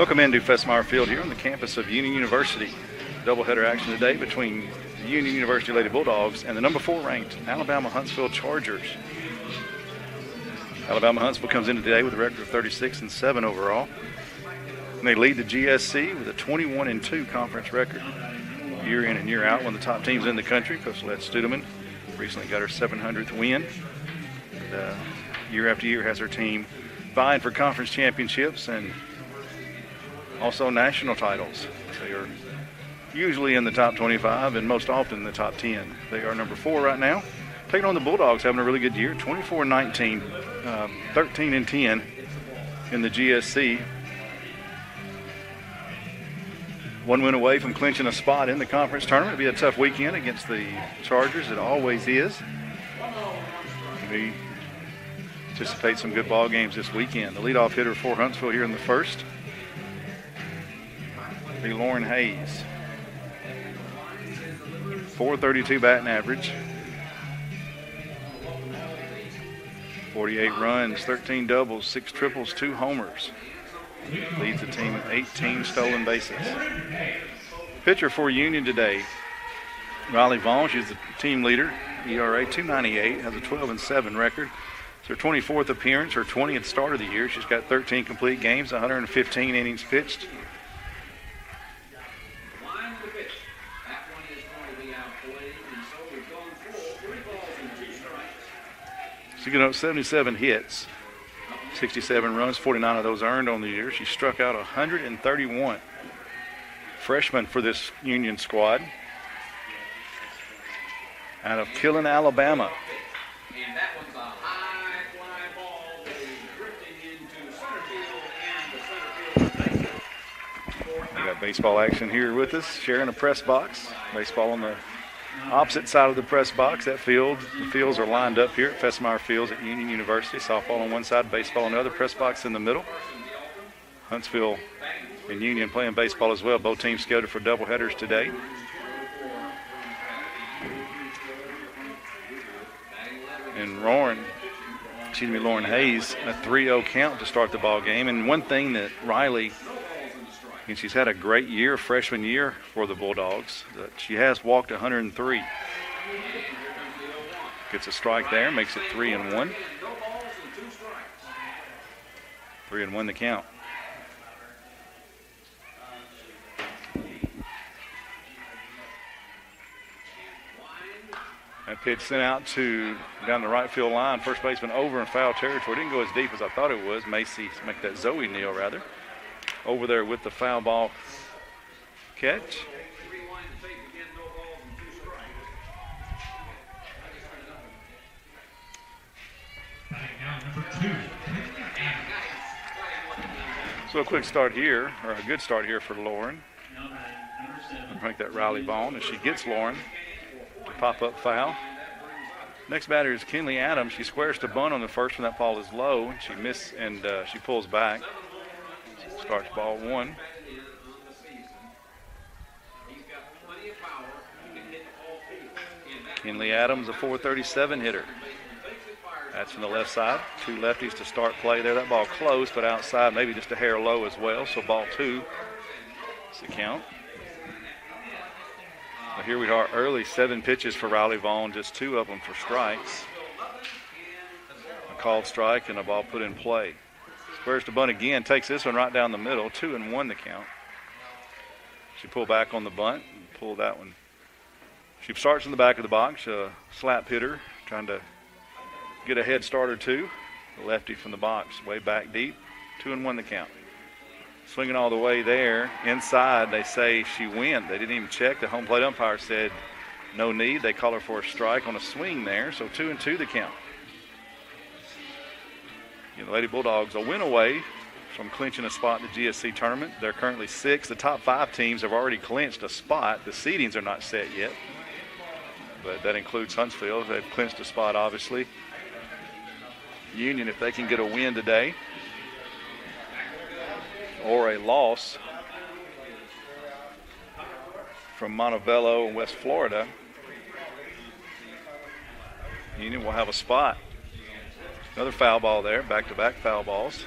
Welcome into Fesmeyer Field here on the campus of Union University. Doubleheader action today between the Union University Lady Bulldogs and the number 4 ranked Alabama Huntsville Chargers. Alabama Huntsville comes into today with a record of 36-7 overall. And they lead the GSC with a 21-2 conference record. Year in and year out, one of the top teams in the country. Coach Let's Studeman recently got her 700th win. And, year after year has her team vying for conference championships and also national titles. They are usually in the top 25 and most often in the top 10. They are number 4 right now. Taking on the Bulldogs, having a really good year, 24-19, 13-10 in the GSC. One win away from clinching a spot in the conference tournament. It'll be a tough weekend against the Chargers. It always is. We anticipate some good ball games this weekend. The leadoff hitter for Huntsville here in the first will be Lauren Hayes. 432 batting average. 48 runs, 13 doubles, 6 triples, 2 homers. Leads the team with 18 stolen bases. Pitcher for Union today, Riley Vaughn. She's the team leader. ERA 2.98, has a 12-7 record. It's her 24th appearance, her 20th start of the year. She's got 13 complete games, 115 innings pitched. She got up 77 hits, 67 runs, 49 of those earned on the year. She struck out 131. Freshman for this Union squad out of Killen, Alabama. And that one's a high fly ball drifting into center field and the center field. We got baseball action here with us, sharing a press box. Baseball on the opposite side of the press box. That field, the fields are lined up here at Fesmeyer Fields at Union University. Softball on one side, baseball on the other, press box in the middle. Huntsville and Union playing baseball as well. Both teams scheduled for doubleheaders today. And Lauren Hayes, a 3-0 count to start the ball game. And one thing that Riley, and she's had a great year, freshman year for the Bulldogs. She has walked 103. Gets a strike there, makes it 3-1. 3-1 the count. That pitch sent out to down the right field line. First baseman over in foul territory. Didn't go as deep as I thought it was. Macy, make that Zoe Neal rather. Over there with the foul ball catch. So a quick start here, or a good start here for Lauren. Make that Riley Vaughn as she gets Lauren to pop up foul. Next batter is Kinley Adams. She squares to bunt on the first one. That ball is low. She missed and she pulls back. Starts ball 1. Kinley Adams, a 437 hitter. That's from the left side. 2 lefties to start play there. That ball close, but outside, maybe just a hair low as well. So ball 2 is the count. Well, here we are early, 7 pitches for Riley Vaughn, just 2 of them for strikes. A called strike and a ball put in play. Squares to bunt again, takes this one right down the middle, 2-1 the count. She pulled back on the bunt and pulled that one. She starts in the back of the box, a slap hitter, trying to get a head start or two. The lefty from the box, way back deep, 2-1 the count. Swinging all the way there. Inside, they say she went. They didn't even check. The home plate umpire said no need. They call her for a strike on a swing there, so 2-2 the count. The Lady Bulldogs a win away from clinching a spot in the GSC tournament. They're currently 6. The top 5 teams have already clinched a spot. The seedings are not set yet, but that includes Huntsville. They've clinched a spot, obviously. Union, if they can get a win today or a loss from Montebello in West Florida, Union will have a spot. Another foul ball there, back-to-back foul balls.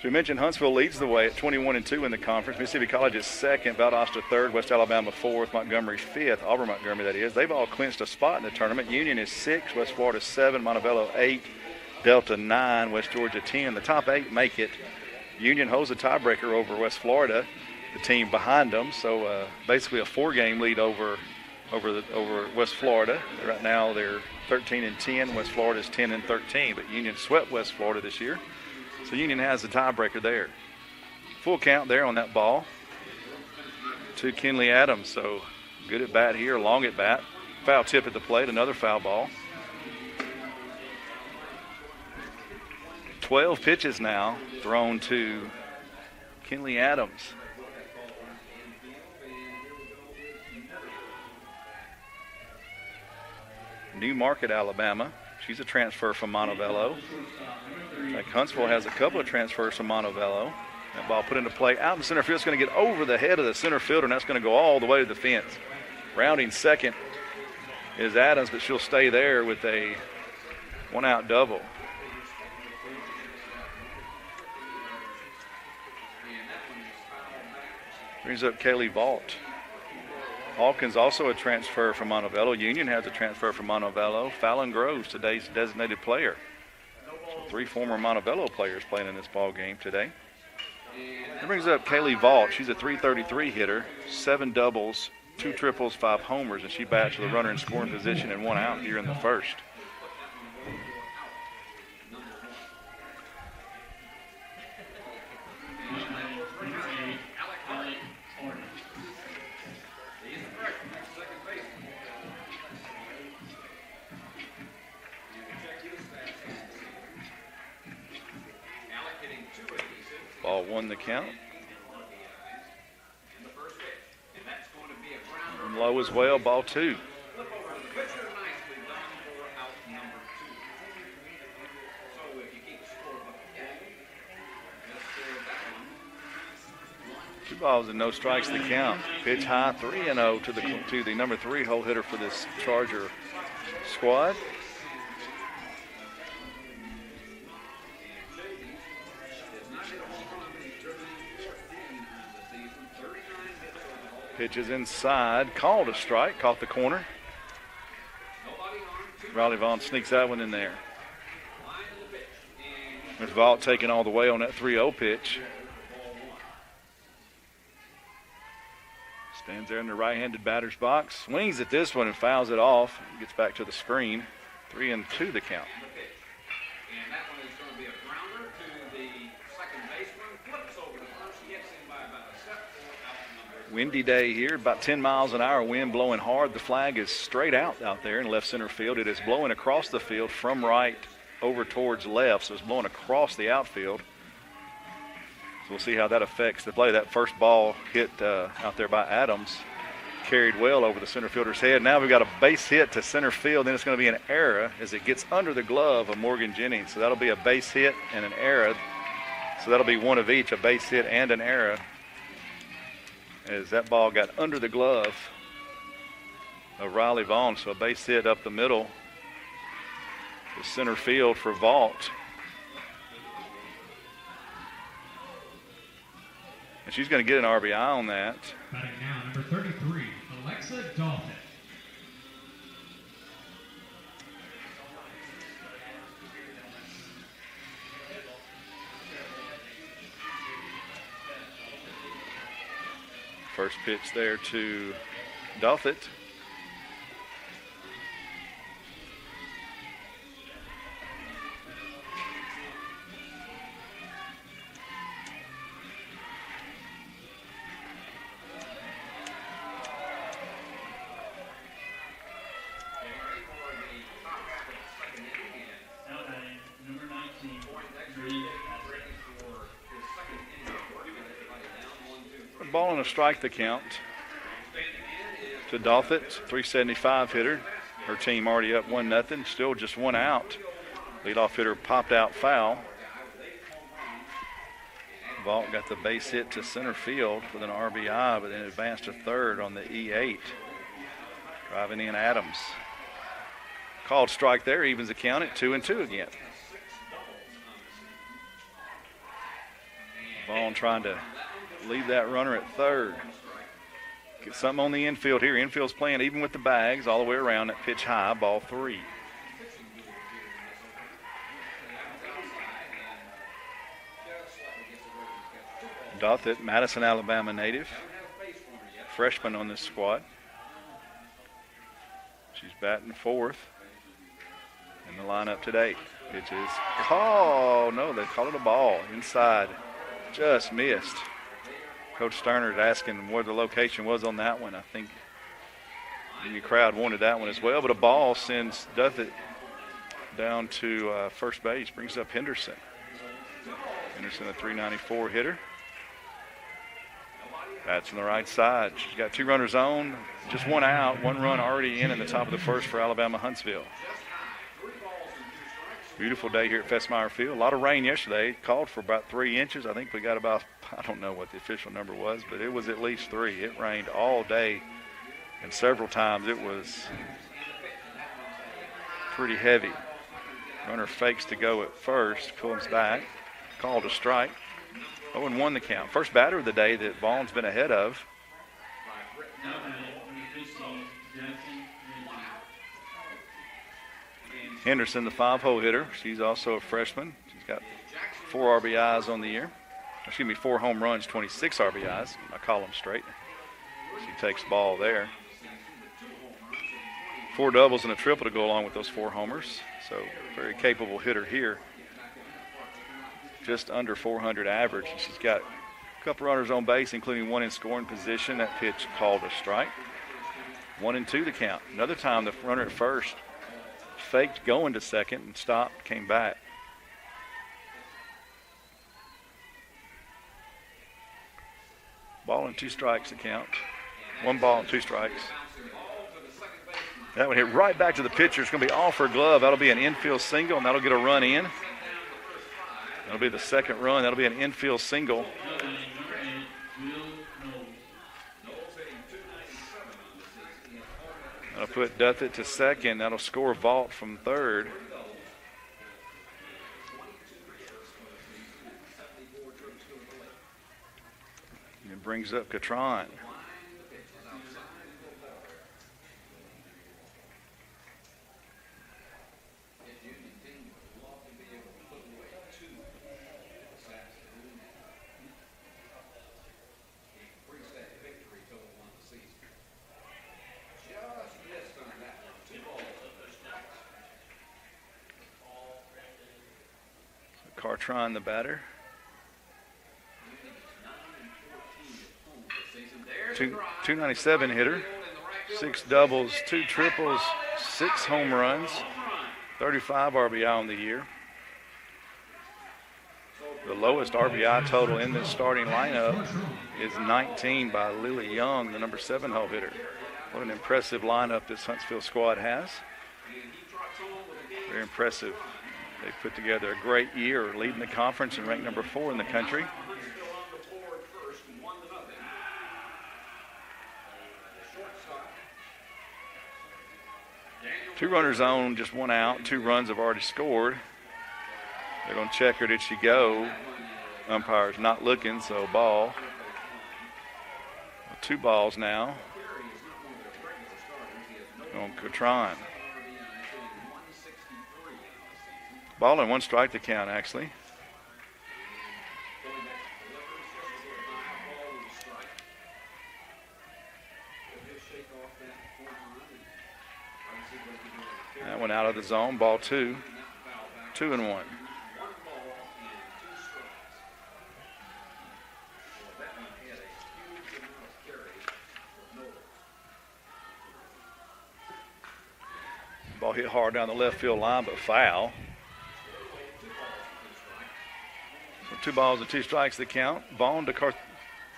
So we mentioned Huntsville leads the way at 21-2 in the conference. Mississippi College is second, Valdosta third, West Alabama fourth, Montgomery fifth, Auburn Montgomery that is. They've all clinched a spot in the tournament. Union is 6, West Florida 7, Montevallo 8, Delta 9, West Georgia 10. The top 8 make it. Union holds a tiebreaker over West Florida, the team behind them. So basically a 4-game lead over West Florida. Right now they're 13-10. West Florida is 10-13, but Union swept West Florida this year. So Union has the tiebreaker there. Full count there on that ball to Kinley Adams. So good at bat here, long at bat. Foul tip at the plate, another foul ball. 12 pitches now thrown to Kinley Adams. New Market, Alabama. She's a transfer from Montevallo. Like Huntsville has a couple of transfers from Montevallo. That ball put into play out in center field. It's going to get over the head of the center fielder, and that's going to go all the way to the fence. Rounding second is Adams, but she'll stay there with a one-out double. Brings up Kaylee Vaught. Hawkins also a transfer from Montevallo. Union has a transfer from Montevallo. Fallon Groves, today's designated player. So 3 former Montevallo players playing in this ball game today. That brings up Kaylee Vaught. She's a .333 hitter, 7 doubles, 2 triples, 5 homers, and she bats with a runner in scoring position and 1 out here in the first. Ball 1 the count. And low as well, ball 2. Two balls and no strikes the count. Pitch high, 3-0 to the number 3 hole hitter for this Charger squad. Pitch is inside, called a strike, caught the corner. Riley Vaughn sneaks that one in there. There's Vaughn taking all the way on that 3-0 pitch. Stands there in the right-handed batter's box, swings at this one and fouls it off. Gets back to the screen. 3-2 the count. And that one is going to be a grounder to the second baseman. Flips over to first, gets in by about a step, 4 out number. Windy day here, about 10 miles an hour, wind blowing hard. The flag is straight out there in left center field. It is blowing across the field from right over towards left, so it's blowing across the outfield. So we'll see how that affects the play. That first ball hit out there by Adams, carried well over the center fielder's head. Now we've got a base hit to center field. Then it's going to be an error as it gets under the glove of Morgan Jennings. So that'll be a base hit and an error. So that'll be one of each, a base hit and an error, as that ball got under the glove of Riley Vaughn. So a base hit up the middle to center field for Vaught. And she's going to get an RBI on that. Batting now, number 33, Alexa Dolphin. First pitch there to Doffett. Ball and a strike the count to Doffett, 375 hitter. Her team already up 1-0, still just 1 out. Leadoff hitter popped out foul. Vaught got the base hit to center field with an RBI, but then advanced to third on the E8. Driving in Adams. Called strike there, evens the count at 2-2 again. Vaughn trying to leave that runner at third. Get something on the infield here. Infield's playing even with the bags all the way around. That pitch high, ball 3. Dothett, Madison, Alabama native. Freshman on this squad. She's batting fourth in the lineup today. Pitch is called. No, they call it a ball inside. Just missed. Coach Sterner asking where the location was on that one. I think the crowd wanted that one as well. But a ball sends Dothett down to first base, brings up Henderson. Henderson, a .394 hitter. Bats on the right side. She's got 2 runners on, just 1 out, 1 run already in the top of the first for Alabama Huntsville. Beautiful day here at Festmeyer Field. A lot of rain yesterday. Called for about 3 inches. I think we got about, I don't know what the official number was, but it was at least 3. It rained all day, and several times it was pretty heavy. Runner fakes to go at first, comes back, called a strike. 0-1 the count. First batter of the day that Vaughn's been ahead of. Henderson, the 5-hole hitter. She's also a freshman. She's got 4 RBIs on the year. 4 home runs, 26 RBIs. I call them straight. She takes ball there. 4 doubles and a triple to go along with those 4 homers. So very capable hitter here. Just under 400 average. She's got a couple runners on base, including 1 in scoring position. That pitch called a strike. 1-2 the count. Another time the runner at first faked going to second and stopped, came back. Ball and 2 strikes to count. 1 ball and 2 strikes. That one hit right back to the pitcher. It's going to be off her glove. That'll be an infield single, and that'll get a run in. That'll be the second run. That'll be an infield single. That'll put Dothett to second. That'll score Vault from third. And it brings up Catron. Cartron, the batter. 297 hitter. 6 doubles, 2 triples, 6 home runs, 35 RBI on the year. The lowest RBI total in this starting lineup is 19 by Lily Young, the number 7-hole hitter. What an impressive lineup this Huntsville squad has. Very impressive. They put together a great year, leading the conference and ranked number 4 in the country. Two runners on, just 1 out. 2 runs have already scored. They're going to check her. Did she go? Umpire's not looking, so ball. 2 balls now on Catron. Ball and 1 strike to count, actually. That one out of the zone. Ball 2. 2-1. Ball hit hard down the left field line, but foul. 2 balls and 2 strikes to count. Vaughn to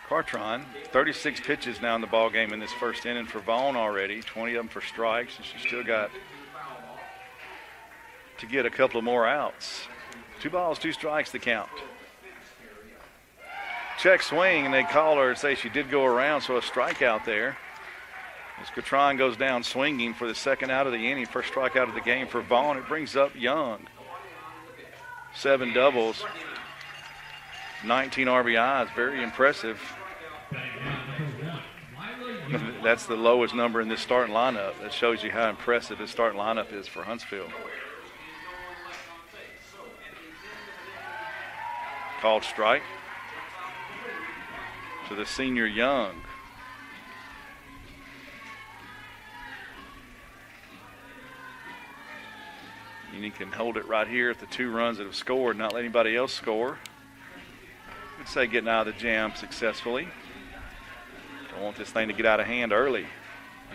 Cartron. 36 pitches now in the ball game in this first inning for Vaughn already. 20 of them for strikes, and she's still got to get a couple of more outs. 2 balls, 2 strikes to count. Check swing, and they call her and say she did go around, so a strikeout there. As Catron goes down swinging for the second out of the inning, first strikeout of the game for Vaughn. It brings up Young. 7 doubles. 19 RBIs, very impressive. That's the lowest number in this starting lineup. That shows you how impressive this starting lineup is for Huntsville. Called strike to the senior Young. And you can hold it right here at the 2 runs that have scored, not let anybody else score. I'd say getting out of the jam successfully. Don't want this thing to get out of hand early.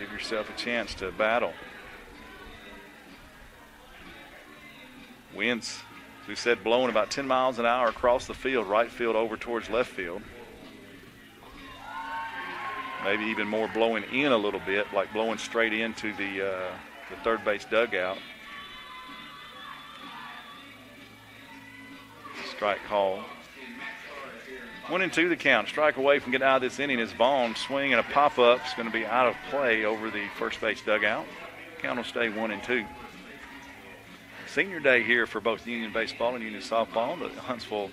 Give yourself a chance to battle. Winds, as we said, blowing about 10 miles an hour across the field, right field over towards left field. Maybe even more blowing in a little bit, like blowing straight into the third base dugout. Strike call. 1-2 the count. Strike away from getting out of this inning is Vaughn. Swing and a pop-up is going to be out of play over the first base dugout. Count will stay 1-2. Senior day here for both Union baseball and Union softball. The Huntsville,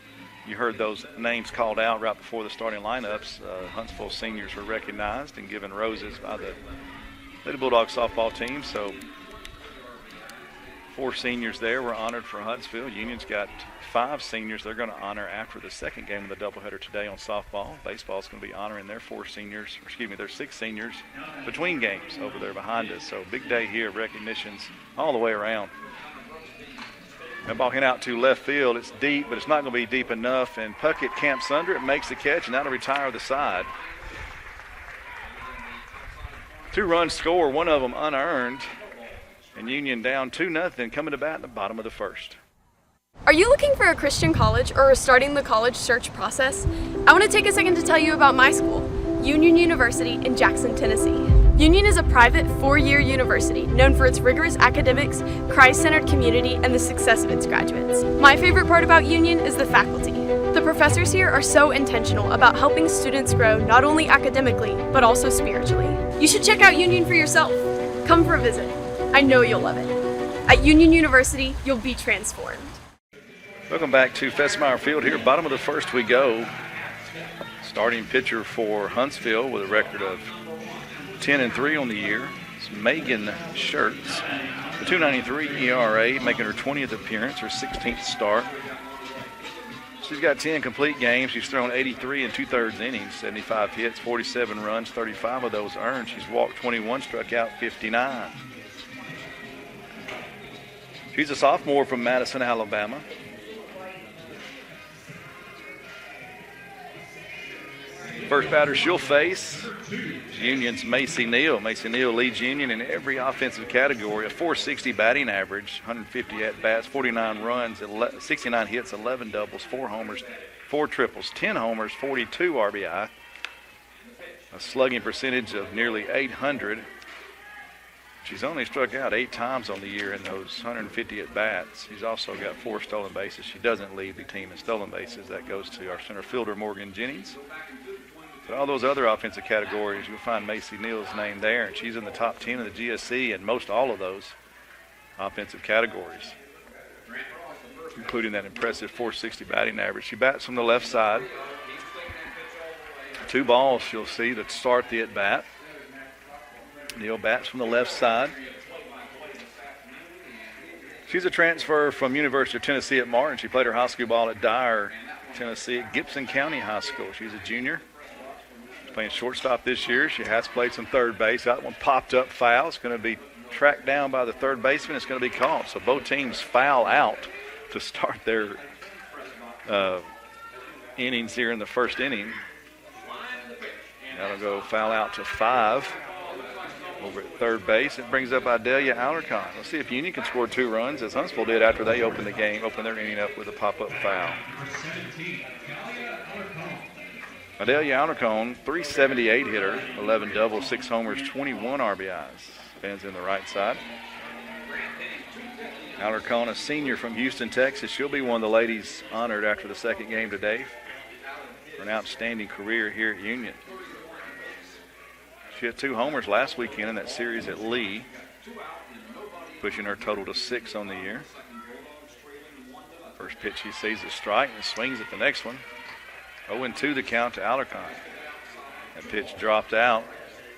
you heard those names called out right before the starting lineups. Huntsville seniors were recognized and given roses by the Lady Bulldog softball team. So 4 seniors there were honored for Huntsville. Union's got 5 seniors they're going to honor after the second game of the doubleheader today on softball. Baseball's going to be honoring their 4 seniors, their 6 seniors between games over there behind us. So big day here, recognitions all the way around. That ball hit out to left field. It's deep, but it's not going to be deep enough. And Puckett camps under it, makes the catch, and that'll retire the side. 2 runs score, one of them unearned. And Union down 2-0, coming to bat in the bottom of the first. Are you looking for a Christian college or are starting the college search process? I want to take a second to tell you about my school, Union University in Jackson, Tennessee. Union is a private 4-year university known for its rigorous academics, Christ-centered community, and the success of its graduates. My favorite part about Union is the faculty. The professors here are so intentional about helping students grow not only academically, but also spiritually. You should check out Union for yourself. Come for a visit. I know you'll love it. At Union University, you'll be transformed. Welcome back to Fessmeyer Field here. Bottom of the first we go. Starting pitcher for Huntsville with a record of 10-3 on the year. It's Megan Schertz. The 2.93 ERA, making her 20th appearance, her 16th start. She's got 10 complete games. She's thrown 83 2/3 innings, 75 hits, 47 runs, 35 of those earned. She's walked 21, struck out 59. She's a sophomore from Madison, Alabama. First batter she'll face Union's Macy Neal. Macy Neal leads Union in every offensive category. A .460 batting average, 150 at-bats, 49 runs, 69 hits, 11 doubles, 4 homers, 4 triples, 10 homers, 42 RBI. A slugging percentage of nearly .800. She's only struck out 8 times on the year in those 150 at-bats. She's also got 4 stolen bases. She doesn't lead the team in stolen bases. That goes to our center fielder, Morgan Jennings. But all those other offensive categories, you'll find Macy Neal's name there, and she's in the top 10 of the GSC in most all of those offensive categories, including that impressive .460 batting average. She bats from the left side. 2 balls you'll see to start the at-bat. Neal bats from the left side. She's a transfer from University of Tennessee at Martin. She played her high school ball at Dyer, Tennessee, at Gibson County High School. She's a junior. She's playing shortstop this year. She has played some third base. That one popped up foul. It's going to be tracked down by the third baseman. It's going to be caught. So both teams foul out to start their innings here in the first inning. That'll go foul out to 5. Over at third base, it brings up Idalia Alarcon. Let's see if Union can score 2 runs, as Huntsville did after they opened their inning up with a pop-up foul. Idalia Alarcon, .378 hitter, 11 doubles, 6 homers, 21 RBIs. Fans in the right side. Alarcon, a senior from Houston, Texas. She'll be one of the ladies honored after the second game today for an outstanding career here at Union. She had 2 homers last weekend in that series at Lee, pushing her total to 6 on the year. First pitch he sees a strike and swings at the next one. 0-2 the count to Alarcon. That pitch dropped out,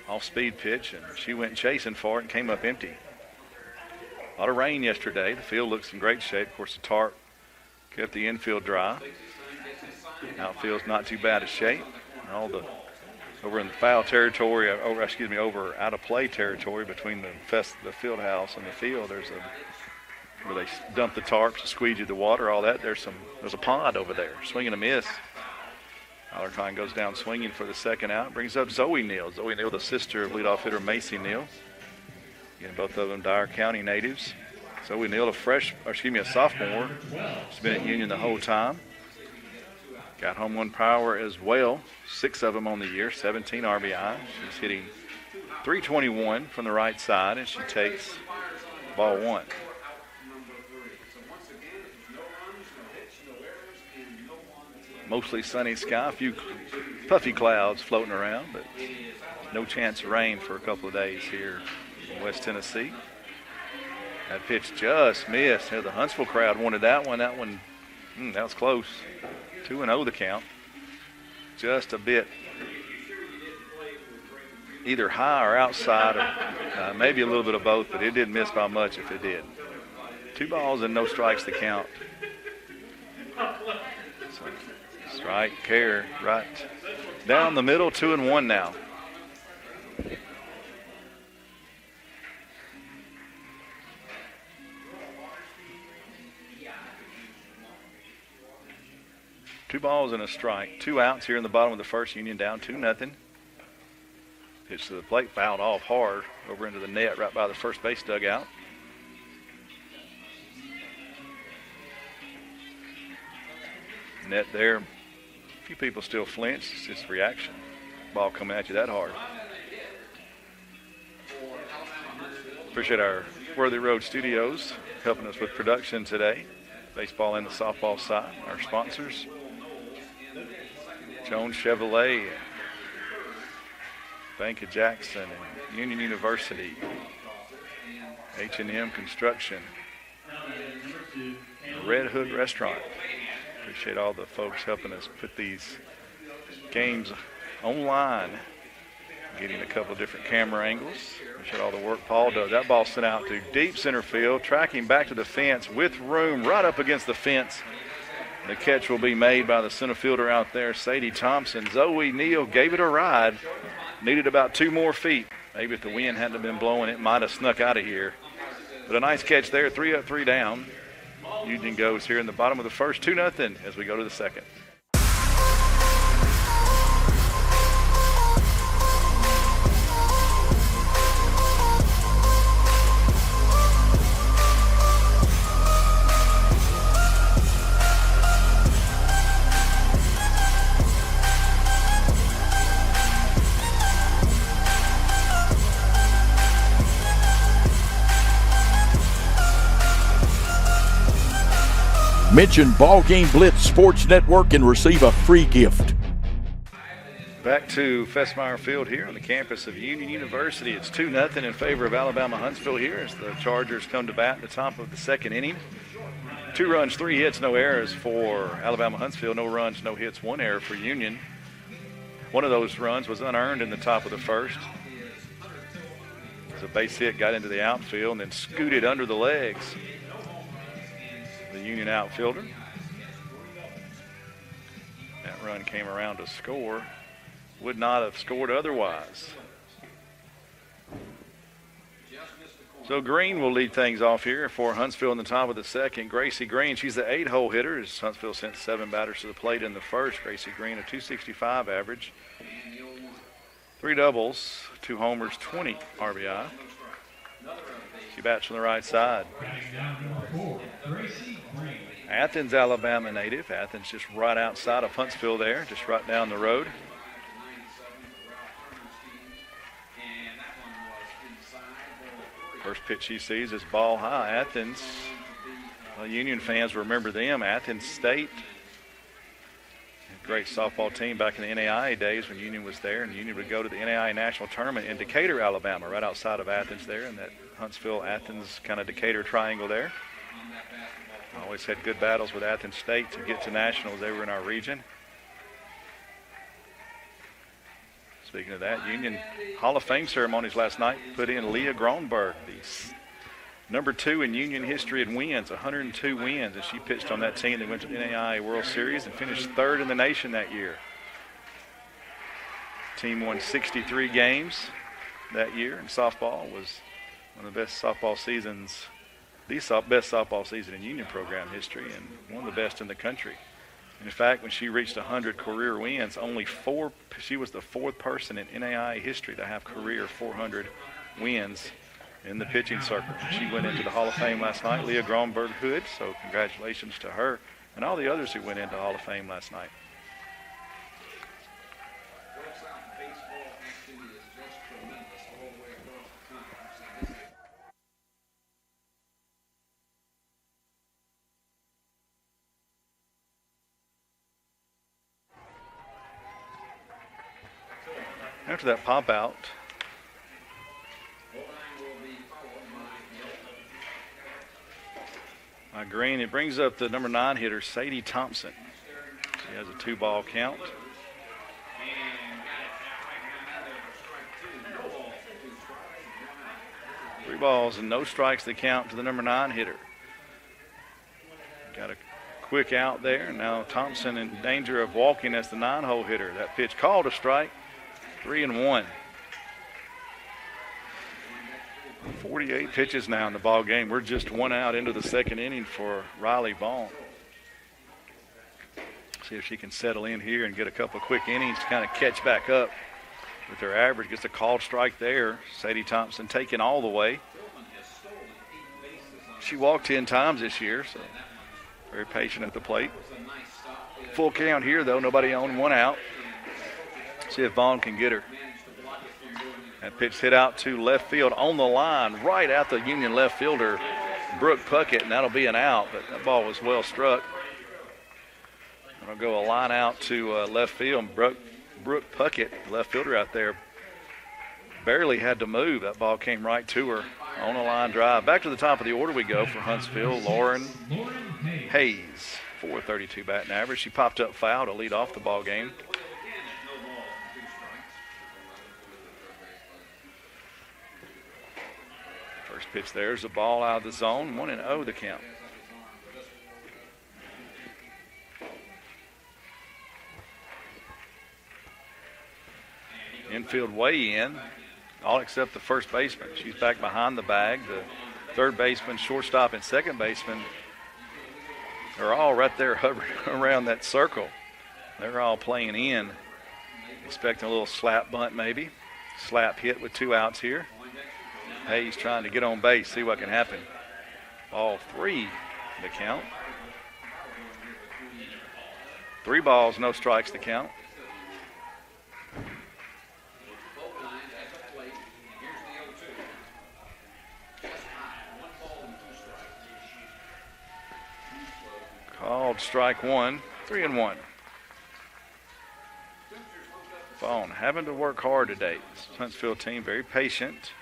off-speed pitch, and she went chasing for it and came up empty. A lot of rain yesterday. The field looks in great shape. Of course, the tarp kept the infield dry. Outfield's not too bad a shape. And all the over in the foul territory, over out of play territory between the field house and the field, there's where they dump the tarps, squeegee the water, all that. There's a pond over there. Swing and a miss. Alarcon goes down swinging for the second out. Brings up Zoe Neal. Zoe Neal, the sister of leadoff hitter Macy Neal. Again, both of them Dyer County natives. Zoe Neal, a sophomore. She's been at Union the whole time. Got home run power as well. 6 of them on the year, 17 RBI. She's hitting .321 from the right side, and she takes ball 1. Mostly sunny sky, a few puffy clouds floating around, but no chance of rain for a couple of days here in West Tennessee. That pitch just missed. The Huntsville crowd wanted that one. That was close. 2-0 the count. Just a bit either high or outside, or maybe a little bit of both, but it didn't miss by much if it did. 2 balls and no strikes to count. So, strike, care, right down the middle, 2-1 now. Two balls and a strike. 2 outs here in the bottom of the first. Union down 2-0. Pitch to the plate, fouled off hard over into the net right by the first base dugout. Net there. A few people still flinch. It's just reaction. Ball coming at you that hard. Appreciate our Worthy Road Studios helping us with production today. Baseball and the softball side. Our sponsors, Jones Chevrolet, Bank of Jackson, and Union University, H&M Construction, Red Hood Restaurant. Appreciate all the folks helping us put these games online, getting a couple of different camera angles. Appreciate all the work Paul does. That ball sent out to deep center field, tracking back to the fence with room right up against the fence. The catch will be made by the center fielder out there, Sadie Thompson. Zoe Neal gave it a ride. Needed about 2 more feet. Maybe if the wind hadn't been blowing, it might have snuck out of here. But a nice catch there, 3 up, 3 down. Union goes here in the bottom of the first, 2-0 as we go to the second. Mention BallGame Blitz Sports Network and receive a free gift. Back to Festmeyer Field here on the campus of Union University. It's 2-0 in favor of Alabama Huntsville here as the Chargers come to bat at the top of the second inning. 2 runs, 3 hits, no errors for Alabama Huntsville. No runs, no hits, 1 error for Union. One of those runs was unearned in the top of the first. As a base hit got into the outfield and then scooted under the legs. The Union outfielder. That run came around to score. Would not have scored otherwise. So Green will lead things off here for Huntsville in the top of the second. Gracie Green, she's the 8-hole hitter as Huntsville sent 7 batters to the plate in the first. Gracie Green, a .265 average. 3 doubles, 2 homers, 20 RBI. She bats from the right side. Athens, Alabama native. Athens just right outside of Huntsville there, just right down the road. First pitch he sees is ball high. Athens, Union fans remember them. Athens State, a great softball team back in the NAIA days when Union was there, and Union would go to the NAIA National Tournament in Decatur, Alabama, right outside of Athens there, in that Huntsville-Athens kind of Decatur triangle there. Always had good battles with Athens State to get to nationals. They were in our region. Speaking of that, Union Hall of Fame ceremonies last night put in Leah Gronberg, the number 2 in Union history in wins, 102 wins, and she pitched on that team that went to the NAIA World Series and finished 3rd in the nation that year. Team won 63 games that year, and softball was one of the best softball seasons, best softball season in Union program history, and one of the best in the country. In fact, when she reached 100 career wins, she was the 4th person in NAIA history to have career 400 wins in the pitching circle. She went into the Hall of Fame last night, Leah Gronberg Hood, so congratulations to her and all the others who went into the Hall of Fame last night. Baseball activity is just tremendous all the way across the country. After that pop out, by Green, it brings up the number 9 hitter, Sadie Thompson. She has a 2-ball count. 3 balls and no strikes the count to the number 9 hitter. Got a quick out there. Now Thompson in danger of walking as the 9-hole hitter. That pitch called a strike. 3-1. 48 pitches now in the ball game. We're just 1 out into the 2nd inning for Riley Vaughn. See if she can settle in here and get a couple of quick innings to kind of catch back up with her average. Gets a called strike there. Sadie Thompson taking all the way. She walked 10 times this year, so very patient at the plate. Full count here, though. Nobody on, 1 out. See if Vaughn can get her. That pitch hit out to left field on the line, right at the Union left fielder, Brooke Puckett, and that'll be an out, but that ball was well struck. It'll go a line out to left field. Brooke Puckett, left fielder out there, barely had to move. That ball came right to her on a line drive. Back to the top of the order we go for Huntsville. Lauren Hayes, 432 batting average. She popped up foul to lead off the ball game. First pitch there's a ball out of the zone. 1-0 the count. Infield way in, all except the first baseman. She's back behind the bag. The third baseman, shortstop, and second baseman are all right there hovering around that circle. They're all playing in, expecting a little slap bunt maybe. Slap hit with 2 outs here. Hayes trying to get on base, see what can happen. Ball 3 the count. 3 balls, no strikes the count. Called strike 1, 3-1. Vaughn having to work hard today. This Huntsville team very patient.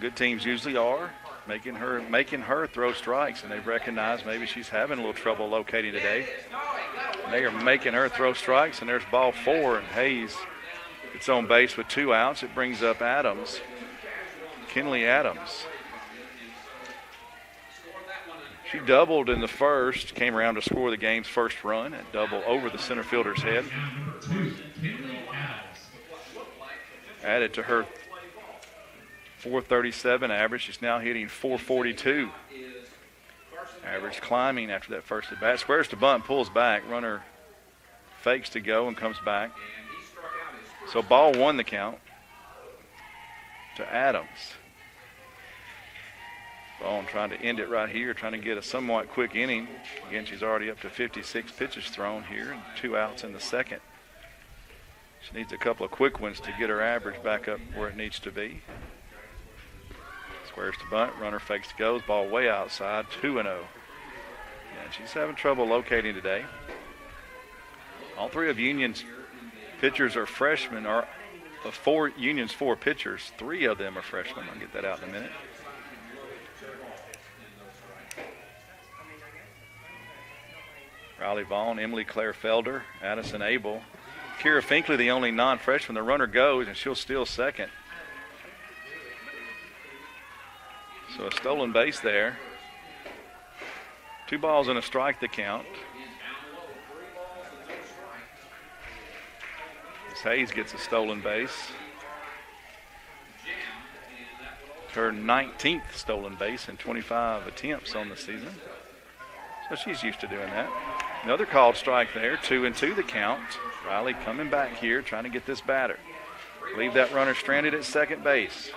Good teams usually are, making her throw strikes, and they've recognized maybe she's having a little trouble locating today. And they are making her throw strikes, and there's ball 4, and Hayes gets on base with 2 outs. It brings up Adams, Kinley Adams. She doubled in the first, came around to score the game's first run, and double over the center fielder's head. Added to her 437 average. She's now hitting 442. Average climbing after that first at bat. Squares to bunt, pulls back. Runner fakes to go and comes back. So ball 1 the count to Adams. Vaughn trying to end it right here, trying to get a somewhat quick inning. Again, she's already up to 56 pitches thrown here and 2 outs in the second. She needs a couple of quick ones to get her average back up where it needs to be. Squares to bunt, runner fakes to go, ball way outside, 2-0. Yeah, she's having trouble locating today. All 3 of Union's pitchers are freshmen, or of Union's 4 pitchers, 3 of them are freshmen. I'll get that out in a minute. Riley Vaughn, Emily Claire Felder, Addison Abel, Kira Finkley, the only non-freshman. The runner goes, and she'll steal second. So a stolen base there. 2 balls and a strike the count. As Hayes gets a stolen base. Her 19th stolen base in 25 attempts on the season. So she's used to doing that. Another called strike there, 2-2 the count. Riley coming back here, trying to get this batter. Leave that runner stranded at second base.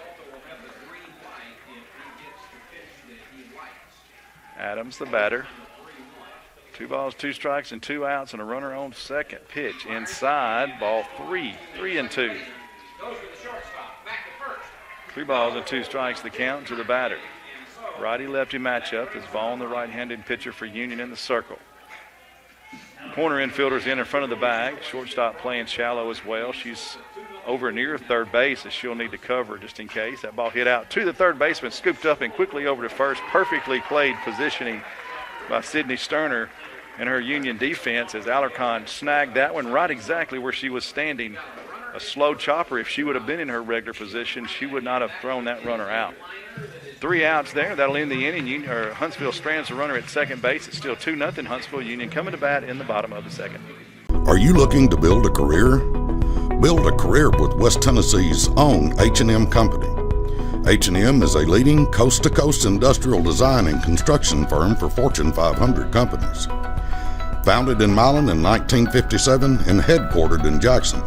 Adams, the batter. 2 balls, 2 strikes, and 2 outs, and a runner on second. Pitch inside, ball 3, 3-2. 3 balls and 2 strikes the count to the batter. Righty-lefty matchup is Vaughn, the right-handed pitcher for Union, in the circle. Corner infielder's in front of the bag. Shortstop playing shallow as well. She's over near third base as she'll need to cover just in case. That ball hit out to the third baseman, scooped up and quickly over to first. Perfectly played positioning by Sydney Sterner and her Union defense as Alarcon snagged that one right exactly where she was standing. A slow chopper. If she would have been in her regular position, she would not have thrown that runner out. 3 outs there. That'll end the inning. Huntsville strands the runner at second base. It's still 2-0 Huntsville Union coming to bat in the bottom of the second. Are you looking to build a career? Build a career with West Tennessee's own H&M Company. H&M is a leading coast-to-coast industrial design and construction firm for Fortune 500 companies. Founded in Milan in 1957 and headquartered in Jackson,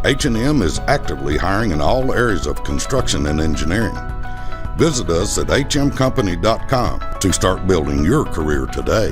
H&M is actively hiring in all areas of construction and engineering. Visit us at hmcompany.com to start building your career today.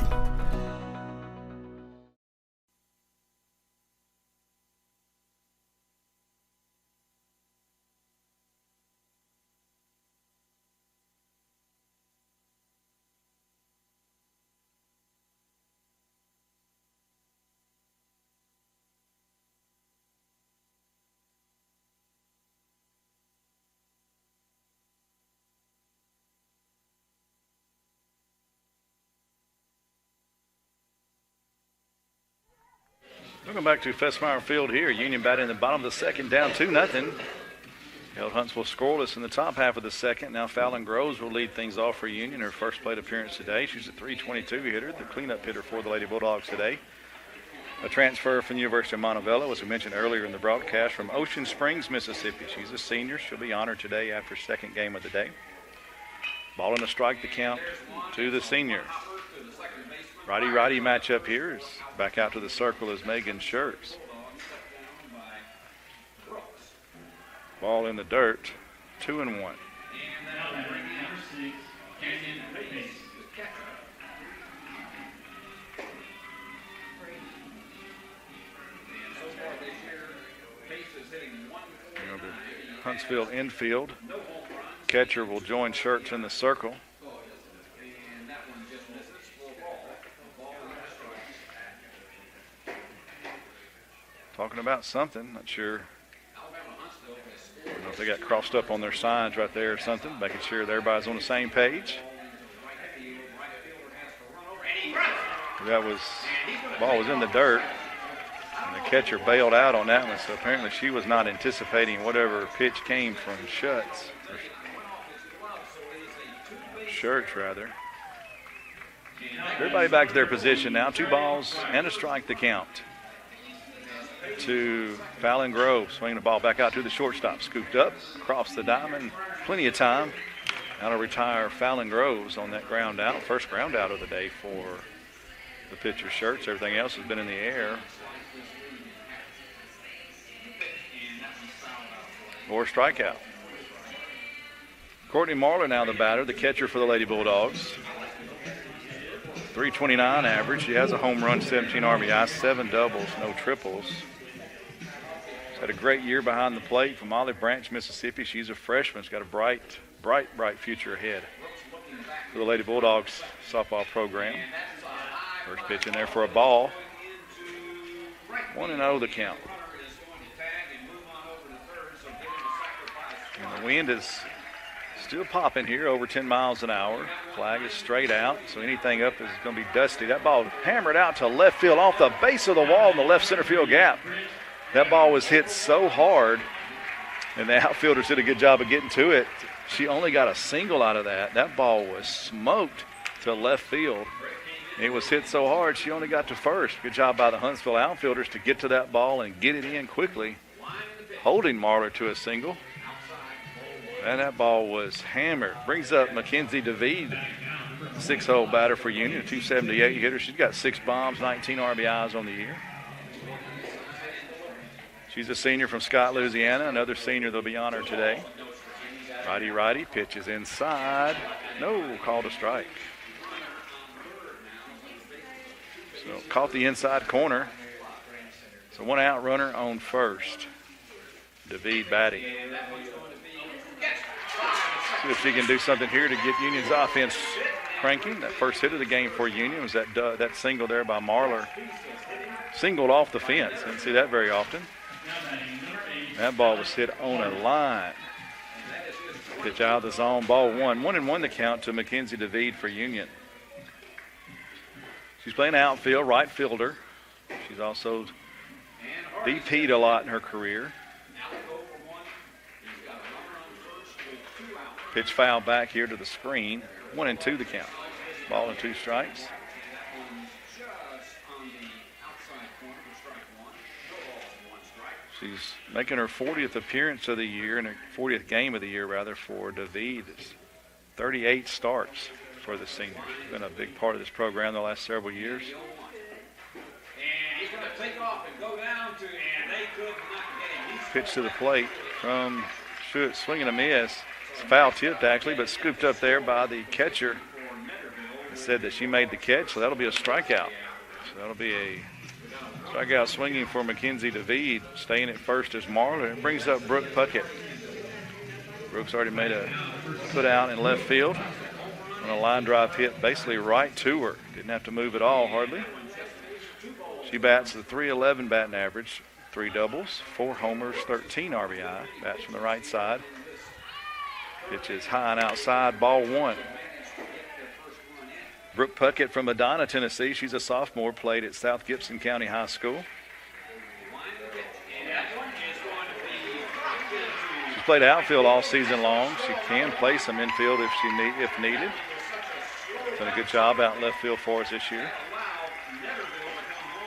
Welcome back to Festmeyer Field here. Union batting in the bottom of the second, down 2-0. Held Huntsville scoreless in the top half of the second. Now Fallon Groves will lead things off for Union. Her first plate appearance today. She's a .322 hitter, the cleanup hitter for the Lady Bulldogs today. A transfer from the University of Montevallo, as we mentioned earlier in the broadcast, from Ocean Springs, Mississippi. She's a senior. She'll be honored today after second game of the day. Ball and a strike the count to the senior. Righty-righty matchup here is back out to the circle is Megan Schertz. Ball in the dirt, 2-1. Huntsville infield. Catcher will join Schertz in the circle. Talking about something, not sure. I don't know if they got crossed up on their signs right there or something, making sure that everybody's on the same page. That was, ball was in the dirt, and the catcher bailed out on that one, so apparently she was not anticipating whatever pitch came from Schertz rather. Everybody back to their position now. 2 balls and a strike to count to Fallon Grove. Swinging the ball back out to the shortstop. Scooped up, across the diamond. Plenty of time. Now to retire Fallon Groves on that ground out. First ground out of the day for the pitcher Schertz. Everything else has been in the air. Or strikeout. Courtney Marler now the batter, the catcher for the Lady Bulldogs. .329 average. She has a home run, 17 RBI, 7 doubles, no triples. She's had a great year behind the plate from Olive Branch, Mississippi. She's a freshman. She's got a bright future ahead for the Lady Bulldogs softball program. First pitch in there for a ball. 1-0 the count. And the wind is still popping here, over 10 miles an hour. Flag is straight out, so anything up is going to be dusty. That ball hammered out to left field off the base of the wall in the left center field gap. That ball was hit so hard, and the outfielders did a good job of getting to it. She only got a single out of that. That ball was smoked to left field. It was hit so hard, she only got to first. Good job by the Huntsville outfielders to get to that ball and get it in quickly, holding Marler to a single. And that ball was hammered. Brings up Mackenzie DeVede, 6-hole batter for Union, a 278 hitter. She's got 6 bombs, 19 RBIs on the year. She's a senior from Scott, Louisiana, another senior that'll be honored today. Righty, pitches inside. No, called a strike. So caught the inside corner. So 1 out, runner on first. DeVede batting. See if she can do something here to get Union's offense cranking. That first hit of the game for Union was that single there by Marler. Singled off the fence. Didn't see that very often. That ball was hit on a line. Pitch out of the zone, ball 1. 1-1 the count to Mackenzie DeVede for Union. She's playing outfield, right fielder. She's also DP'd a lot in her career. Pitch foul back here to the screen. 1-2 the count. Ball and 2 strikes. She's making her 40th appearance of the year, and her 40th game of the year, rather, for DeVede. It's 38 starts for the senior. She's been a big part of this program the last several years. Pitch to the plate from Schuett, swinging a miss. It's foul tipped, actually, but scooped up there by the catcher. It said that she made the catch, so that'll be a strikeout. So that'll be a strikeout swinging for Mackenzie DeVede. Staying at first is Marler. It brings up Brooke Puckett. Brooks already made a put out in left field on a line drive hit basically right to her. Didn't have to move at all, hardly. She bats the .311 batting average, 3 doubles, 4 homers, 13 RBI. Bats from the right side. Pitch is high and outside, ball 1. Brooke Puckett from Medina, Tennessee. She's a sophomore, played at South Gibson County High School. She's played outfield all season long. She can play some infield if needed. Done a good job out in left field for us this year.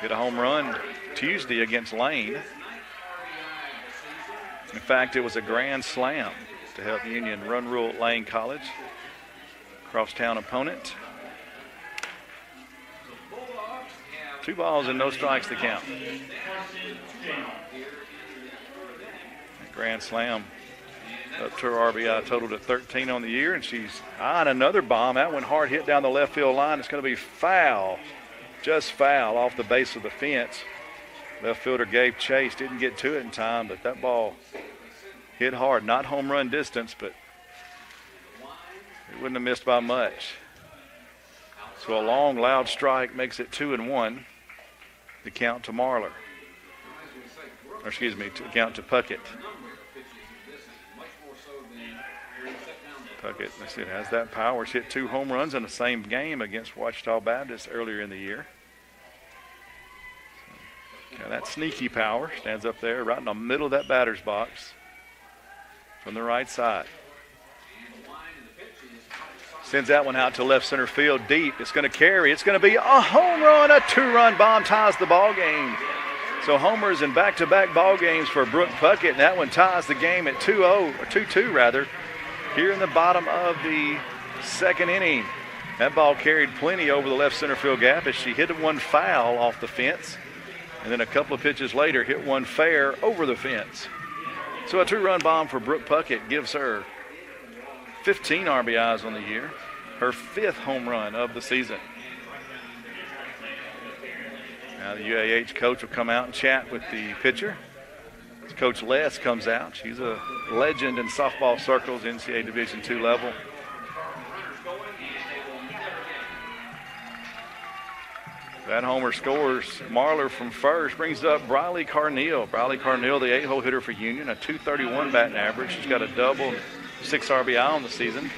Hit a home run Tuesday against Lane. In fact, it was a grand slam to help Union run rule at Lane College. Crosstown opponent. 2 balls and no strikes to count. Grand slam up to her RBI total to 13 on the year, and she's on another bomb. That one hard hit down the left field line. It's going to be foul, just foul off the base of the fence. Left fielder gave chase, didn't get to it in time, but that ball hit hard. Not home run distance, but it wouldn't have missed by much. So a long, loud strike makes it 2-1. The count to Marler. Or excuse me, to count to Puckett. Puckett, let's see, it has that power. She hit 2 home runs in the same game against Ouachita Baptist earlier in the year. So, that sneaky power stands up there right in the middle of that batter's box from the right side. Sends that one out to left center field deep. It's going to carry. It's going to be a home run. A 2-run bomb ties the ball game. So homers in back-to-back ball games for Brooke Puckett. And that one ties the game at 2-0, or 2-2 rather, here in the bottom of the second inning. That ball carried plenty over the left center field gap as she hit one foul off the fence. And then a couple of pitches later, hit one fair over the fence. So a 2-run bomb for Brooke Puckett gives her 15 RBIs on the year, her 5th home run of the season. Now the UAH coach will come out and chat with the pitcher. Coach Les comes out. She's a legend in softball circles, NCAA Division II level. That homer scores. Marler from first brings up Briley Carneal. Briley Carneal, the 8-hole hitter for Union, a .231 batting average. She's got a double, 6 RBI on the season.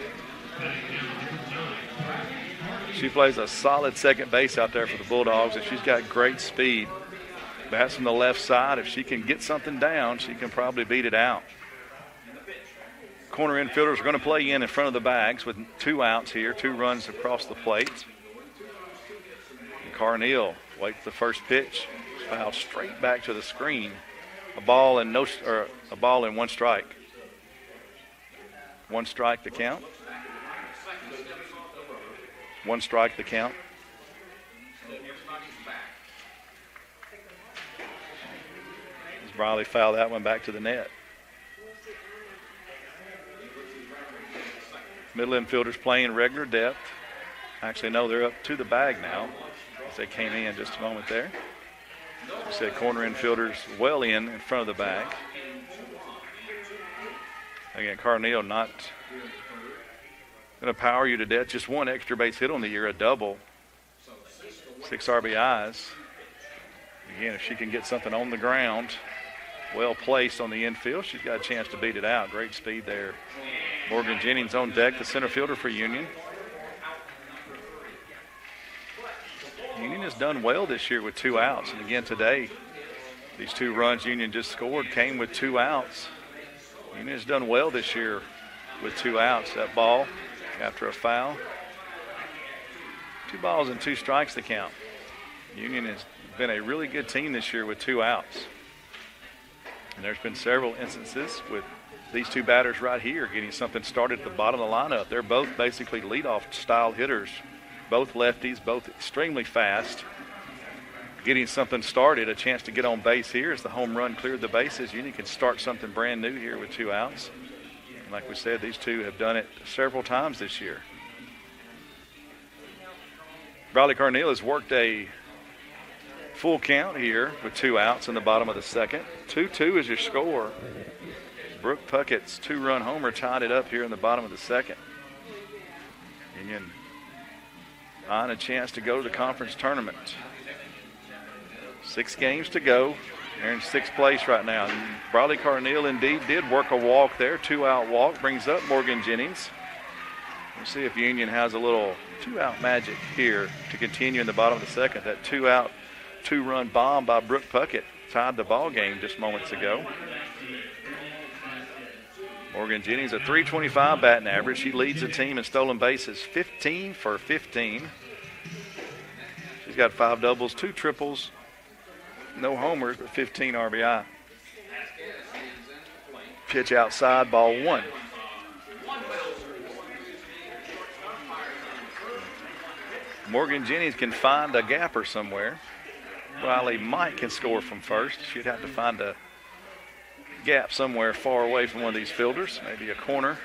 She plays a solid second base out there for the Bulldogs, and she's got great speed. Bats from the left side. If she can get something down, she can probably beat it out. Corner infielders are going to play in front of the bags with 2 outs here, 2 runs across the plate. And Carneal waits the first pitch, fouled straight back to the screen. A ball and 1 strike. 1 strike the count. 1 strike the count. As Briley fouled that one back to the net. Middle infielders playing regular depth. Actually, no, they're up to the bag now as they came in just a moment there. We said corner infielders well in front of the bag. Again, Carneal not going to power you to death. Just 1 extra base hit on the year, a double. 6 RBIs. Again, if she can get something on the ground, well placed on the infield, she's got a chance to beat it out. Great speed there. Morgan Jennings on deck, the center fielder for Union. Union has done well this year with 2 outs. And again today, these 2 runs Union just scored came with 2 outs. Union has done well this year with 2 outs. That ball after a foul. 2 balls and 2 strikes to count. Union has been a really good team this year with 2 outs. And there's been several instances with these 2 batters right here getting something started at the bottom of the lineup. They're both basically leadoff style hitters. Both lefties, both extremely fast. Getting something started, a chance to get on base here as the home run cleared the bases. Union can start something brand new here with 2 outs. And like we said, these 2 have done it several times this year. Briley Carneal has worked a full count here with 2 outs in the bottom of the second. 2-2 is your score. Brooke Puckett's 2-run homer tied it up here in the bottom of the second. Union on a chance to go to the conference tournament. 6 games to go. They're in 6th place right now. Briley Carneal indeed did work a walk there. 2-out walk brings up Morgan Jennings. We'll see if Union has a little 2-out magic here to continue in the bottom of the second. That 2-out, 2-run bomb by Brooke Puckett tied the ball game just moments ago. Morgan Jennings, a .325 batting average. She leads the team in stolen bases, 15 for 15. She's got 5 doubles, 2 triples, no homers, but 15 RBI. Pitch outside, ball 1. Morgan Jennings can find a gapper somewhere. Riley Mike can score from first. She'd have to find a gap somewhere far away from one of these fielders, maybe a corner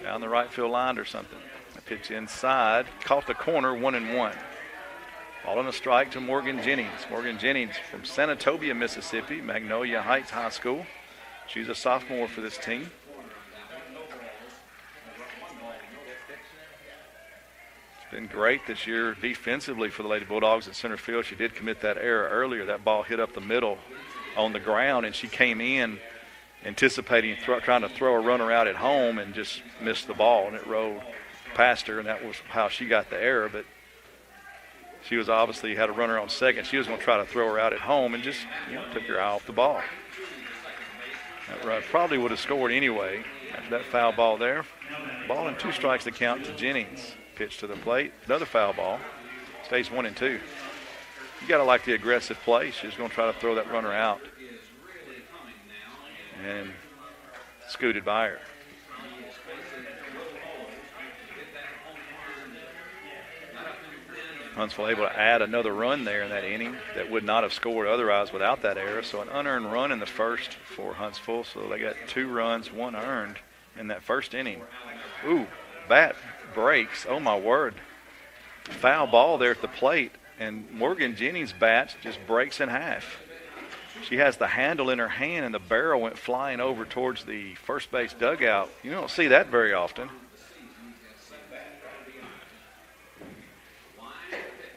down the right field line or something. A pitch inside, caught the corner, 1-1. Ball and a strike to Morgan Jennings. Morgan Jennings from Sanatobia, Mississippi, Magnolia Heights High School. She's a sophomore for this team. It's been great this year defensively for the Lady Bulldogs at center field. She did commit that error earlier. That ball hit up the middle on the ground, and she came in anticipating trying to throw a runner out at home and just missed the ball, and it rolled past her, and that was how she got the error. But she was obviously had a runner on second. She was going to try to throw her out at home and just took her eye off the ball. That run probably would have scored anyway after that foul ball there. Ball and 2 strikes to count to Jennings. Pitch to the plate, another foul ball. Stays 1-2. You got to like the aggressive play. She's going to try to throw that runner out. And scooted by her. Huntsville able to add another run there in that inning that would not have scored otherwise without that error. So an unearned run in the first for Huntsville. So they got 2 runs, 1 earned in that first inning. Ooh, bat breaks. Oh, my word. Foul ball there at the plate. And Morgan Jennings' bat just breaks in half. She has the handle in her hand, and the barrel went flying over towards the first base dugout. You don't see that very often.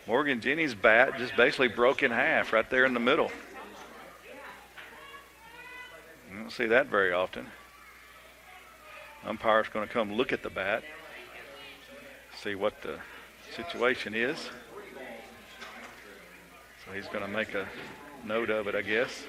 Morgan Jennings' bat just basically broke in half right there in the middle. You don't see that very often. Umpire's going to come look at the bat, see what the situation is. So he's going to make a note of it, I guess.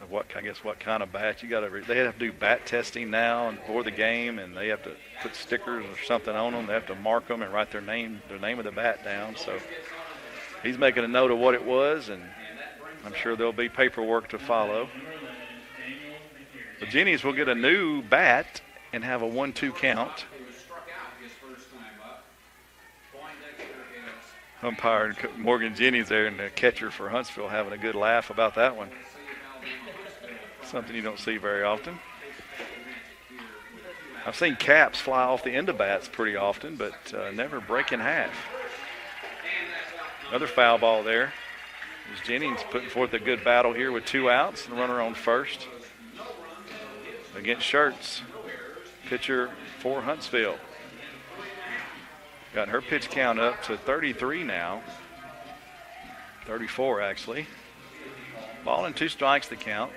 Of what kind of bat you got to. They have to do bat testing now and before the game, and they have to put stickers or something on them. They have to mark them and write their name of the bat down. So he's making a note of what it was, and I'm sure there'll be paperwork to follow. The Jennies will get a new bat and have a 1-2 count. Umpire Morgan Jennings there and the catcher for Huntsville having a good laugh about that one. Something you don't see very often. I've seen caps fly off the end of bats pretty often, but never break in half. Another foul ball there. As Jennings putting forth a good battle here with 2 outs and runner on first against Schertz, pitcher for Huntsville. Got her pitch count up to 33 now. 34 actually. Ball and 2 strikes the count.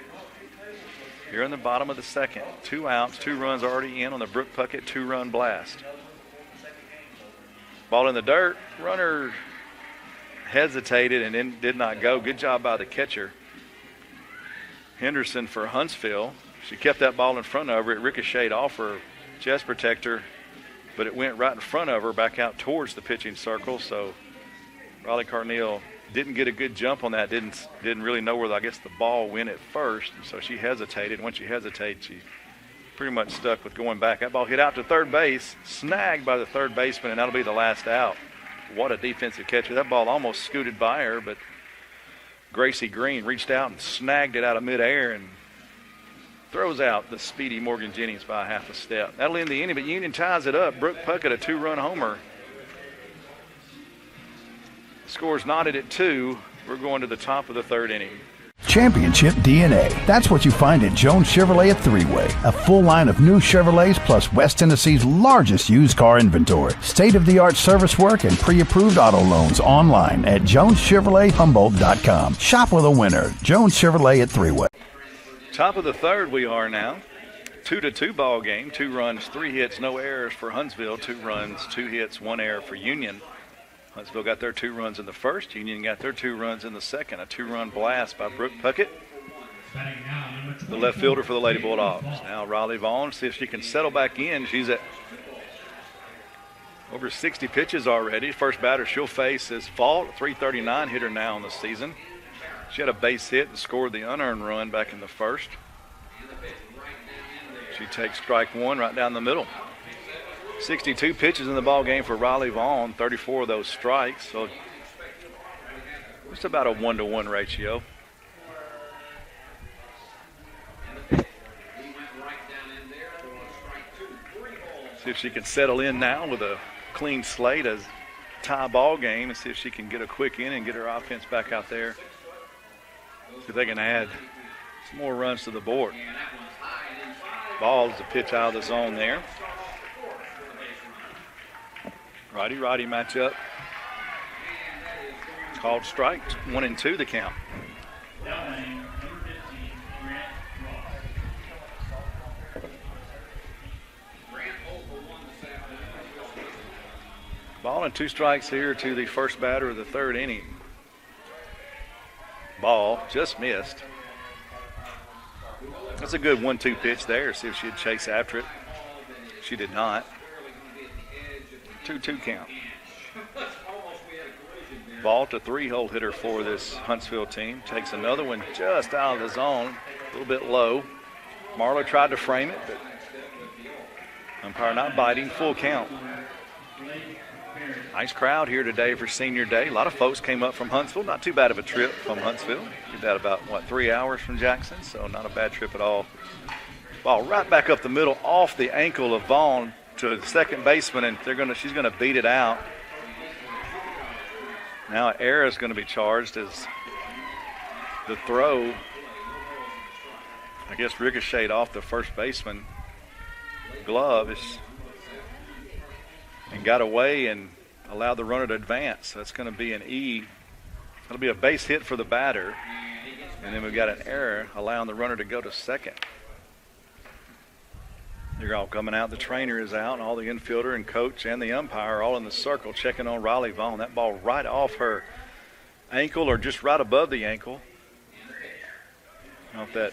Here in the bottom of the second. 2 outs, 2 runs already in on the Brooke Puckett 2-run blast. Ball in the dirt. Runner hesitated and then did not go. Good job by the catcher. Henderson for Huntsville. She kept that ball in front of her. It ricocheted off her chest protector, but it went right in front of her back out towards the pitching circle. So Riley Carneal didn't get a good jump on that, didn't really know where, I guess, the ball went at first. So she hesitated. Once she hesitated, she pretty much stuck with going back. That ball hit out to third base, snagged by the third baseman, and that'll be the last out. What a defensive catcher. That ball almost scooted by her, but Gracie Green reached out and snagged it out of midair and throws out the speedy Morgan Jennings by half a step. That'll end the inning, but Union ties it up. Brooke Puckett, a 2-run homer. Score's knotted at 2. We're going to the top of the third inning. Championship DNA. That's what you find at Jones Chevrolet at Three-Way. A full line of new Chevrolets plus West Tennessee's largest used car inventory. State-of-the-art service work and pre-approved auto loans online at JonesChevroletHumboldt.com. Shop with a winner. Jones Chevrolet at Three-Way. Top of the third we are now. 2-2 ball game. 2 runs, 3 hits, no errors for Huntsville. 2 runs, 2 hits, 1 error for Union. Huntsville got their 2 runs in the first. Union got their 2 runs in the second. A 2-run blast by Brooke Puckett, the left fielder for the Lady Bulldogs. Now Riley Vaughn, see if she can settle back in. She's at over 60 pitches already. First batter she'll face is Fault, 339 hitter now in the season. She had a base hit and scored the unearned run back in the first. She takes strike 1 right down the middle. 62 pitches in the ball game for Riley Vaughn, 34 of those strikes. So just about a 1-to-1 ratio. See if she can settle in now with a clean slate, a tie ball game, and see if she can get a quick inning and get her offense back out there. See if they can add some more runs to the board. Ball is a pitch out of the zone there. Righty-righty matchup. Called strike, 1-2 the count. Ball and 2 strikes here to the first batter of the third inning. Ball just missed. That's a good 1-2 pitch there. See if she'd chase after it. She did not. 2-2 count. Ball to 3-hole hitter for this Huntsville team. Takes another one just out of the zone, a little bit low. Marlowe tried to frame it, but umpire not biting, full count. Nice crowd here today for senior day. A lot of folks came up from Huntsville. Not too bad of a trip from Huntsville. Did that about, 3 hours from Jackson, so not a bad trip at all. Ball right back up the middle off the ankle of Vaughn to the second baseman, and she's gonna beat it out. Now an error is going to be charged as the throw, I guess, ricocheted off the first baseman glove and got away and allowed the runner to advance. So that's going to be an E. That'll be a base hit for the batter, and then we've got an error allowing the runner to go to second. They're all coming out. The trainer is out, and all the infielder and coach and the umpire are all in the circle checking on Riley Vaughn. That ball right off her ankle or just right above the ankle. Off that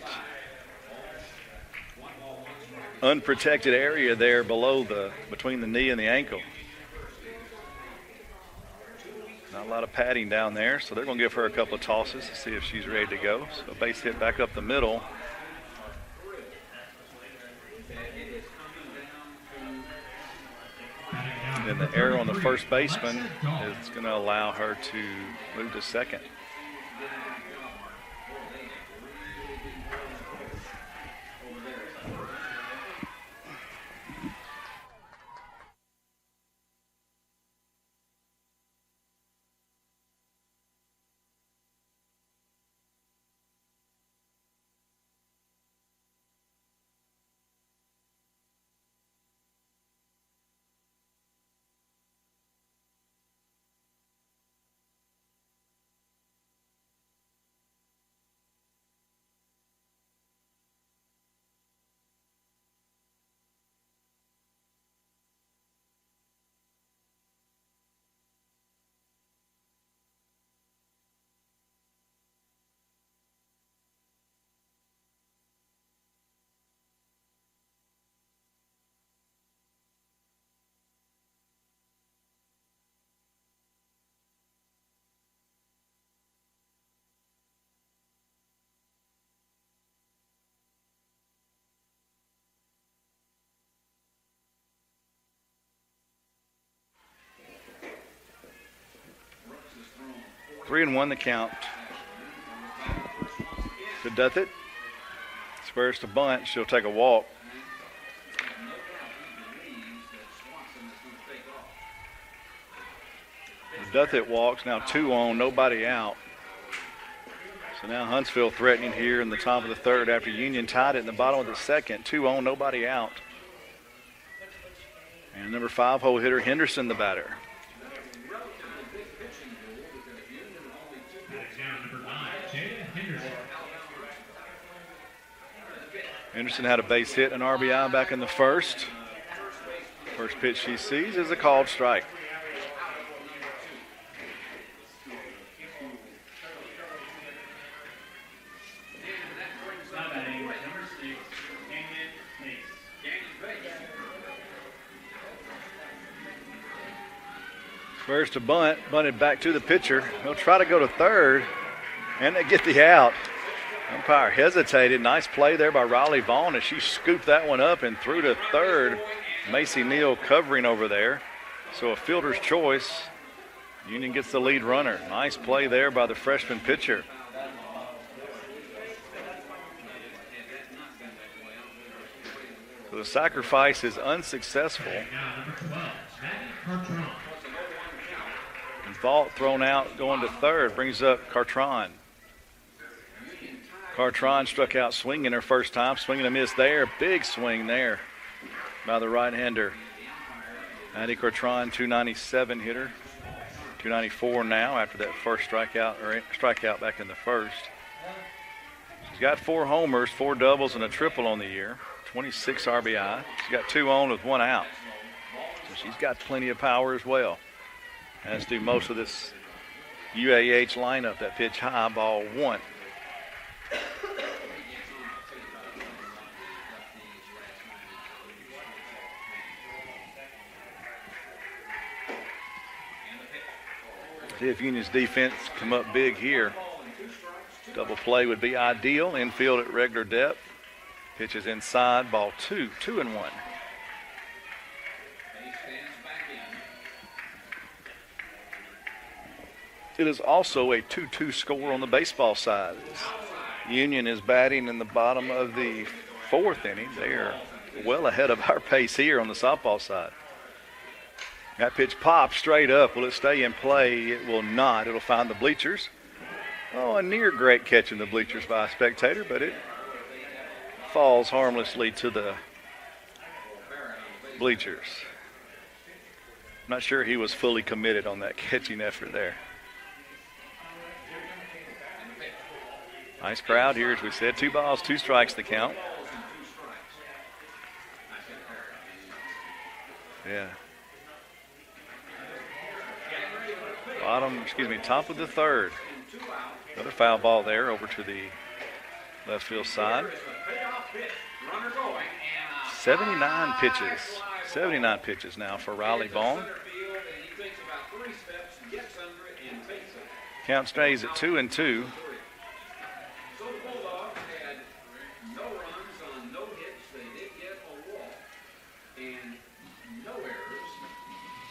unprotected area there between the knee and the ankle. Not a lot of padding down there, so they're going to give her a couple of tosses to see if she's ready to go. So base hit back up the middle. And then the error on the first baseman is going to allow her to move to second. Three and one the count. To Duthett. Squares to bunt. She'll take a walk. Duthett walks. Now 2 on, nobody out. So now Huntsville threatening here in the top of the third after Union tied it in the bottom of the second. 2 on, nobody out. And number 5 hole hitter Henderson, the batter. Henderson had a base hit, an RBI back in the first. First pitch she sees is a called strike. First to bunt, bunted back to the pitcher. He'll try to go to third, and they get the out. Umpire hesitated. Nice play there by Riley Vaughn as she scooped that one up and threw to third. Macy Neal covering over there. So a fielder's choice. Union gets the lead runner. Nice play there by the freshman pitcher. So the sacrifice is unsuccessful. And Vault thrown out going to third. Brings up Cartron. Cartron struck out swinging her first time. Swinging a miss there. Big swing there by the right-hander. Addie Cartron, 297 hitter. 294 now after that first strikeout back in the first. She's got 4 homers, 4 doubles, and a triple on the year. 26 RBI. She's got 2 on with 1 out. So she's got plenty of power as well. As do most of this UAH lineup that pitch high, ball 1. See if Union's defense come up big here. Double play would be ideal. Infield at regular depth. Pitches inside, ball 2, 2-1. It is also a 2-2 score on the baseball side. Union is batting in the bottom of the 4th inning. They are well ahead of our pace here on the softball side. That pitch pops straight up. Will it stay in play? It will not. It'll find the bleachers. Oh, a near great catch in the bleachers by a spectator, but it falls harmlessly to the bleachers. I'm not sure he was fully committed on that catching effort there. Nice crowd here, as we said. 2 balls, 2 strikes the count. Yeah. Top of the 3rd. Another foul ball there over to the left field side. 79 pitches. 79 pitches now for Riley Vaughn. Count stays at 2-2. So the Bulldogs had no runs on no hits. They did get a walk and no errors.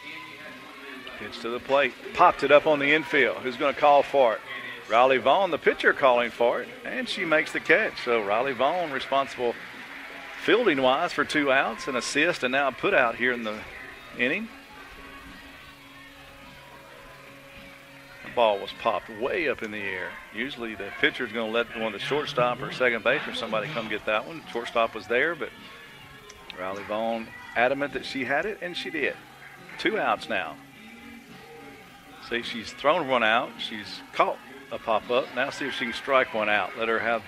And you had one man left. Pitch to the plate. Popped it up on the infield. Who's going to call for it? Riley Vaughn, the pitcher, calling for it. And she makes the catch. So Riley Vaughn responsible fielding-wise for 2 outs, an assist, and now a put out here in the inning. The ball was popped way up in the air. Usually the pitcher's going to let one of the shortstop or second base or somebody come get that one. Shortstop was there, but Riley Vaughn adamant that she had it, and she did. 2 outs now. See, she's thrown one out. She's caught a pop-up. Now see if she can strike one out. Let her have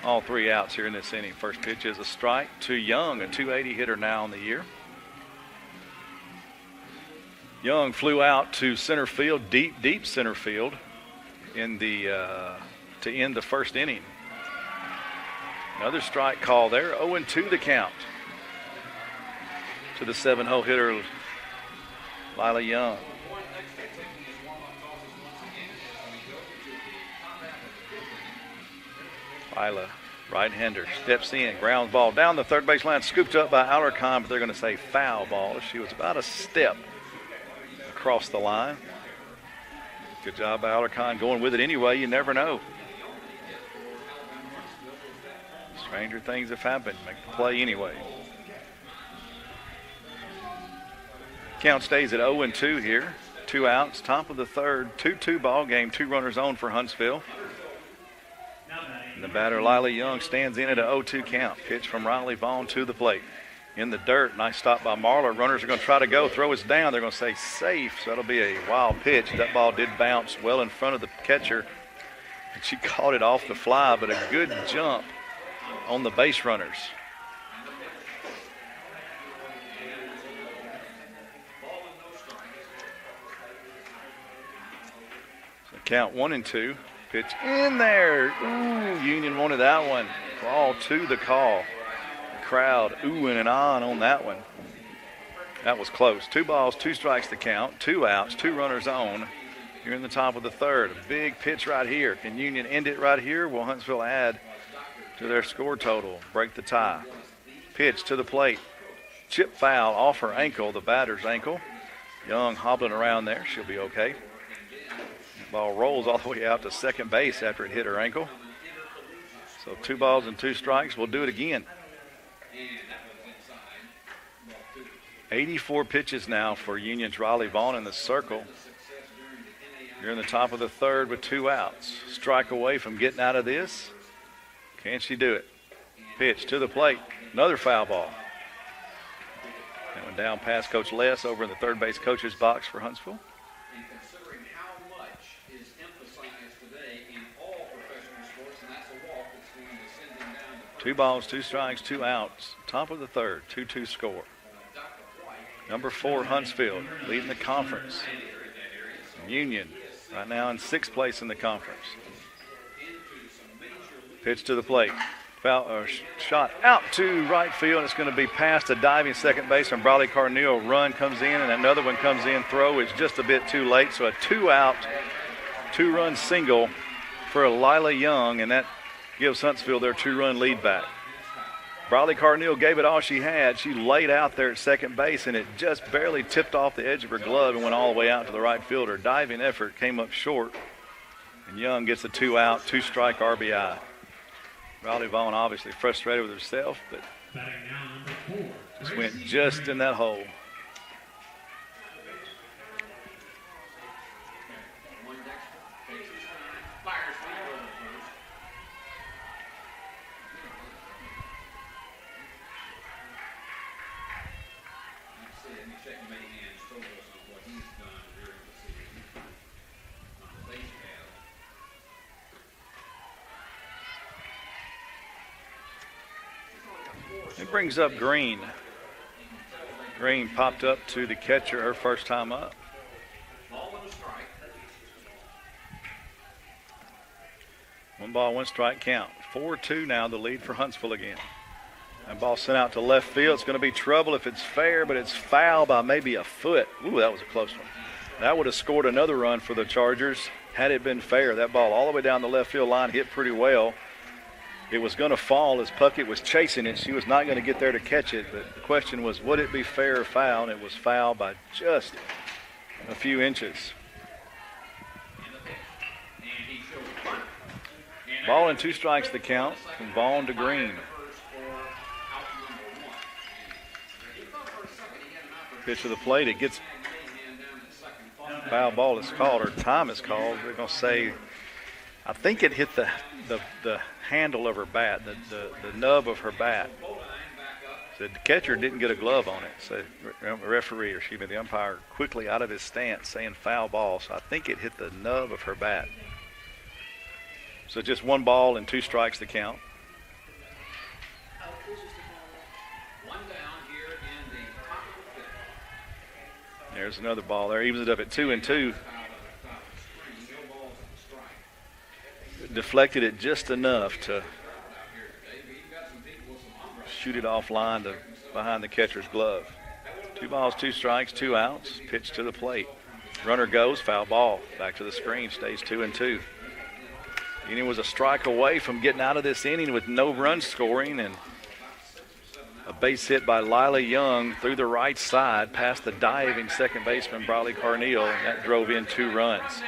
all 3 outs here in this inning. First pitch is a strike to Young, a 280 hitter now on the year. Young flew out to center field, deep center field, in the to end the first inning. Another strike call there. 0-2 the count to the 7-hole hitter, Lila Young. Lila, right-hander, steps in, grounds ball down the third base line, scooped up by Alarcon, but they're going to say foul ball. She was about a step across the line. Good job by Alarcon going with it anyway. You never know. Stranger things have happened. Make the play anyway. Count stays at 0-2 here. 2 outs, top of the third. 2-2 ball game. 2 runners on for Huntsville. And the batter, Lila Young, stands in at an 0-2 count. Pitch from Riley Vaughn to the plate. In the dirt, nice stop by Marler. Runners are going to try to go, throw it down. They're going to say safe, so that'll be a wild pitch. That ball did bounce well in front of the catcher, and she caught it off the fly, but a good jump on the base runners. So count 1-2. Pitch in there. Ooh, Union wanted that one. Ball to the call. Crowd oohing and ahhing on that one. That was close. 2 balls, 2 strikes to count, 2 outs, 2 runners on. Here in the top of the third. A big pitch right here. Can Union end it right here? Will Huntsville add to their score total? Break the tie. Pitch to the plate. Chip foul off her ankle, the batter's ankle. Young hobbling around there. She'll be okay. The ball rolls all the way out to second base after it hit her ankle. So 2 balls and 2 strikes. We'll do it again. 84 pitches now for Union's Riley Vaughn in the circle. You're in the top of the third with 2 outs. Strike away from getting out of this. Can she do it? Pitch to the plate. Another foul ball. That went down past Coach Les over in the third base coach's box for Huntsville. And considering how much is emphasized today in all professional sports, and that's a walk that's going to send them down to 2 balls, 2 strikes, 2 outs. Top of the third, 2-2 score. Number 4, Huntsville, leading the conference. Union, right now in 6th place in the conference. Pitch to the plate. Foul, shot out to right field. It's going to be past a diving second baseman, Bradley Carneal. Run comes in, and another one comes in. Throw is just a bit too late. So a 2-out, 2-run single for Lila Young, and that gives Huntsville their 2-run lead back. Bradley Carneal gave it all she had. She laid out there at second base, and it just barely tipped off the edge of her glove and went all the way out to the right fielder. Diving effort came up short, and Young gets a 2-out, 2-strike RBI. Riley Vaughn obviously frustrated with herself, but just went just in that hole. It brings up Green. Green popped up to the catcher her first time up. 1 ball, 1 strike count. 4-2 now, the lead for Huntsville again. That ball sent out to left field. It's going to be trouble if it's fair, but it's foul by maybe a foot. Ooh, that was a close one. That would have scored another run for the Chargers had it been fair. That ball all the way down the left field line hit pretty well. It was going to fall as Puckett was chasing it. She was not going to get there to catch it, but the question was, would it be fair or foul? And it was foul by just a few inches. Ball and 2 strikes the count from Vaughn to Green. Pitch to the plate. It gets foul ball is called, or time is called. They're going to say, I think it hit the handle of her bat, the nub of her bat. Said the catcher didn't get a glove on it. So the referee, or excuse me, the umpire quickly out of his stance saying foul ball. So I think it hit the nub of her bat. So just 1 ball and 2 strikes the count. There's another ball there. Evens it up at 2-2. Deflected it just enough to shoot it offline to behind the catcher's glove. 2 balls, 2 strikes, 2 outs. Pitch to the plate. Runner goes, foul ball. Back to the screen, stays 2-2. Union was a strike away from getting out of this inning with no run scoring, and a base hit by Lila Young through the right side past the diving second baseman Briley Carneal. That drove in 2 runs.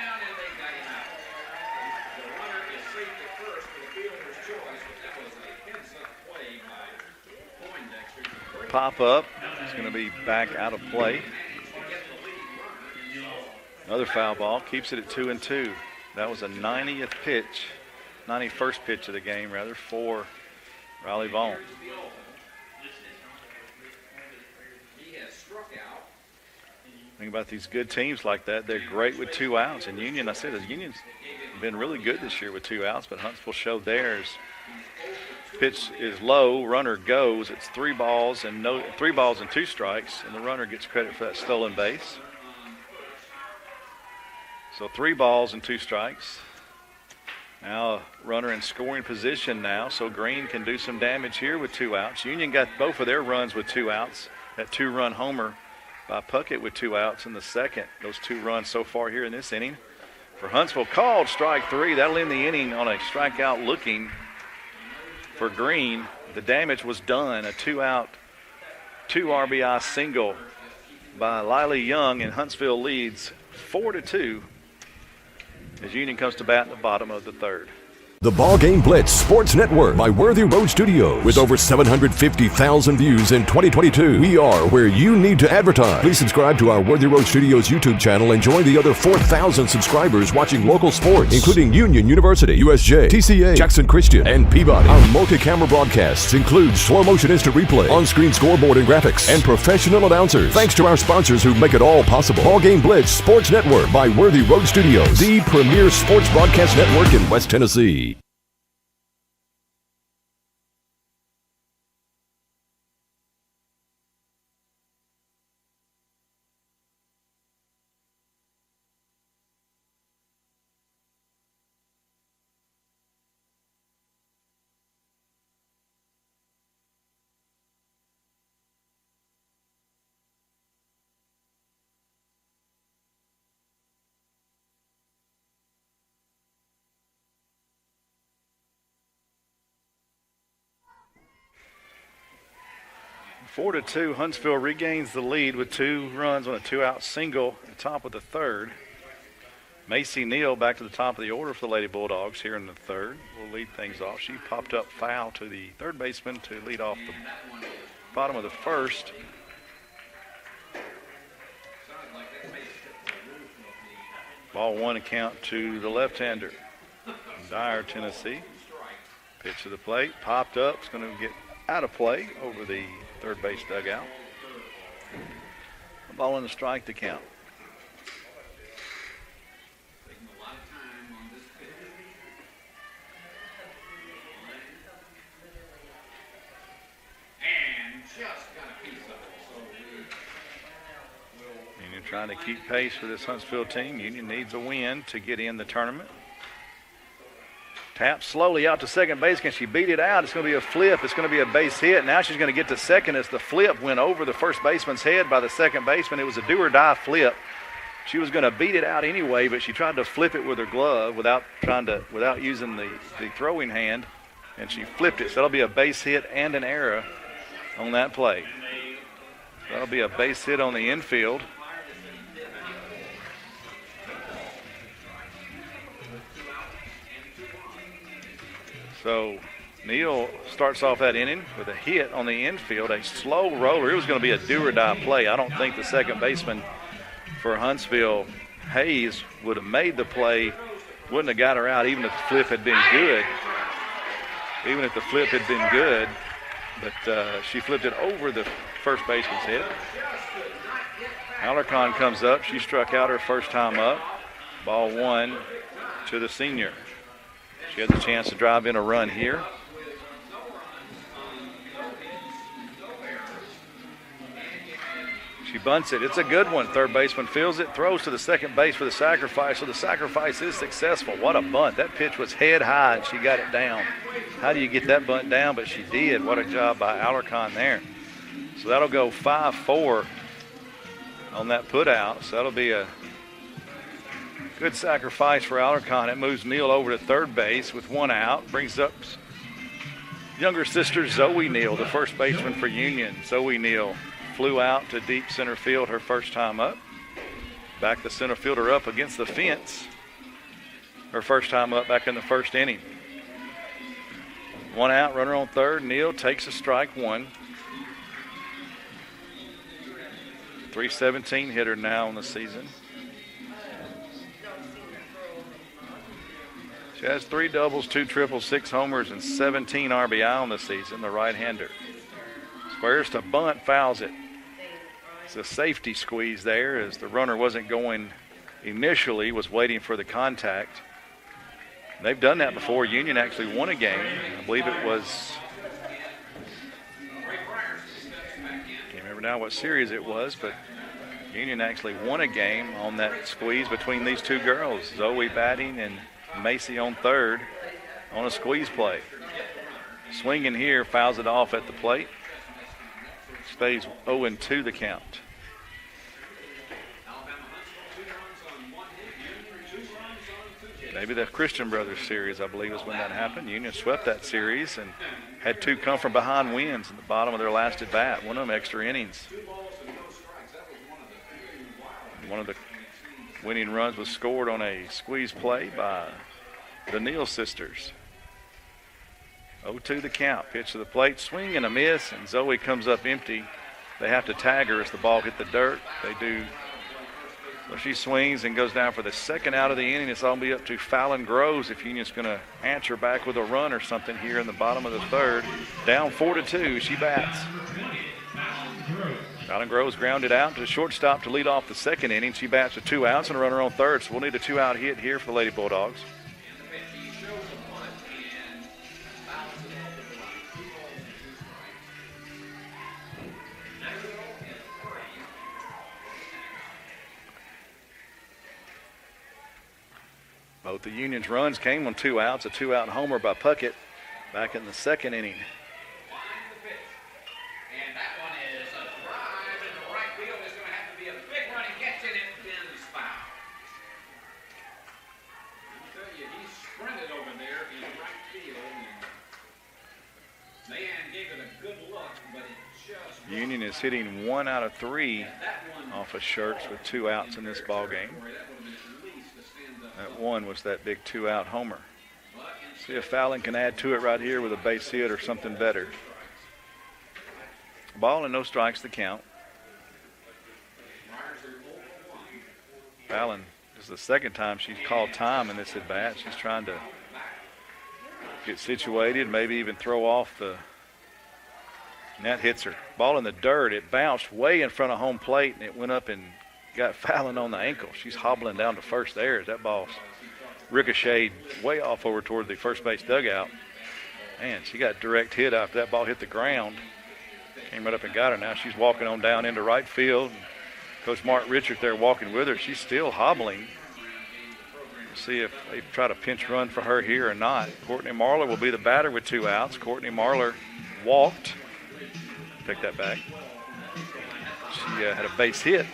Pop up. It's going to be back out of play. Another foul ball. Keeps it at 2-2. That was a 91st pitch of the game, rather, for Riley Vaughn. Think about these good teams like that. They're great with 2 outs. And Union, I said, Union's been really good this year with 2 outs, but Huntsville showed theirs. Pitch is low, runner goes. It's 3 balls and 2 strikes, and the runner gets credit for that stolen base. So 3 balls and 2 strikes. Now a runner in scoring position now, so Green can do some damage here with 2 outs. Union got both of their runs with 2 outs. That 2-run homer by Puckett with 2 outs in the second. Those 2 runs so far here in this inning. For Huntsville, called strike 3. That'll end the inning on a strikeout looking for Green. The damage was done. A 2-out, 2 RBI single by Lila Young, and Huntsville leads 4-2 as Union comes to bat in the bottom of the 3rd. The BallGame Blitz Sports Network by Worthy Road Studios. With over 750,000 views in 2022, we are where you need to advertise. Please subscribe to our Worthy Road Studios YouTube channel and join the other 4,000 subscribers watching local sports, including Union University, USJ, TCA, Jackson Christian, and Peabody. Our multi-camera broadcasts include slow motion instant replay, on-screen scoreboard and graphics, and professional announcers. Thanks to our sponsors who make it all possible. BallGame Blitz Sports Network by Worthy Road Studios, the premier sports broadcast network in West Tennessee. Four to two, Huntsville regains the lead with 2 runs on a 2-out single at the top of the 3rd. Macy Neal back to the top of the order for the Lady Bulldogs here in the 3rd. Will lead things off. She popped up foul to the 3rd baseman to lead off the bottom of the 1st. Ball 1 count to the left-hander. Dyer, Tennessee. Pitch to the plate, popped up. It's going to get out of play over the 3rd base dugout. A ball and a strike to count. Union trying to keep pace for this Huntsville team. Union needs a win to get in the tournament. Taps slowly out to second base. Can she beat it out? It's going to be a flip. It's going to be a base hit. Now she's going to get to second as the flip went over the first baseman's head by the second baseman. It was a do-or-die flip. She was going to beat it out anyway, but she tried to flip it with her glove without using the throwing hand, and she flipped it. So that'll be a base hit and an error on that play. That'll be a base hit on the infield. So Neal starts off that inning with a hit on the infield, a slow roller. It was going to be a do-or-die play. I don't think the second baseman for Huntsville, Hayes, would have made the play, wouldn't have got her out even if the flip had been good. Even if the flip had been good, but she flipped it over the first baseman's head. Alarcon comes up. She struck out her first time up. Ball 1 to the senior. She has a chance to drive in a run here. She bunts it. It's a good one. Third baseman fields it, throws to the second base for the sacrifice. So the sacrifice is successful. What a bunt. That pitch was head high, and she got it down. How do you get that bunt down? But she did. What a job by Alarcon there. So that'll go 5-4 on that put out. So that'll be a good sacrifice for Alarcon. It moves Neal over to third base with one out. Brings up younger sister Zoe Neal, the first baseman for Union. Zoe Neal flew out to deep center field her first time up. Back the center fielder up against the fence. Her first time up back in the first inning. One out, runner on third. Neal takes a strike one. 317 hitter now on the season. She has 3 doubles, 2 triples, 6 homers, and 17 RBI on the season, the right-hander. Squares to bunt, fouls it. It's a safety squeeze there as the runner wasn't going initially, was waiting for the contact. They've done that before. Union actually won a game. I believe it was, can't remember now what series it was, but Union actually won a game on that squeeze between these two girls, Zoe batting and Macy on third on a squeeze play. Swinging here, fouls it off at the plate. Stays 0-2 the count. Maybe the Christian Brothers series, I believe, is when that happened. Union swept that series and had 2 come from behind wins in the bottom of their last at bat. One of them extra innings. One of the winning runs was scored on a squeeze play by the Neal sisters. 0-2 the count. Pitch to the plate, swing and a miss, and Zoe comes up empty. They have to tag her as the ball hit the dirt. They do. So she swings and goes down for the second out of the inning. It's all be up to Fallon Groves if Union's going to answer back with a run or something here in the bottom of the third. Down 4-2, she bats. Fallon Groves grounded out to the shortstop to lead off the second inning. She bats with 2 outs and a runner on third, so we'll need a 2-out hit here for the Lady Bulldogs. Both the Union's runs came on 2 outs, a 2-out homer by Puckett back in the second inning. And that one is a drive into right field. It's going to have to be a big running catch in it, and it's foul. I'll tell you, he sprinted over there in right field. And Mahan gave it a good look, but it just... Union is hitting 1 out of 3 off of Shirts with 2 outs in this ball game. That one was that big 2-out homer. See if Fallon can add to it right here with a base hit or something better. Ball and no strikes to count. Fallon, this is the second time she's called time in this at bat. She's trying to get situated, maybe even throw off the net. Hits her. Ball in the dirt. It bounced way in front of home plate, and it went up and got Fallon on the ankle. She's hobbling down to first there as that ball ricocheted way off over toward the first base dugout. Man, she got direct hit after that ball hit the ground. Came right up and got her. Now she's walking on down into right field. Coach Mark Richard there walking with her. She's still hobbling. See if they try to pinch run for her here or not. Courtney Marlar will be the batter with 2 outs. Courtney Marlar walked. Take that back. She had a base hit,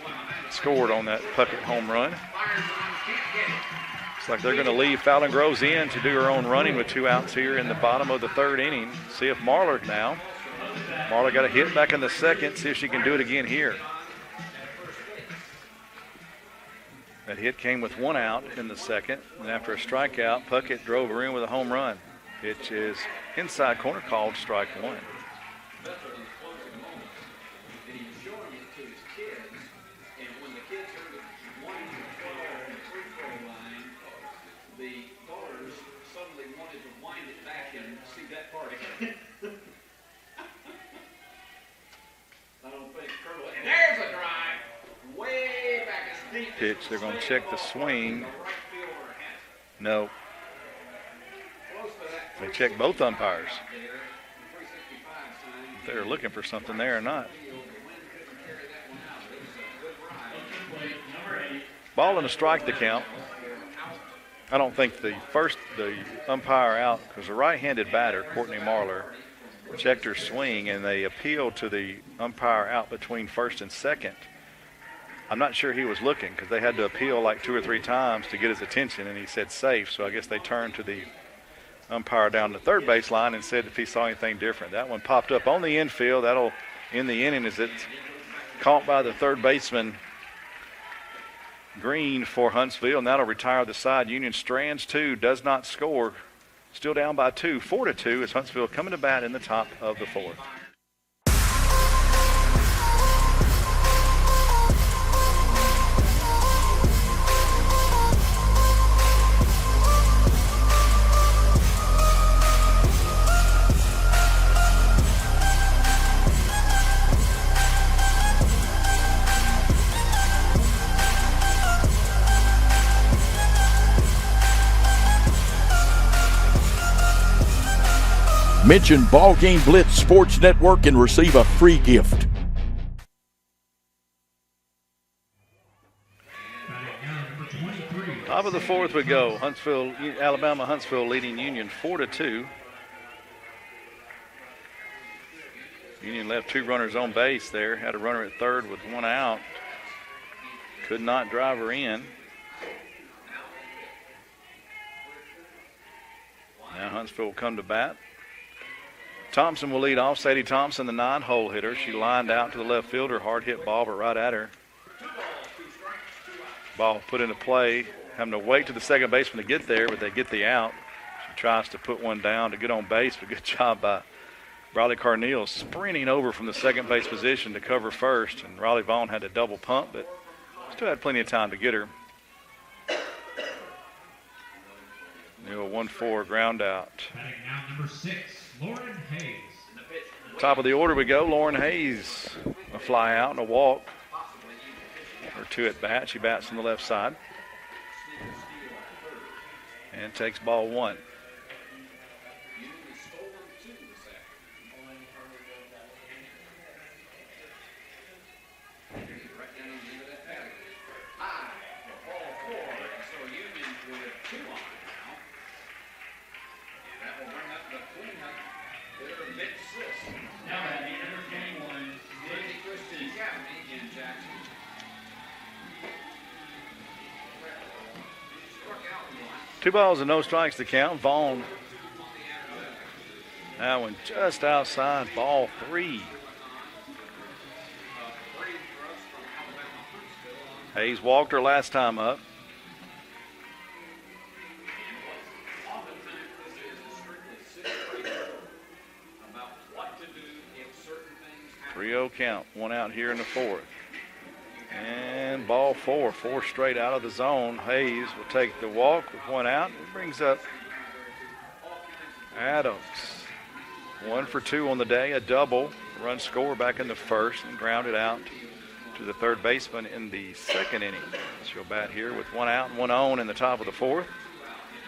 scored on that Puckett home run. Looks like they're going to leave Fallon Groves in to do her own running with 2 outs here in the bottom of the 3rd inning. See if Marlar now. Marlar got a hit back in the 2nd. See if she can do it again here. That hit came with 1 out in the 2nd. And after a strikeout, Puckett drove her in with a home run. Pitch is inside corner, called strike 1. Pitch, they're going to check the swing. No. They check both umpires. If they're looking for something there or not. Ball and a strike, the count. I don't think the umpire out, because the right-handed batter, Courtney Marlar, checked her swing, and they appealed to the umpire out between 1st and 2nd. I'm not sure he was looking, because they had to appeal like 2 or 3 times to get his attention, and he said safe. So I guess they turned to the umpire down the 3rd baseline and said if he saw anything different. That one popped up on the infield. That'll end the inning as it's caught by the 3rd baseman, Green, for Huntsville, and that'll retire the side. Union Strands, 2, does not score. Still down by 2, 4-2, as Huntsville coming to bat in the top of the 4th. Mention BallGame Blitz Sports Network and receive a free gift. Top of the 4th we go. Alabama Huntsville leading Union 4-2. Union left 2 runners on base there. Had a runner at 3rd with 1 out. Could not drive her in. Now Huntsville will come to bat. Thompson will lead off. Sadie Thompson, the 9-hole hitter. She lined out to the left fielder. Hard hit ball, but right at her. Ball put into play. Having to wait to the 2nd baseman to get there, but they get the out. She tries to put one down to get on base, but good job by Riley Carneal sprinting over from the 2nd base position to cover 1st. And Riley Vaughn had to double pump, but still had plenty of time to get her. New 1-4 ground out. Batting now number 6, Lauren Hayes. Top of the order we go. Lauren Hayes, a fly out and a walk. Her 2 at bat. She bats on the left side. And takes ball 1. Two balls and no strikes to count. Vaughn. That one just outside, ball 3. Hayes walked her last time up. Three-0 count. 1 out here in the 4th. And ball 4. 4 straight out of the zone. Hayes will take the walk with 1 out. It brings up Adams. 1 for 2 on the day. A double. Run score back in the 1st and grounded out to the 3rd baseman in the 2nd inning. She'll bat here with 1 out and 1 on in the top of the 4th.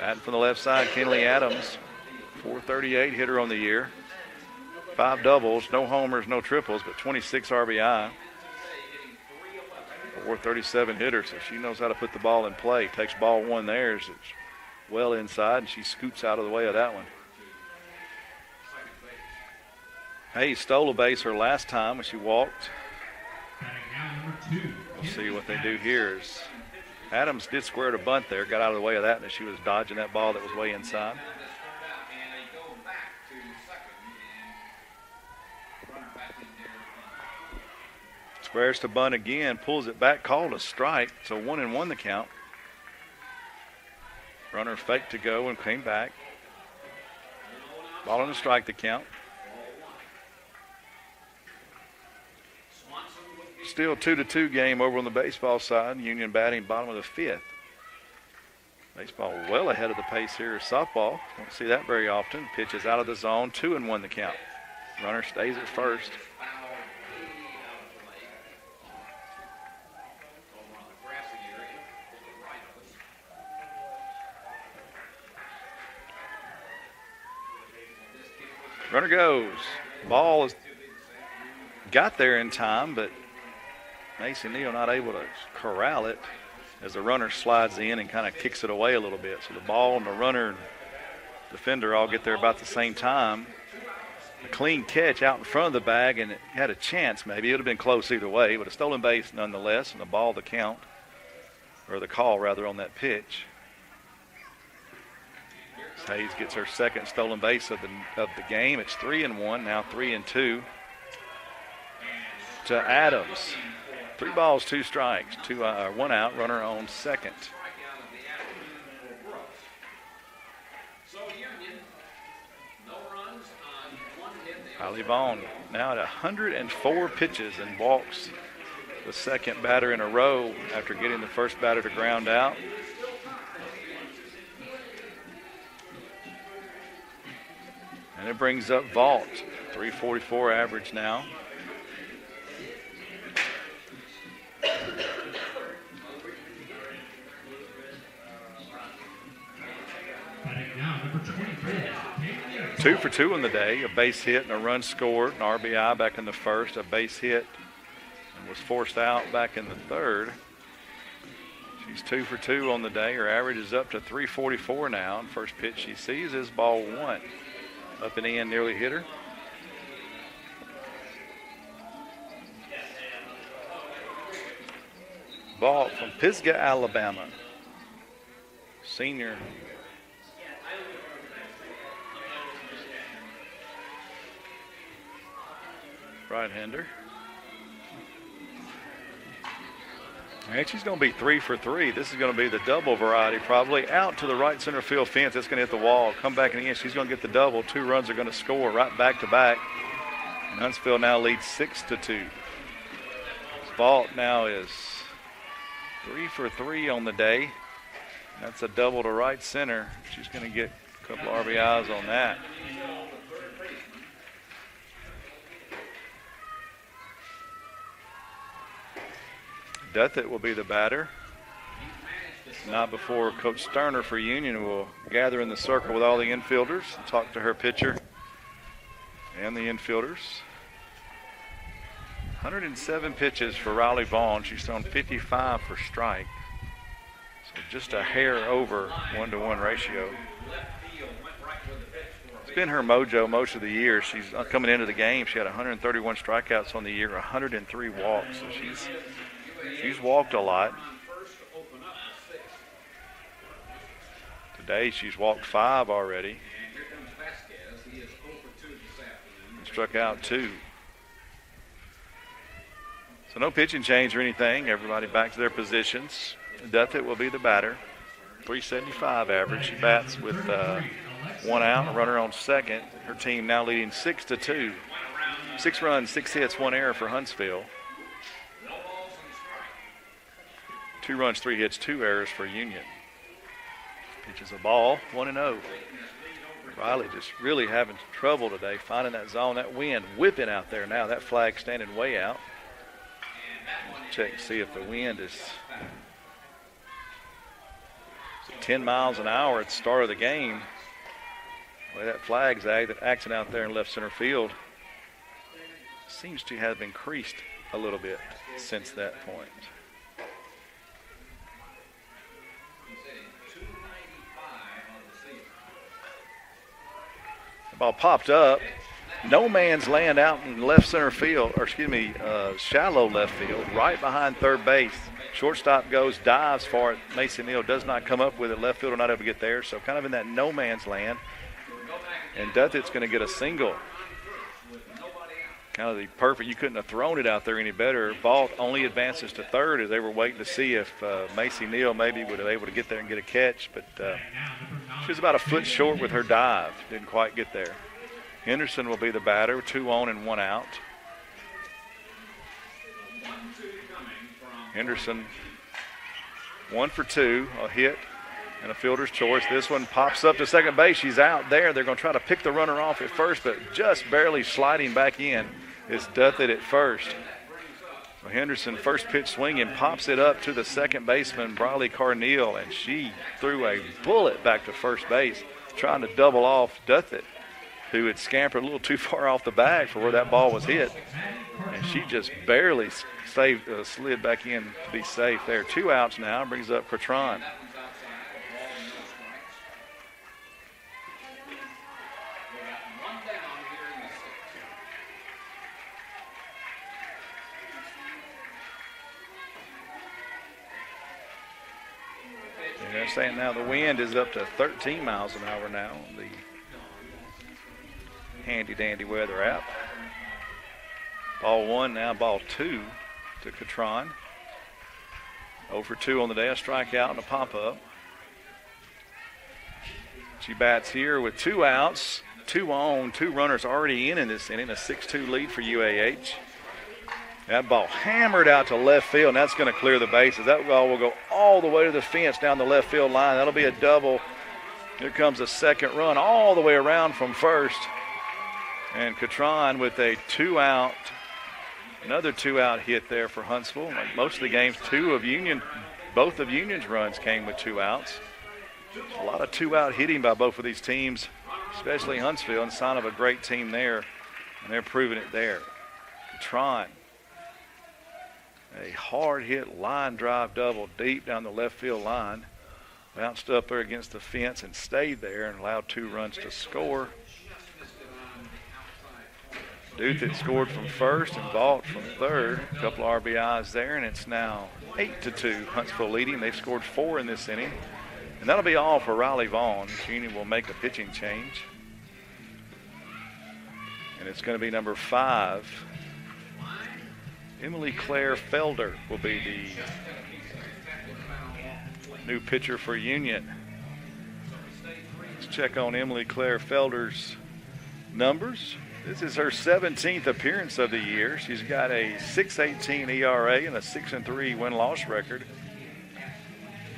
Batting from the left side, Kenley Adams. 438 hitter on the year. 5 doubles, no homers, no triples, but 26 RBI. .437 hitter, so she knows how to put the ball in play. Takes ball one there, it's well inside, and she scoots out of the way of that one. Hayes stole a base her last time when she walked. We'll see what they do here. Adams did square to bunt there, got out of the way of that, and she was dodging that ball that was way inside. Squares to bunt again, pulls it back, called a strike, so 1-1 the count. Runner faked to go and came back. Ball on the strike the count. Still 2-2 game over on the baseball side. Union batting bottom of the fifth. Baseball well ahead of the pace here is softball. Don't see that very often. Pitch is out of the zone. 2-1 the count. Runner stays at first. Runner goes. Ball is got there in time, but Macy Neal not able to corral it as the runner slides in and kind of kicks it away a little bit. So the ball and the runner and defender all get there about the same time. A clean catch out in front of the bag, and it had a chance maybe. It would have been close either way, but a stolen base nonetheless, and the ball the count, or the call rather, on that pitch. Hayes gets her second stolen base of the game. It's 3-1, now 3-2 to Adams. 3 balls, 2 strikes, 1 out, runner on second. Riley Vaughn now at 104 pitches and walks the second batter in a row after getting the first batter to ground out. And it brings up Vault, 344 average now. Two for 2 on the day, a base hit and a run scored, an RBI back in the first, a base hit and was forced out back in the third. She's 2 for 2 on the day. Her average is up to 344 now, and first pitch she sees is ball 1. Up and in, nearly hit her. Ball from Pisgah, Alabama. Senior. Right-hander. And she's going to be 3 for 3. This is going to be the double variety probably. Out to the right center field fence. It's going to hit the wall. Come back in the end. She's going to get the double. 2 runs are going to score right back to back. And Huntsville now leads 6-2. Vault now is 3 for 3 on the day. That's a double to right center. She's going to get a couple of RBIs on that. Duthett will be the batter. Not before Coach Sterner for Union will gather in the circle with all the infielders, talk to her pitcher and the infielders. 107 pitches for Riley Vaughn. She's thrown 55 for strike. So just a hair over 1-to-1 ratio. It's been her mojo most of the year. She's coming into the game. She had 131 strikeouts on the year, 103 walks. So she's walked a lot. Today she's walked 5 already. And struck out 2. So no pitching change or anything. Everybody back to their positions. Duthett will be the batter. 375 average. She bats with 1 out, a runner on second. Her team now leading 6-2. 6 runs, 6 hits, 1 error for Huntsville. 2 runs, 3 hits, 2 errors for Union. Pitches a ball, 1-0. Riley just really having trouble today finding that zone, that wind whipping out there now. That flag standing way out. Check to see if the wind is 10 miles an hour at the start of the game. The way that flag's acting out there in left center field seems to have increased a little bit since that point. Ball popped up. No man's land out in left center field, or shallow left field, right behind third base. Shortstop goes, dives for it. Macy Neal does not come up with it. Left fielder not able to get there, so kind of in that no man's land. And Duthitt's going to get a single. Kind of the perfect. You couldn't have thrown it out there any better. Ball only advances to third as they were waiting to see if Macy Neal maybe would have been able to get there and get a catch, but she was about a foot short with her dive. Didn't quite get there. Henderson will be the batter, 2 on and 1 out. Henderson 1 for 2, a hit and a fielder's choice. This one pops up to second base. She's out there. They're going to try to pick the runner off at first, but just barely sliding back in is Duthitt at first. So Henderson, first pitch swinging, pops it up to the second baseman, Briley Carneal, and she threw a bullet back to first base, trying to double off Duthitt, who had scampered a little too far off the bag for where that ball was hit. And she just barely slid back in to be safe there. 2 outs now, brings up Catron. They're saying now the wind is up to 13 miles an hour now. The handy-dandy weather app. Ball 1 now, ball 2 to Catron. 0 for 2 on the day, a strikeout and a pop-up. She bats here with 2 outs, 2 on, 2 runners already in this inning, a 6-2 lead for UAH. That ball hammered out to left field, and that's going to clear the bases. That ball will go all the way to the fence down the left field line. That'll be a double. Here comes a second run all the way around from first. And Catron with a 2-out, another 2-out hit there for Huntsville. Like most of the games, both of Union's runs came with 2 outs. A lot of 2-out hitting by both of these teams, especially Huntsville, and sign of a great team there, and they're proving it there. Catron, a hard hit line drive double deep down the left field line. Bounced up there against the fence and stayed there and allowed 2 runs to score. Duthitt scored from first and Vaught from third. A couple of RBIs there, and it's now 8-2. Huntsville leading. They've scored 4 in this inning. And that'll be all for Riley Vaughn. Union will make a pitching change. And it's going to be number 5. Emily Claire Felder will be the new pitcher for Union. Let's check on Emily Claire Felder's numbers. This is her 17th appearance of the year. She's got a 6.18 ERA and a 6-3 win-loss record.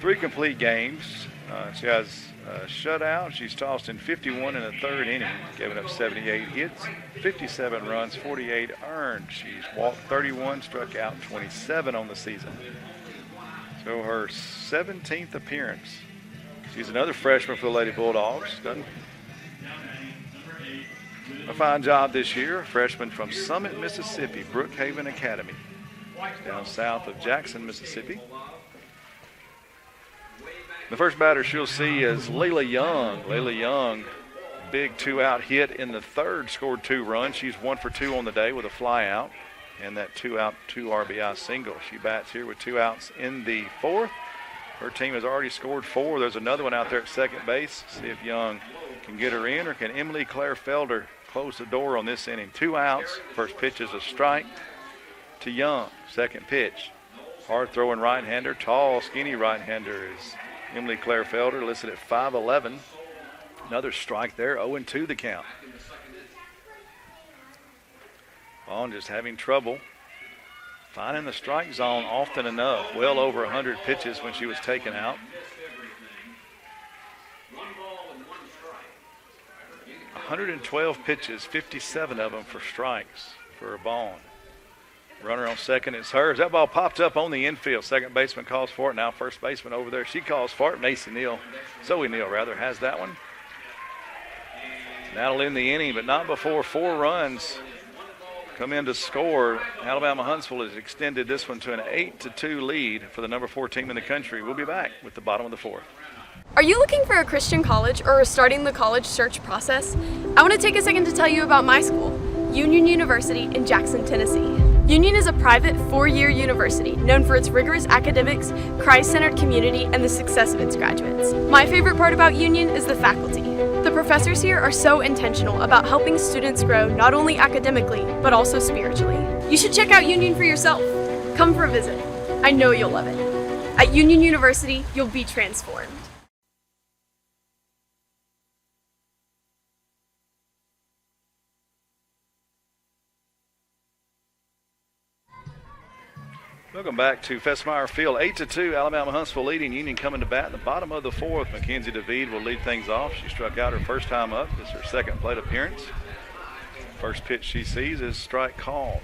3 complete games. She has a shutout. She's tossed in 51 in the 3rd inning, giving up 78 hits, 57 runs, 48 earned. She's walked 31, struck out 27 on the season. So her 17th appearance. She's another freshman for the Lady Bulldogs. Done a fine job this year. A freshman from Summit, Mississippi, Brookhaven Academy, down south of Jackson, Mississippi. The first batter she'll see is Layla Young. Layla Young, big 2-out hit in the 3rd, scored 2 runs. She's 1 for 2 on the day with a fly out and that 2-out, 2 RBI single. She bats here with 2 outs in the 4th. Her team has already scored 4. There's another one out there at second base. See if Young can get her in, or can Emily Claire Felder close the door on this inning. 2 outs. First pitch is a strike to Young. Second pitch. Hard throwing right-hander, tall, skinny right-hander is Emily Claire Felder, listed at 5'11". Another strike there, 0-2 the count. Vaughn just having trouble finding the strike zone often enough. Well over 100 pitches when she was taken out. 112 pitches, 57 of them for strikes for Vaughn. Runner on second is hers. That ball popped up on the infield. Second baseman calls for it. Now first baseman over there. She calls for it. Zoe Neal has that one. That'll end the inning, but not before 4 runs come in to score. Alabama Huntsville has extended this one to an 8-2 lead for the number 4 team in the country. We'll be back with the bottom of the 4th. Are you looking for a Christian college or are starting the college search process? I want to take a second to tell you about my school, Union University in Jackson, Tennessee. Union is a private 4-year university known for its rigorous academics, Christ-centered community, and the success of its graduates. My favorite part about Union is the faculty. The professors here are so intentional about helping students grow not only academically, but also spiritually. You should check out Union for yourself. Come for a visit. I know you'll love it. At Union University, you'll be transformed. Welcome back to Festmeyer Field. 8-2, Alabama Huntsville leading. Union coming to bat in the bottom of the 4th. Mackenzie DeVede will lead things off. She struck out her first time up. It's her second plate appearance. First pitch she sees is strike called.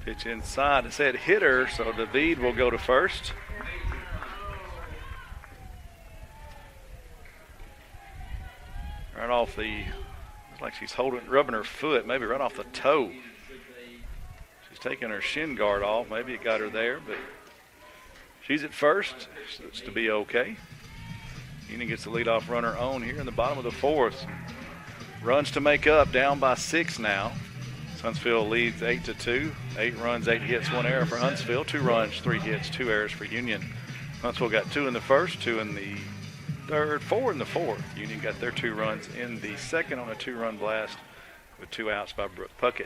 Pitch inside. It said hitter, so DeVede will go to first. Right off the, looks like she's rubbing her foot, maybe right off the toe. She's taking her shin guard off. Maybe it got her there, but she's at first. So it's to be okay. Union gets the leadoff runner on here in the bottom of the 4th. Runs to make up, down by 6 now. Huntsville leads 8-2. 8 runs, 8 hits, 1 error for Huntsville. 2 runs, 3 hits, 2 errors for Union. Huntsville got 2 in the first, 2 in the third, 4 in the 4th. Union got their 2 runs in the second on a 2-run blast with 2 outs by Brooke Puckett.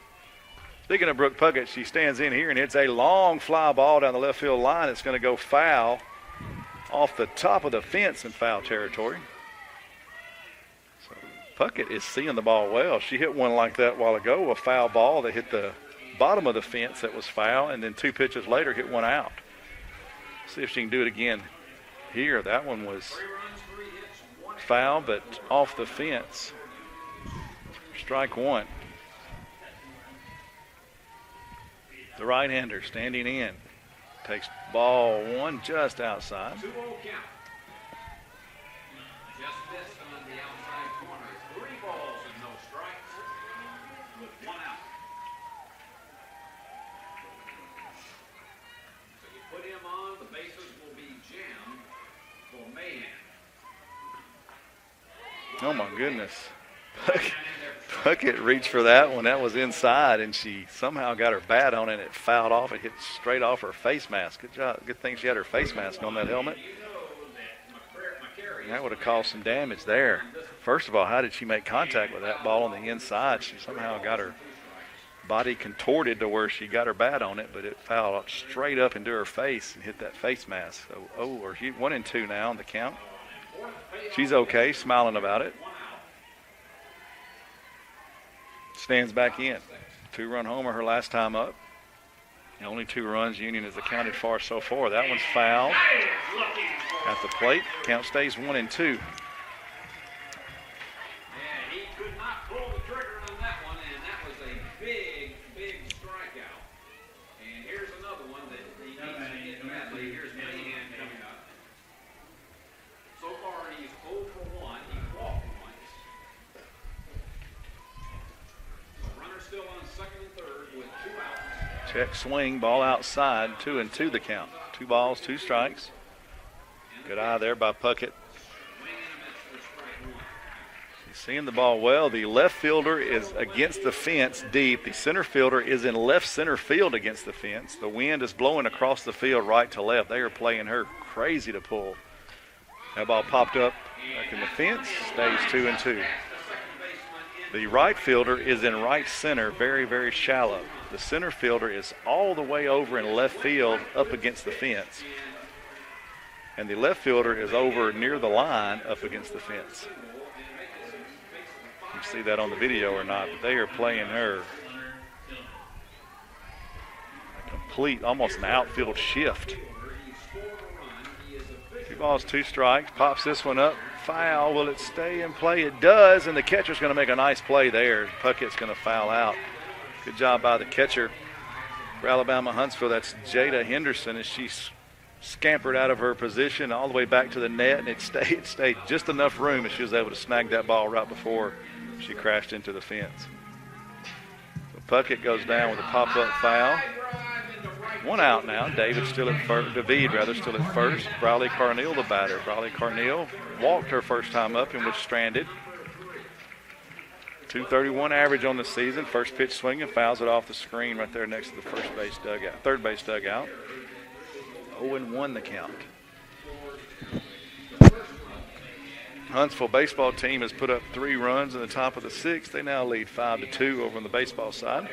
Speaking of Brooke Puckett, she stands in here and hits a long fly ball down the left field line. It's going to go foul off the top of the fence in foul territory. So Puckett is seeing the ball well. She hit one like that a while ago, a foul ball that hit the bottom of the fence that was foul, and then 2 pitches later hit one out. See if she can do it again here. That one was foul, but off the fence. Strike 1. The right-hander standing in. Takes ball 1 just outside. 2-0 count. Just missed on the outside corner. 3 balls and no strikes with 1 out. So you put him on, the bases will be jammed for Mahan. Oh my goodness. Puckett reached for that one. That was inside, and she somehow got her bat on it, and it fouled off. It hit straight off her face mask. Good job. Good thing she had her face mask on that helmet. And that would have caused some damage there. First of all, how did she make contact with that ball on the inside? She somehow got her body contorted to where she got her bat on it, but it fouled straight up into her face and hit that face mask. So, 1-2 now on the count. She's okay, smiling about it. Stands back in. 2-run homer her last time up. The only 2 runs Union has accounted for so far. That one's foul at the plate. Count stays 1-2. Yeah, he could not pull the trigger on that one, and that was a big, big strikeout. And here's another one that he needs to get badly. Here's Mahan coming up. So far, he's 0 for 1. He walked once. So runner still on second and third with 2 outs. Check swing, ball outside, 2-2 the count. 2 balls, 2 strikes. Good eye there by Puckett. She's seeing the ball well. The left fielder is against the fence deep. The center fielder is in left center field against the fence. The wind is blowing across the field right to left. They are playing her crazy to pull. That ball popped up back in the fence, stays 2-2. The right fielder is in right center, very, very shallow. The center fielder is all the way over in left field up against the fence. And the left fielder is over near the line up against the fence. You can see that on the video or not, but they are playing her a complete, almost an outfield shift. 2 balls, 2 strikes. Pops this one up. Foul. Will it stay in play? It does, and the catcher's going to make a nice play there. Puckett's going to foul out. Good job by the catcher. For Alabama Huntsville, that's Jada Henderson as she scampered out of her position all the way back to the net, and it stayed just enough room, and she was able to snag that ball right before she crashed into the fence. So Puckett goes down with a pop-up foul. One out now. David still at first. David rather still at first. Briley Carneal the batter. Briley Carneal walked her first time up and was stranded. 231 average on the season. First pitch swinging, fouls it off the screen right there next to the third base dugout. 0-1 the count. Huntsville baseball team has put up 3 runs in the top of the 6th. They now lead 5-2 over on the baseball side.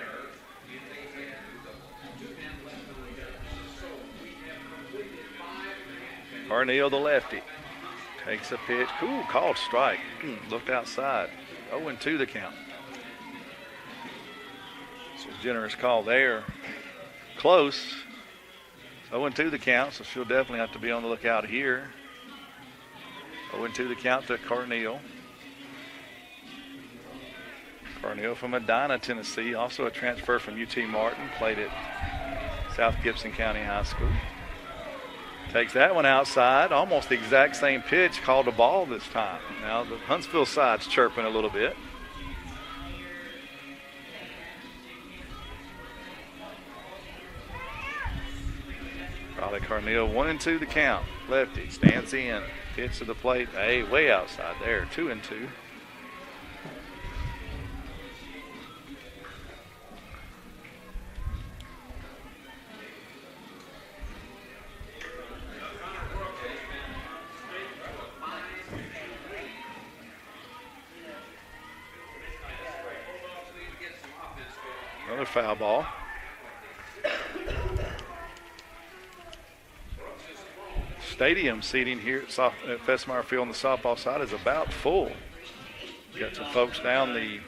Carneal, the lefty, takes a pitch. Cool, called strike. Looked outside. 0-2 the count. So generous call there. Close. 0-2 the count, so she'll definitely have to be on the lookout here. 0-2 the count to Carneal. Carneal from Medina, Tennessee, also a transfer from UT Martin, played at South Gibson County High School. Takes that one outside, almost the exact same pitch, called a ball this time. Now the Huntsville side's chirping a little bit. Riley Carneal, 1-2 the count. Lefty stands in, pitch to the plate, hey, way outside there, 2-2. Another foul ball. Stadium seating here at Fessmeyer Field on the softball side is about full. We've got some folks down the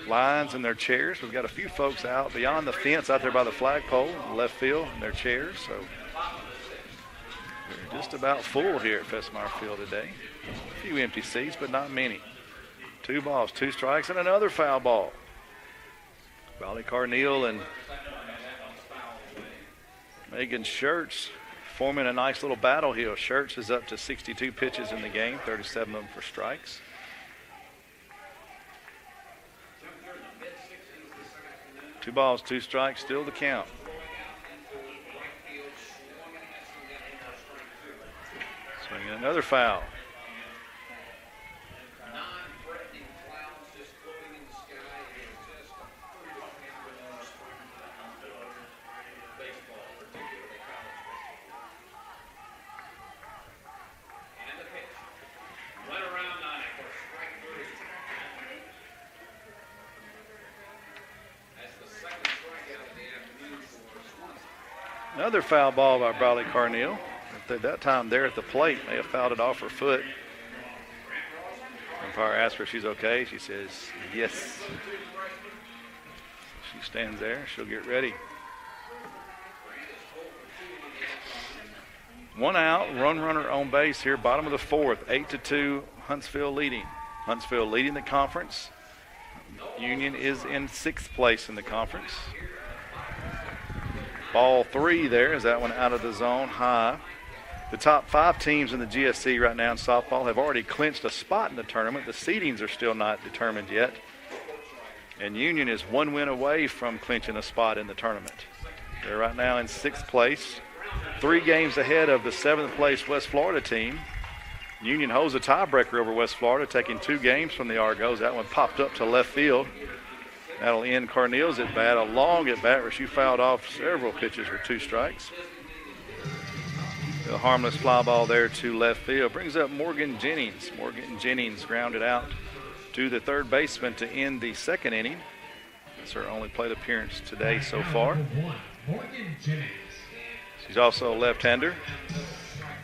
lines in their chairs. We've got a few folks out beyond the fence out there by the flagpole in the left field in their chairs. So we're just about full here at Fessmeyer Field today. A few empty seats, but not many. 2 balls, 2 strikes, and another foul ball. Riley Carneal and Megan Schertz forming a nice little battle here. Schertz is up to 62 pitches in the game, 37 of them for strikes. Two balls, 2 strikes, still the count. Swinging another foul. Another foul ball by Briley Carneal. At that time there at the plate, may have fouled it off her foot. Umpire asks her if she's okay. She says yes. She stands there. She'll get ready. 1 out, runner on base here, bottom of the 4th, 8-2, Huntsville leading. Huntsville leading the conference. Union is in 6th place in the conference. Ball 3 there, is that one out of the zone, high. The top 5 teams in the GSC right now in softball have already clinched a spot in the tournament. The seedings are still not determined yet. And Union is 1 win away from clinching a spot in the tournament. They're right now in 6th place, 3 games ahead of the 7th place West Florida team. Union holds a tiebreaker over West Florida, taking 2 games from the Argos. That one popped up to left field. That'll end Carneal's at bat, a long at bat where she fouled off several pitches for 2 strikes. A harmless fly ball there to left field. Brings up Morgan Jennings. Morgan Jennings grounded out to the third baseman to end the 2nd inning. That's her only plate appearance today so far. Morgan Jennings. She's also a left-hander.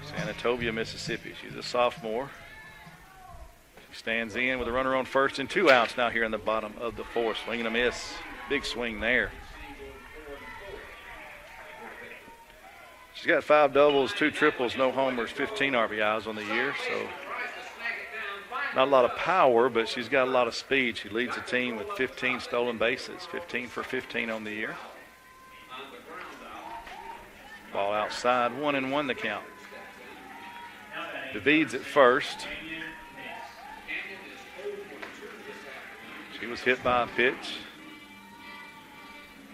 Sanatobia, Mississippi. She's a sophomore. She stands in with a runner on first and 2 outs now here in the bottom of the 4th. Swing and a miss. Big swing there. She's got 5 doubles, 2 triples, no homers, 15 RBIs on the year. So not a lot of power, but she's got a lot of speed. She leads the team with 15 stolen bases, 15 for 15 on the year. Ball outside, 1-1 the count. David's at first. She was hit by a pitch.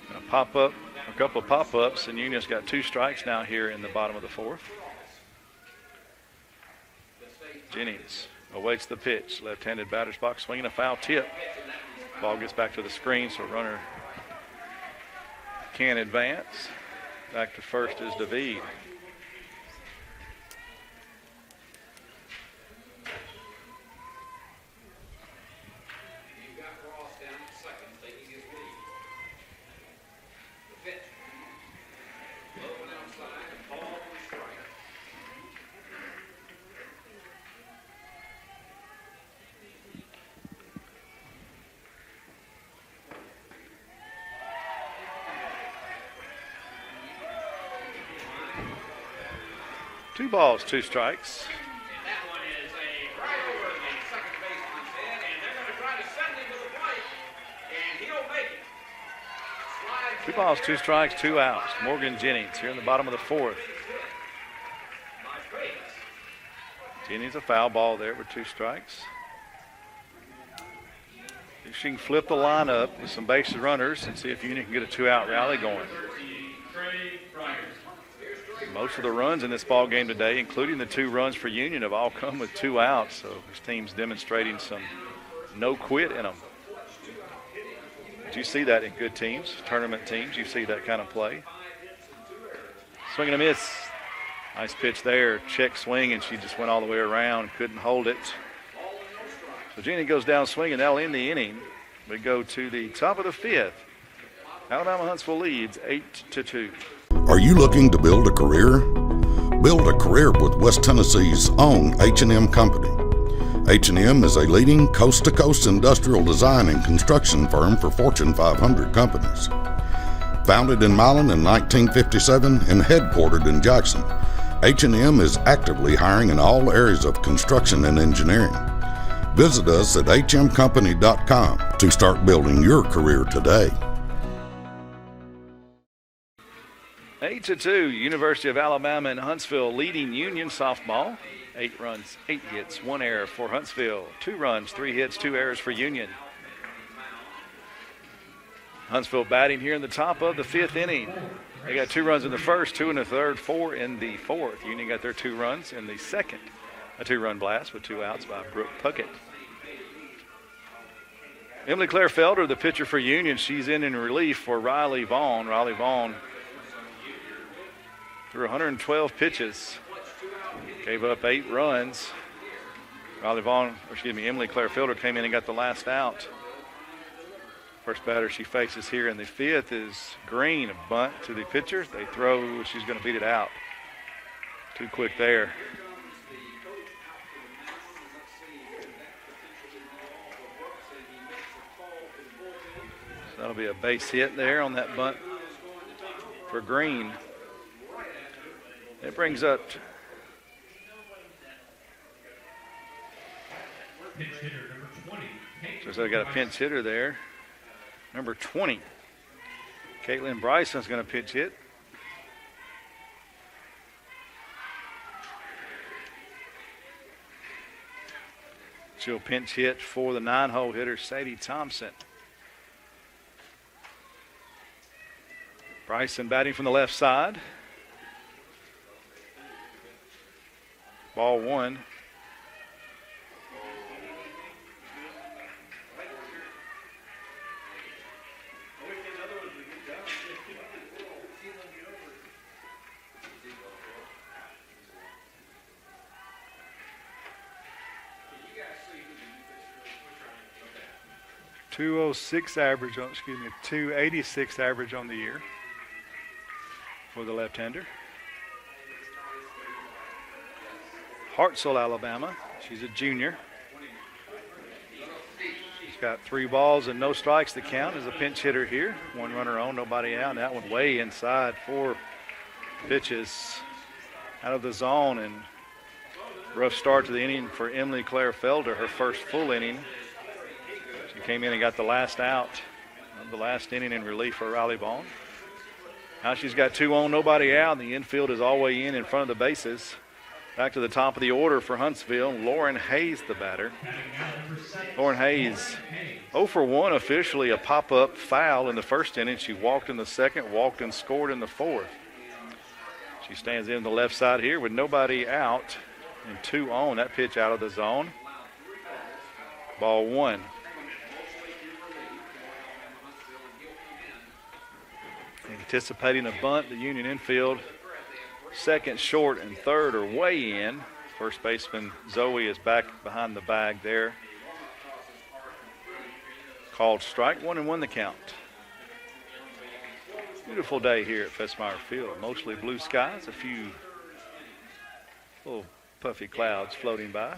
And a pop-up, a couple of pop-ups, and Union's got 2 strikes now here in the bottom of the 4th. Jennings awaits the pitch. Left-handed batter's box, swinging a foul tip. Ball gets back to the screen, so runner can advance. Back to first is David. Two balls, 2 strikes. And that one is a right over the second baseman's head, and they're going to try to send him to the plate, and he'll make it. Slides 2 balls, 2 strikes, 2 outs. Morgan Jennings here in the bottom of the 4th. Jennings a foul ball there with 2 strikes. If she can flip the lineup with some bases runners and see if Union can get a 2-out rally going. Most of the runs in this ball game today, including the 2 runs for Union, have all come with 2 outs. So this team's demonstrating some no quit in them. But you see that in good teams, tournament teams. You see that kind of play. Swing and a miss. Nice pitch there. Check swing, and she just went all the way around. Couldn't hold it. So Jenny goes down swinging. That'll end the inning. We go to the top of the 5th. Alabama Huntsville leads 8-2. Are you looking to build a career? Build a career with West Tennessee's own H&M Company. H&M is a leading coast-to-coast industrial design and construction firm for Fortune 500 companies. Founded in Milan in 1957 and headquartered in Jackson, H&M is actively hiring in all areas of construction and engineering. Visit us at hmcompany.com to start building your career today. 8-2, University of Alabama and Huntsville leading Union softball. 8 runs, 8 hits, 1 error for Huntsville. 2 runs, 3 hits, 2 errors for Union. Huntsville batting here in the top of the 5th inning. They got 2 runs in the first, 2 in the third, 4 in the 4th. Union got their 2 runs in the second. A 2-run blast with 2 outs by Brooke Puckett. Emily Claire Felder, the pitcher for Union, she's in relief for Riley Vaughn. Riley Vaughn threw 112 pitches, gave up 8 runs. Emily Claire Felder came in and got the last out. First batter she faces here in the 5th is Green, a bunt to the pitcher. They throw, she's going to beat it out. Too quick there. So that'll be a base hit there on that bunt for Green. It brings up Pinch hitter number 20. so they got a pinch hitter there. Number 20. Caitlin Bryson's going to pitch hit. She'll pinch hit for the 9-hole hitter, Sadie Thompson. Bryson batting from the left side. Ball 1. .206 average on, 286 average on the year for the left-hander. Hartselle, Alabama. She's a junior. She's got 3 balls and no strikes to count as a pinch hitter here. 1 runner on, nobody out. And that one way inside. 4 pitches out of the zone, and rough start to the inning for Emily Claire Felder, her first full inning. She came in and got the last out of the last inning in relief for Riley Vaughn. Now she's got 2 on, nobody out. The infield is all the way in front of the bases. Back to the top of the order for Huntsville. Lauren Hayes, the batter. Lauren Hayes, 0 for 1 officially, a pop-up foul in the first inning. She walked in the second, walked and scored in the fourth. She stands in the left side here with nobody out and 2 on. That pitch out of the zone. Ball 1. Anticipating a bunt, the Union infield. Second, short, and third are way in. First baseman Zoe is back behind the bag there. Called strike, 1-1 the count. Beautiful day here at Festmeyer Field. Mostly blue skies, a few little puffy clouds floating by.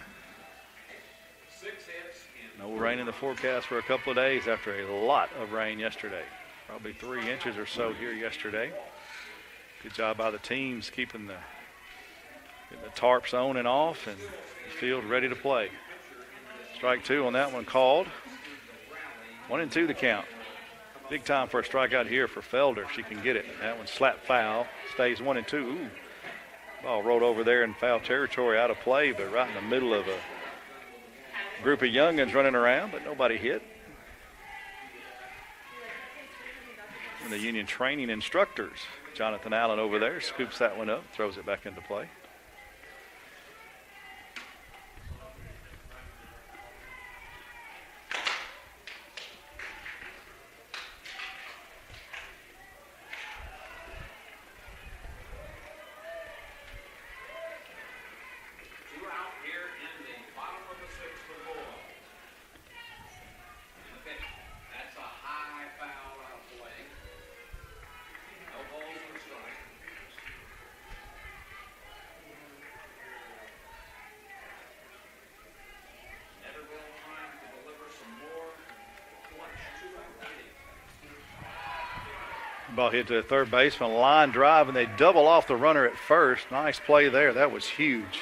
No rain in the forecast for a couple of days after a lot of rain yesterday. Probably 3 inches or so here yesterday. Good job by the teams keeping the tarps on and off and the field ready to play. Strike 2 on that one called. 1-2 the count. Big time for a strikeout here for Felder if she can get it. That one slap foul. Stays 1-2. Ooh. Ball rolled over there in foul territory, out of play, but right in the middle of a group of youngins running around, but nobody hit. And the Union training instructors, Jonathan Allen over there, scoops that one up, throws it back into play. Ball hit to the third baseman, line drive, and they double off the runner at first. Nice play there. That was huge.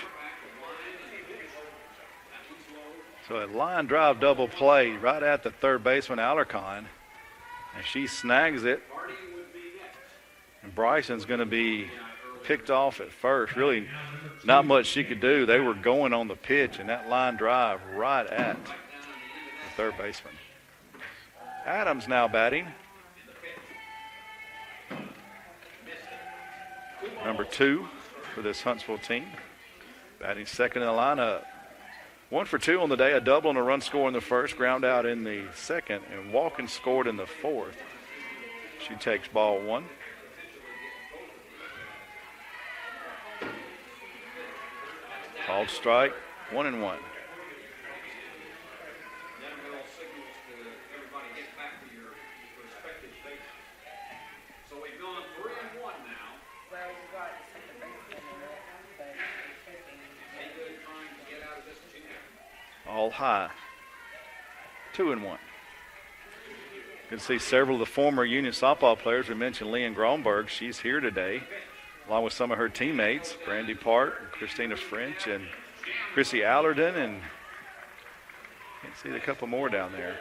So a line drive double play right at the third baseman, Alarcon, and she snags it. And Bryson's going to be picked off at first. Really not much she could do. They were going on the pitch, and that line drive right at the third baseman. Adams now batting. Number 2 for this Huntsville team. Batting second in the lineup. 1 for 2 on the day, a double and a run score in the first, ground out in the second, and Walken scored in the fourth. She takes ball 1. Called strike, 1-1. All high. 2-1. You can see several of the former Union softball players. We mentioned Leanne Gronberg. She's here today, along with some of her teammates, Brandy Part, Christina French, and Chrissy Allerton, and can't see a couple more down there.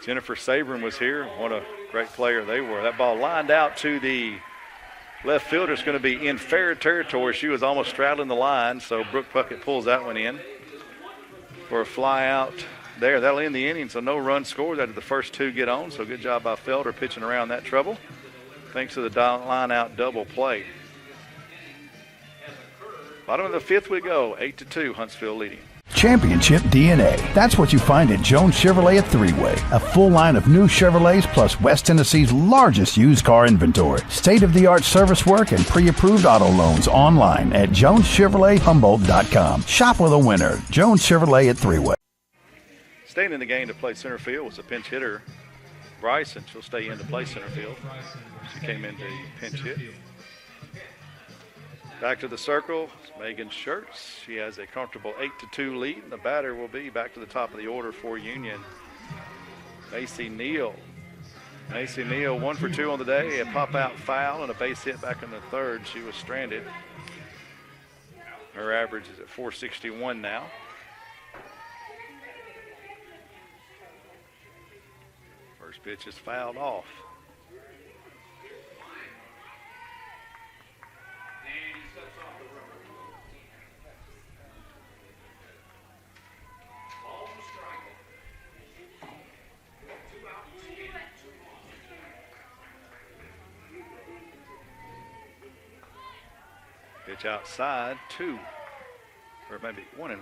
Jennifer Sabrin was here. What a great player they were. That ball lined out to the left fielder. Is going to be in fair territory. She was almost straddling the line, so Brooke Puckett pulls that one in for a fly out there. That'll end the inning, so no run scored after the first 2 get on. So good job by Felder pitching around that trouble. Thanks to the line out double play. Bottom of the 5th we go, 8-2, Huntsville leading. Championship DNA. That's what you find at Jones Chevrolet at Three-Way. A full line of new Chevrolets plus West Tennessee's largest used car inventory. State-of-the-art service work and pre-approved auto loans online at JonesChevroletHumboldt.com. Shop with a winner. Jones Chevrolet at Three-Way. Staying in the game to play center field was a pinch hitter, Bryson. She'll stay in to play center field. She came in to pinch hit. Back to the circle, Megan Schertz. She has a comfortable 8-2 lead. The batter will be back to the top of the order for Union, Macy Neal. Macy Neal, 1 for 2 on the day, a pop-out foul and a base hit back in the third. She was stranded. Her average is at .461 now. First pitch is fouled off. Pitch outside, 2, or maybe 1-1.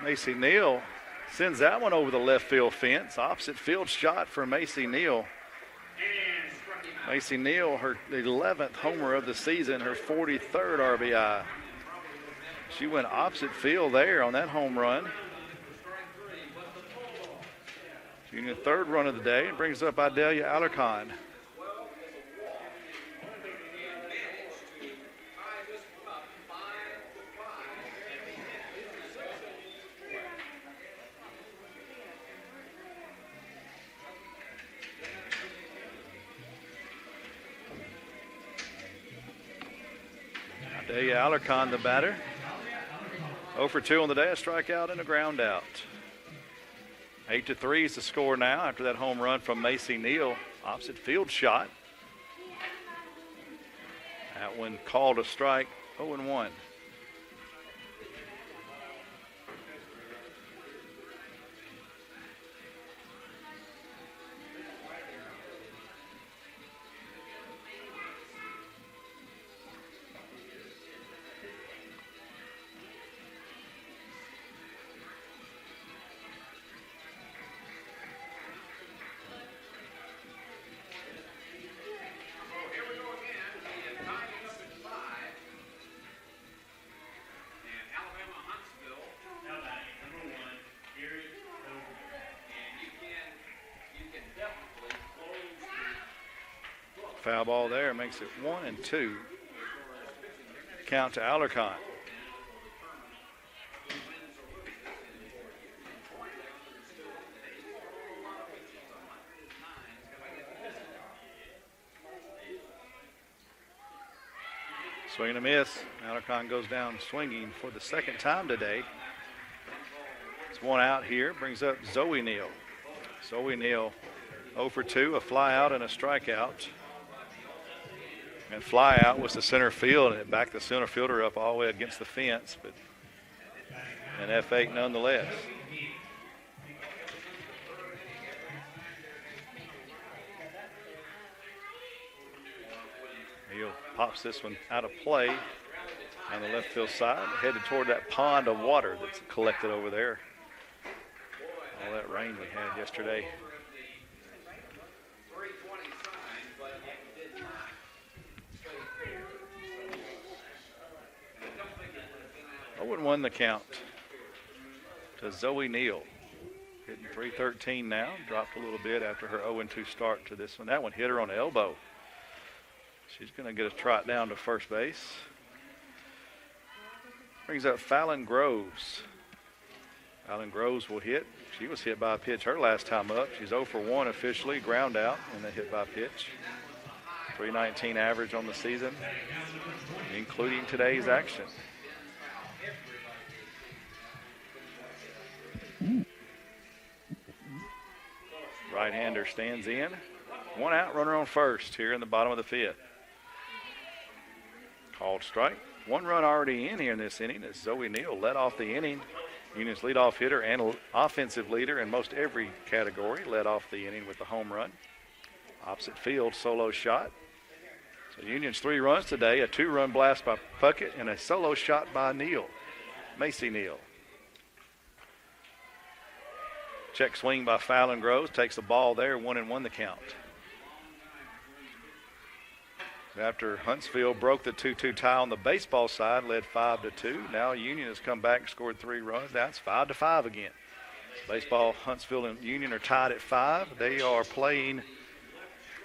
Macy Neal sends that one over the left field fence. Opposite field shot for Macy Neal. Macy Neal, her 11th homer of the season, her 43rd RBI. She went opposite field there on that home run. Union third run of the day and brings up Idalia Alarcon. Idalia Alarcon, the batter. 0 for 2 on the day, a strikeout and a ground out. 8-3 is the score now after that home run from Macy Neal. Opposite field shot. That one called a strike, 0-1. Foul ball there makes it 1-2. Count to Alarcon. Swing and a miss. Alarcon goes down swinging for the second time today. It's one out here. Brings up Zoe Neal. Zoe Neal 0 for 2, a fly out and a strikeout. And fly out was the center field, and it backed the center fielder up all the way against the fence, but an F8 nonetheless. Neal pops this one out of play on the left field side, headed toward that pond of water that's collected over there. All that rain we had yesterday. 0-1 the count to Zoe Neal. Hitting .313 now. Dropped a little bit after her 0-2 start to this one. That one hit her on the elbow. She's going to get a trot down to first base. Brings up Fallon Groves. Fallon Groves will hit. She was hit by a pitch her last time up. She's 0 for 1 officially, ground out, and then hit by a pitch. .319 average on the season, including today's action. Right-hander stands in. One out, runner on first here in the bottom of the fifth. Called strike. One run already in here in this inning as Zoe Neal led off the inning. Union's leadoff hitter and offensive leader in most every category led off the inning with the home run. Opposite field solo shot. So Union's 3 runs today, a 2-run blast by Puckett and a solo shot by Neal, Macy Neal. Check swing by Fallon Groves, takes the ball there, 1-1 the count. After Huntsville broke the 2-2 tie on the baseball side, led 5-2. Now Union has come back and scored 3 runs. Now it's 5-5 again. Baseball, Huntsville and Union are tied at 5. They are playing,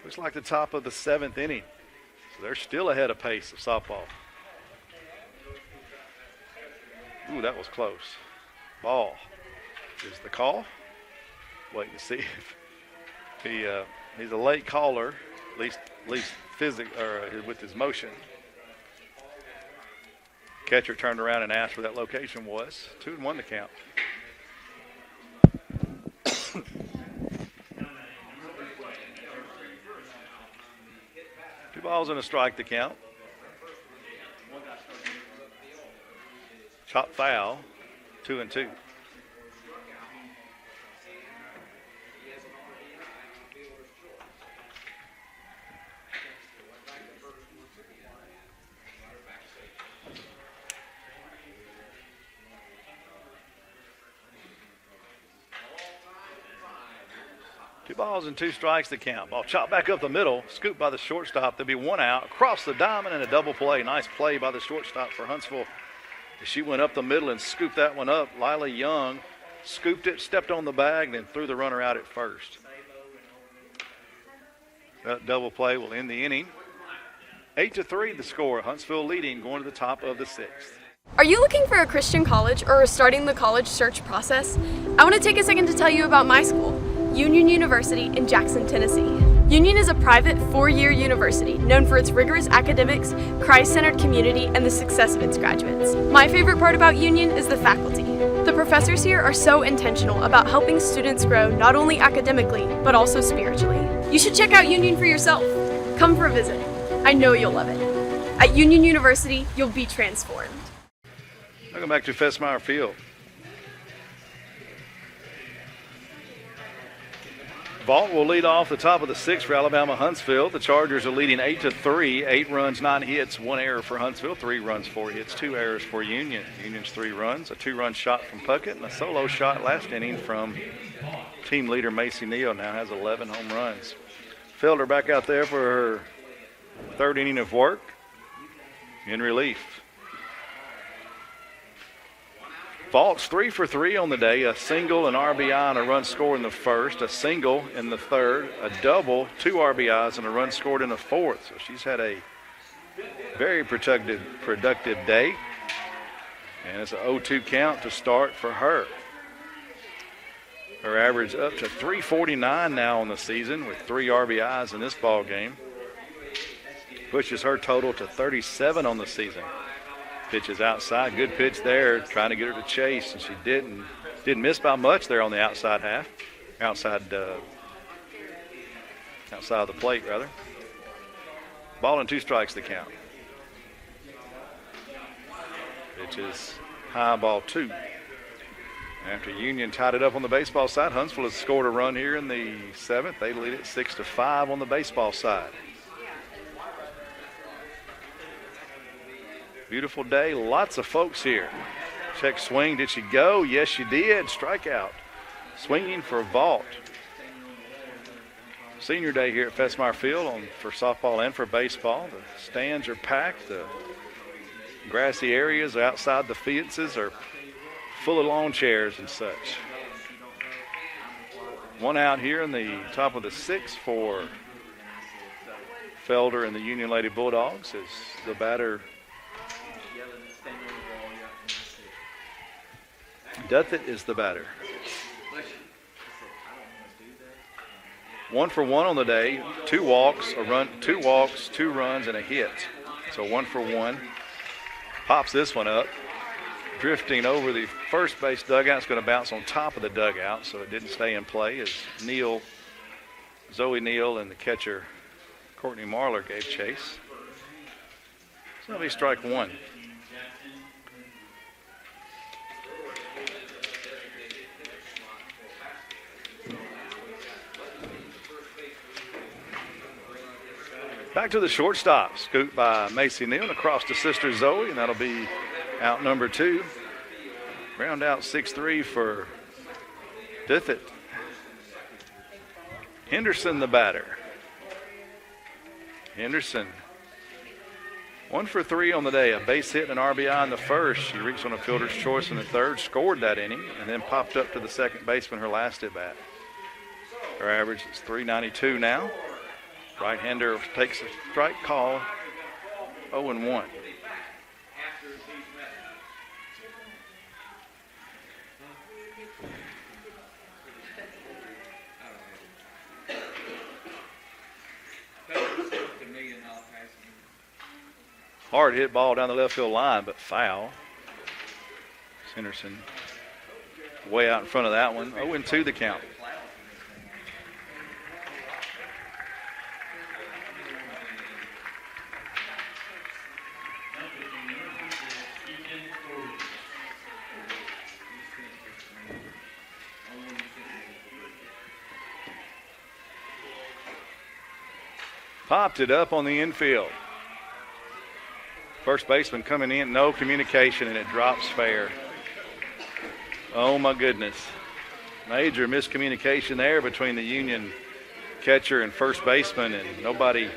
looks like the top of the 7th inning. So they're still ahead of pace of softball. Ooh, that was close. Ball is the call. Wait to see if he's a late caller, at least with his motion. Catcher turned around and asked where that location was. 2-1 the count. balls and a strike to count. Chop foul, 2-2. Two balls and two strikes to count. Ball chopped back up the middle, scooped by the shortstop. There'll be one out, across the diamond, and a double play. Nice play by the shortstop for Huntsville. She went up the middle and scooped that one up. Lila Young scooped it, stepped on the bag, then threw the runner out at first. That double play will end the inning. 8-3 the score. Huntsville leading, going to the top of the sixth. Are you looking for a Christian college or starting the college search process? I want to take a second to tell you about my school, Union University in Jackson, Tennessee. Union is a private four-year university known for its rigorous academics, Christ-centered community, and the success of its graduates. My favorite part about Union is the faculty. The professors here are so intentional about helping students grow not only academically, but also spiritually. You should check out Union for yourself. Come for a visit. I know you'll love it. At Union University, you'll be transformed. Welcome back to Festmeyer Field. Vault will lead off the top of the sixth for Alabama Huntsville. The Chargers are leading 8-3. 8 runs, 9 hits, 1 error for Huntsville. 3 runs, 4 hits, 2 errors for Union. Union's 3 runs, a 2-run shot from Puckett, and a solo shot last inning from team leader Macy Neal. Now has 11 home runs. Felder back out there for her third inning of work in relief. Vault's 3 for 3 on the day, a single, an RBI, and a run scored in the first, a single in the third, a double, 2 RBIs, and a run scored in the fourth. So she's had a very productive day, and it's an 0-2 count to start for her. Her average up to 349 now on the season with 3 RBIs in this ball game. Pushes her total to 37 on the season. Pitches outside, good pitch there, trying to get her to chase, and she didn't miss by much there on the outside half, outside of the plate rather. Ball and 2 strikes to count. Pitches high, ball 2. After Union tied it up on the baseball side, Huntsville has scored a run here in the 7th. They lead it 6-5 on the baseball side. Beautiful day, lots of folks here. Check swing, did she go? Yes, she did. Strikeout. Swinging for Vault. Senior day here at Festmeyer Field for softball and for baseball. The stands are packed. The grassy areas outside the fences are full of lawn chairs and such. One out here in the top of the 6th for Felder and the Union Lady Bulldogs as the batter Duthett is the batter. 1 for 1 on the day. 2 walks, 2 runs, and a hit. So 1 for 1. Pops this one up. Drifting over the first base dugout. It's going to bounce on top of the dugout, so it didn't stay in play as Zoe Neal, and the catcher Courtney Marler gave chase. So that'll be strike 1. Back to the shortstop, scooped by Macy Neal and across to sister Zoe, and that'll be out number 2. Round out 6-3 for Duthett. Henderson the batter. Henderson, 1 for 3 on the day, a base hit and an RBI in the first. She reached on a fielder's choice in the third, scored that inning, and then popped up to the second baseman her last at bat. Her average is 392 now. Right-hander takes a strike call, 0-1. Hard hit ball down the left field line, but foul. Henderson way out in front of that one. 0-2 the count. Popped it up on the infield. First baseman coming in, no communication, and it drops fair. Oh my goodness. Major miscommunication there between the Union catcher and first baseman, and nobody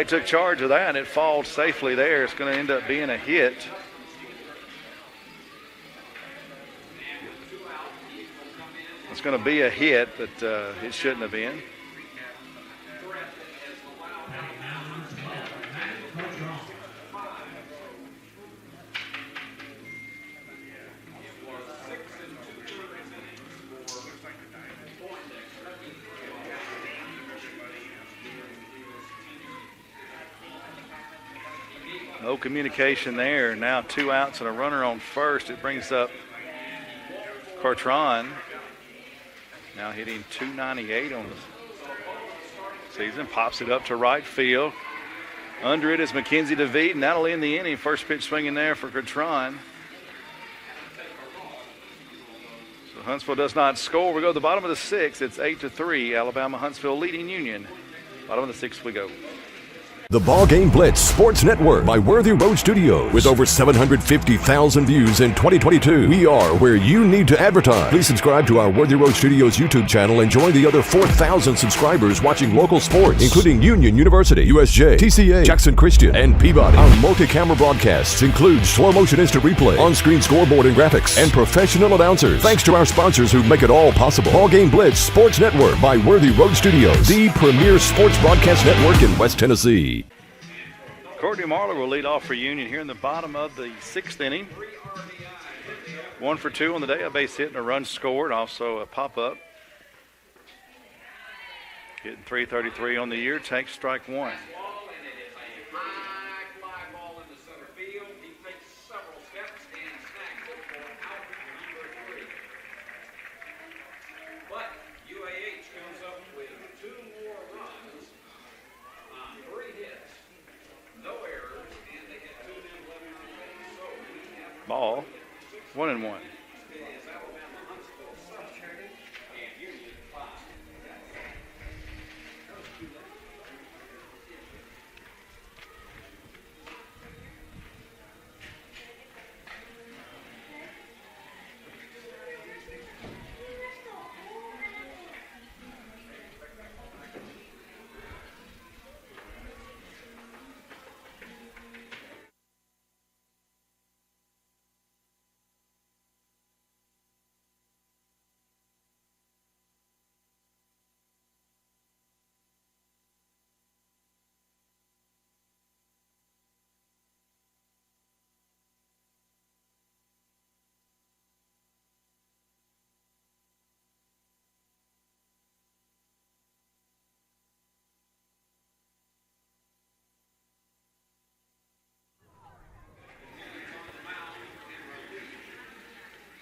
took charge of that, and it falls safely there. It's going to end up being a hit. It's going to be a hit, but it shouldn't have been. No communication there. Now 2 outs and a runner on first. It brings up Cartron. Now hitting .298 on the season. Pops it up to right field. Under it is Mackenzie DeVete, and that'll end the inning. First pitch swinging there for Cartron. So Huntsville does not score. We go to the bottom of the sixth. It's 8-3. Alabama Huntsville leading Union. Bottom of the sixth we go. The BallGame Blitz Sports Network by Worthy Road Studios. With over 750,000 views in 2022, we are where you need to advertise. Please subscribe to our Worthy Road Studios YouTube channel and join the other 4,000 subscribers watching local sports, including Union University, USJ, TCA, Jackson Christian, and Peabody. Our multi-camera broadcasts include slow motion instant replay, on-screen scoreboard and graphics, and professional announcers. Thanks to our sponsors who make it all possible. BallGame Blitz Sports Network by Worthy Road Studios, the premier sports broadcast network in West Tennessee. Courtney Marler will lead off for Union here in the bottom of the sixth inning. 1 for 2 on the day, a base hit and a run scored, also a pop-up. Hitting .333 on the year, takes strike one. Ball, 1-1.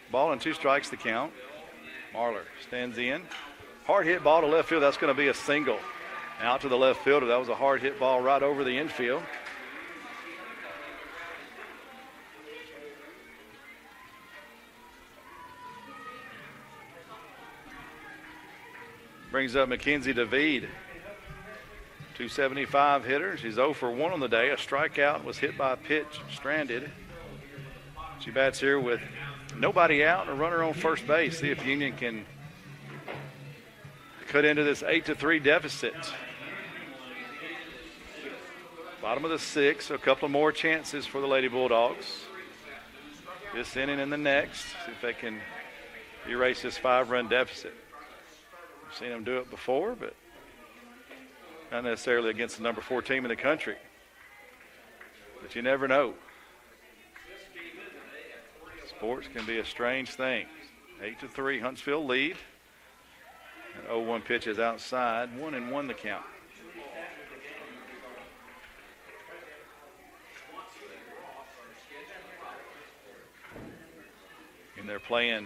Ball and 2 strikes the count. Marler stands in. Hard hit ball to left field. That's going to be a single. Out to the left fielder. That was a hard hit ball right over the infield. Brings up Mackenzie DeVede. 275 hitter. She's 0 for 1 on the day. A strikeout, was hit by a pitch, stranded. She bats here with nobody out and a runner on first base. See if Union can cut into this 8-3 deficit. Bottom of the sixth, a couple of more chances for the Lady Bulldogs. This inning and the next. See if they can erase this 5-run deficit. I've seen them do it before, but not necessarily against the number 4 team in the country. But you never know. Sports can be a strange thing. 8-3, Huntsville lead. And 0-1 pitch is outside. 1-1 the count. And they're playing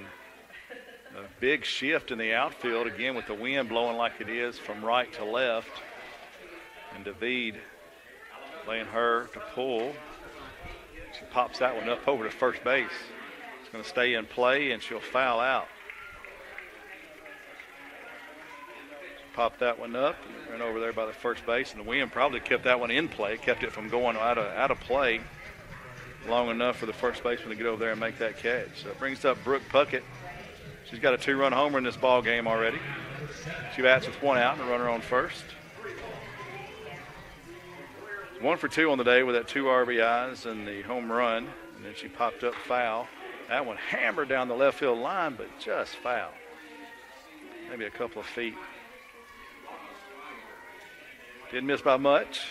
a big shift in the outfield, again with the wind blowing like it is from right to left. And DeVede playing her to pull. She pops that one up over to first base. Going to stay in play, and she'll foul out. popped that one up, ran over there by the first base, and the wind probably kept that one in play, kept it from going out of play long enough for the first baseman to get over there and make that catch. So it brings up Brooke Puckett. She's got a 2-run homer in this ball game already. She bats with 1 out and a runner on first. 1 for 2 on the day with that 2 RBIs and the home run, and then she popped up foul. That one hammered down the left field line, but just foul. Maybe a couple of feet. Didn't miss by much.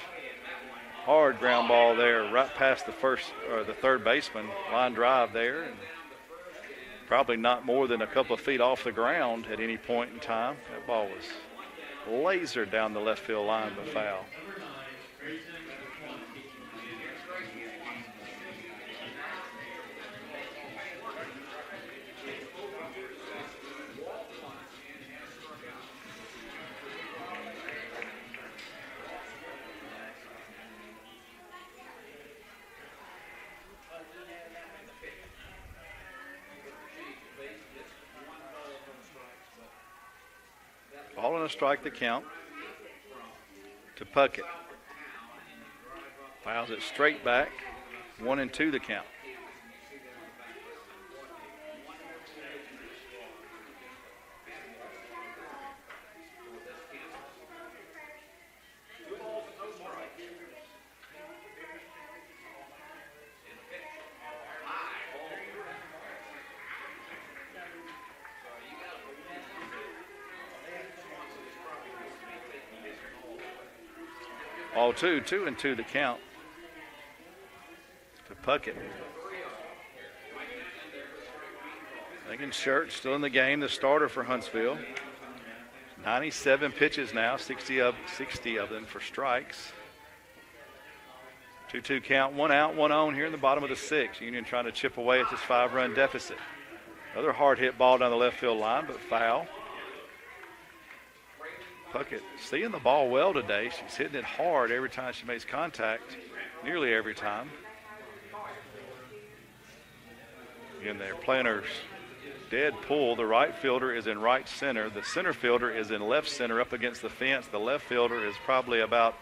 Hard ground ball there, right past the third baseman. Line drive there, and probably not more than a couple of feet off the ground at any point in time. That ball was lasered down the left field line, but foul. Ball and a strike the count to Puckett. Fouls it straight back. 1-2 the count. All 2-2 the count to Puckett. Megan Church still in the game, the starter for Huntsville. 97 pitches now, 60 of them for strikes. 2-2 count, 1 out, 1 on here in the bottom of the 6th. Union trying to chip away at this 5-run deficit. Another hard hit ball down the left field line, but foul. Puckett seeing the ball well today. She's hitting it hard every time she makes contact, nearly every time. Again, they're playing her dead pull. The right fielder is in right center. The center fielder is in left center up against the fence. The left fielder is probably about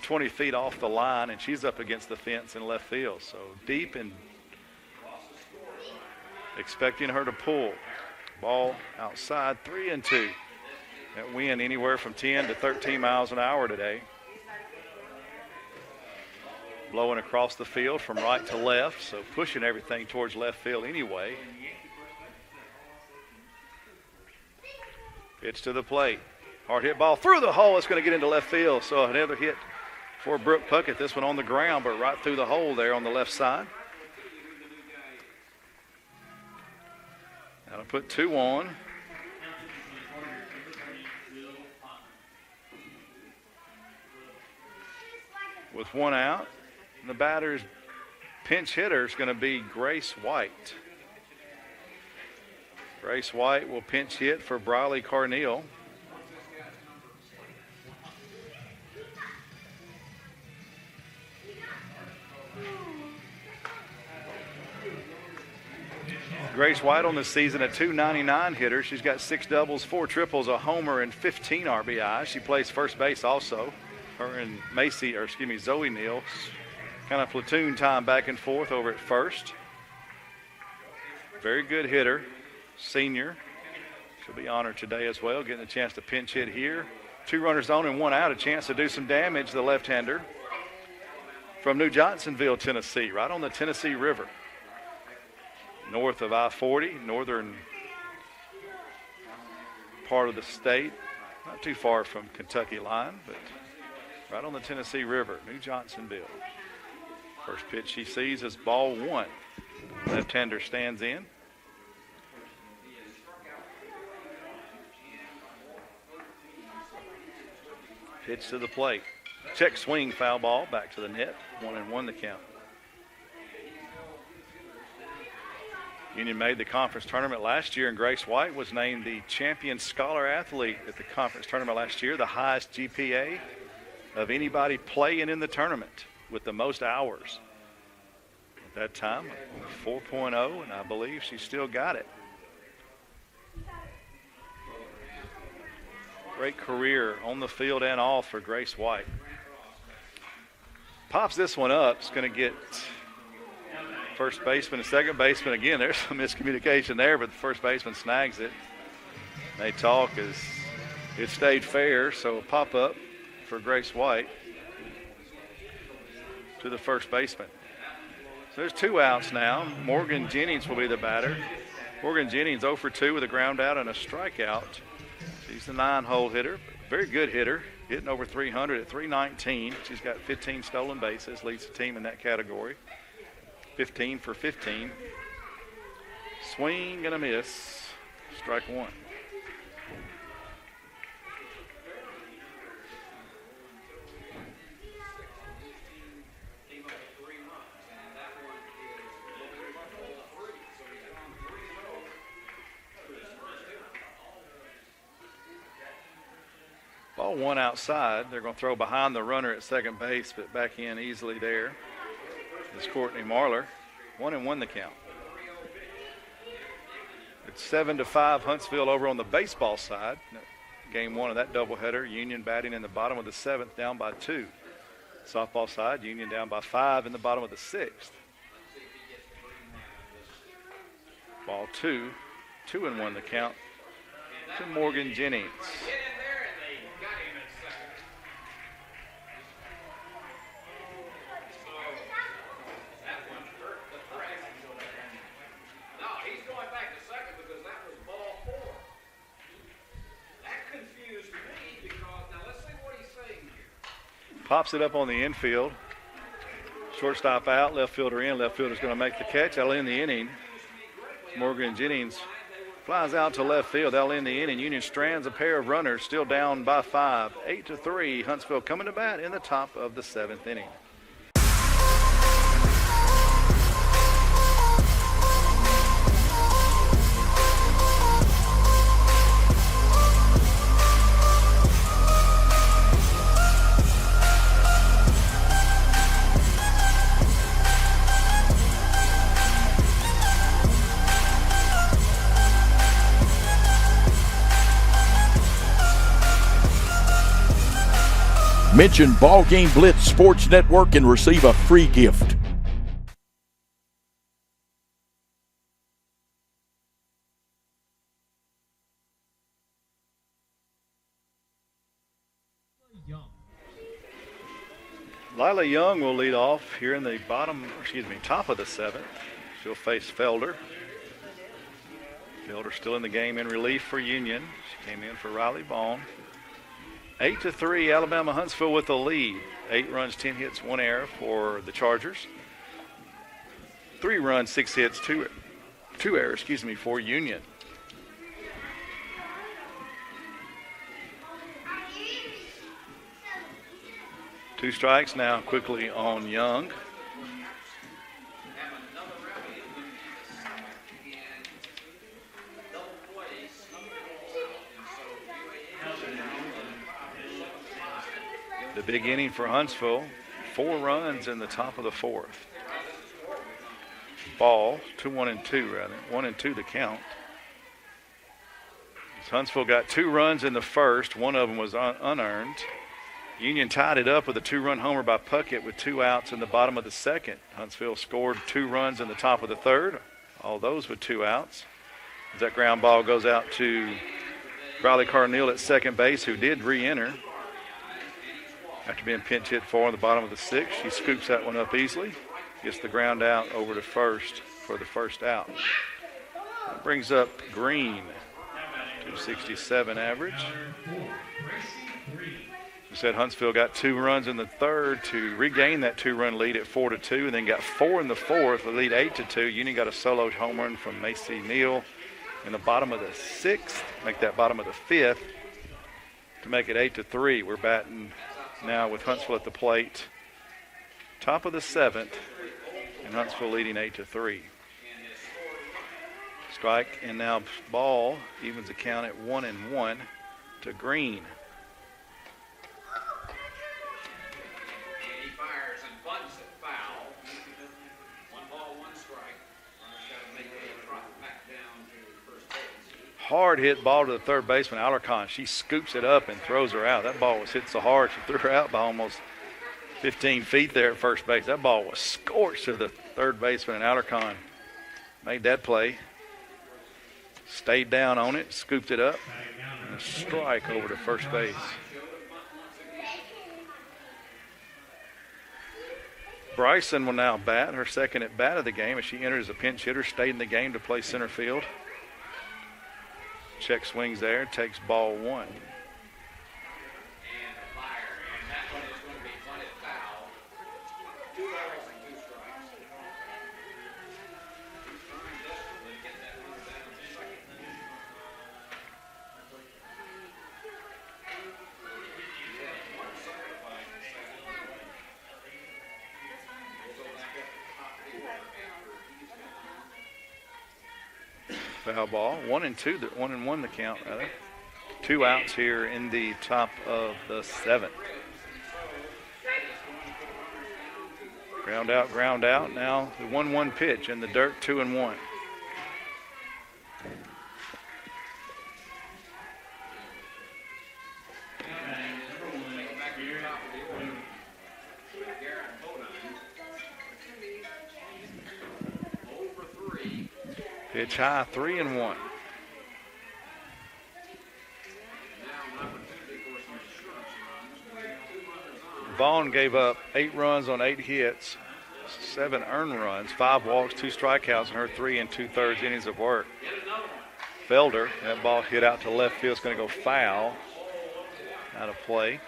20 feet off the line, and she's up against the fence in left field. So deep and expecting her to pull. Ball outside, 3-2. That wind anywhere from 10 to 13 miles an hour today. Blowing across the field from right to left, so pushing everything towards left field anyway. Pitch to the plate. Hard hit ball through the hole. It's going to get into left field. So another hit for Brooke Puckett. This one on the ground, but right through the hole there on the left side. That'll put 2 on. With 1 out, and the batter's pinch hitter is going to be Grace White. Grace White will pinch hit for Briley Carneal. Grace White on the season, a .299 hitter. She's got 6 doubles, 4 triples, a homer, and 15 RBI. She plays first base also. Her and Zoe Neal, kind of platoon time back and forth over at first. Very good hitter, senior. She'll be honored today as well, getting a chance to pinch hit here. 2 runners on and 1 out, a chance to do some damage, the left-hander from New Johnsonville, Tennessee, right on the Tennessee River. North of I-40, northern part of the state. Not too far from Kentucky line, but right on the Tennessee River, New Johnsonville. First pitch she sees is ball 1. Left-hander stands in. Pitch to the plate. Check swing, foul ball, back to the net. 1-1 the count. Union made the conference tournament last year, and Grace White was named the champion scholar athlete at the conference tournament last year, the highest GPA of anybody playing in the tournament with the most hours. At that time, 4.0, and I believe she still got it. Great career on the field and off for Grace White. Pops this one up. It's going to get first baseman and second baseman. Again, there's some miscommunication there, but the first baseman snags it. They talk as it stayed fair, so a pop-up for Grace White to the first baseman. So there's 2 outs now. Morgan Jennings will be the batter. Morgan Jennings 0 for 2 with a ground out and a strikeout. She's the 9-hole hitter, very good hitter, hitting over 300 at 319. She's got 15 stolen bases, leads the team in that category. 15 for 15. Swing and a miss. Strike 1. Ball 1 outside. They're going to throw behind the runner at second base, but back in easily there. It's Courtney Marler. 1-1 the count. It's 7-5 Huntsville over on the baseball side. Game 1 of that doubleheader. Union batting in the bottom of the 7th, down by 2. Softball side, Union down by 5 in the bottom of the 6th. Ball 2. 2-1 the count to Morgan Jennings. Pops it up on the infield. Shortstop out, left fielder in. Left fielder's going to make the catch. That'll end the inning. Morgan Jennings flies out to left field. That'll end the inning. Union strands a pair of runners, still down by 5. 8-3. Huntsville coming to bat in the top of the 7th inning. Mention BallGame Blitz Sports Network and receive a free gift. Lila Young will lead off here in the top of the 7th. She'll face Felder. Felder still in the game in relief for Union. She came in for Riley Vaughn. 8-3, Alabama Huntsville with the lead. 8 runs, 10 hits, 1 error for the Chargers. 3 runs, 6 hits, 2 errors, for Union. Two strikes now quickly on Young. The big inning for Huntsville, 4 runs in the top of the 4th. Ball, 1-2 rather, 1-2 to count. Huntsville got 2 runs in the first, one of them was unearned. Union tied it up with a 2-run homer by Puckett with 2 outs in the bottom of the 2nd. Huntsville scored 2 runs in the top of the 3rd, all those with 2 outs. As that ground ball goes out to Riley Carneal at second base, who did re-enter. After being pinch hit 4 on the bottom of the 6th, she scoops that one up easily. Gets the ground out over to first for the first out. That brings up Green, 267 average. We said Huntsville got 2 runs in the 3rd to regain that 2-run lead at 4-2, and then got 4 in the 4th, the lead 8-2. Union got a solo home run from Macy Neal in the bottom of the 6th, make that bottom of the 5th to make it 8-3. We're batting now with Huntsville at the plate. Top of the 7th, and Huntsville leading 8-3. Strike, and now ball evens the count at 1-1 to Green. And he fires and bunts it foul. 1 ball, 1 strike. Runner's got to make a trot back down to first base. Hard hit ball to the third baseman, Alarcon. She scoops it up and throws her out. That ball was hit so hard, she threw her out by almost 15 feet there at first base. That ball was scorched to the third baseman, and Alarcon made that play. Stayed down on it, scooped it up, and a strike over to first base. Bryson will now bat, her second at bat of the game as she enters as a pinch hitter, stayed in the game to play center field. Check swings there, takes ball one. Foul ball. 1-1 the count, rather. 2 outs here in the top of the 7th. Ground out. Now the 1-1 pitch in the dirt, 2-1. Pitch high, 3-1. Vaughn gave up 8 runs on 8 hits, 7 earned runs, 5 walks, 2 strikeouts in her 3 2/3 innings of work. Felder, that ball hit out to left field. It's going to go foul, out of play.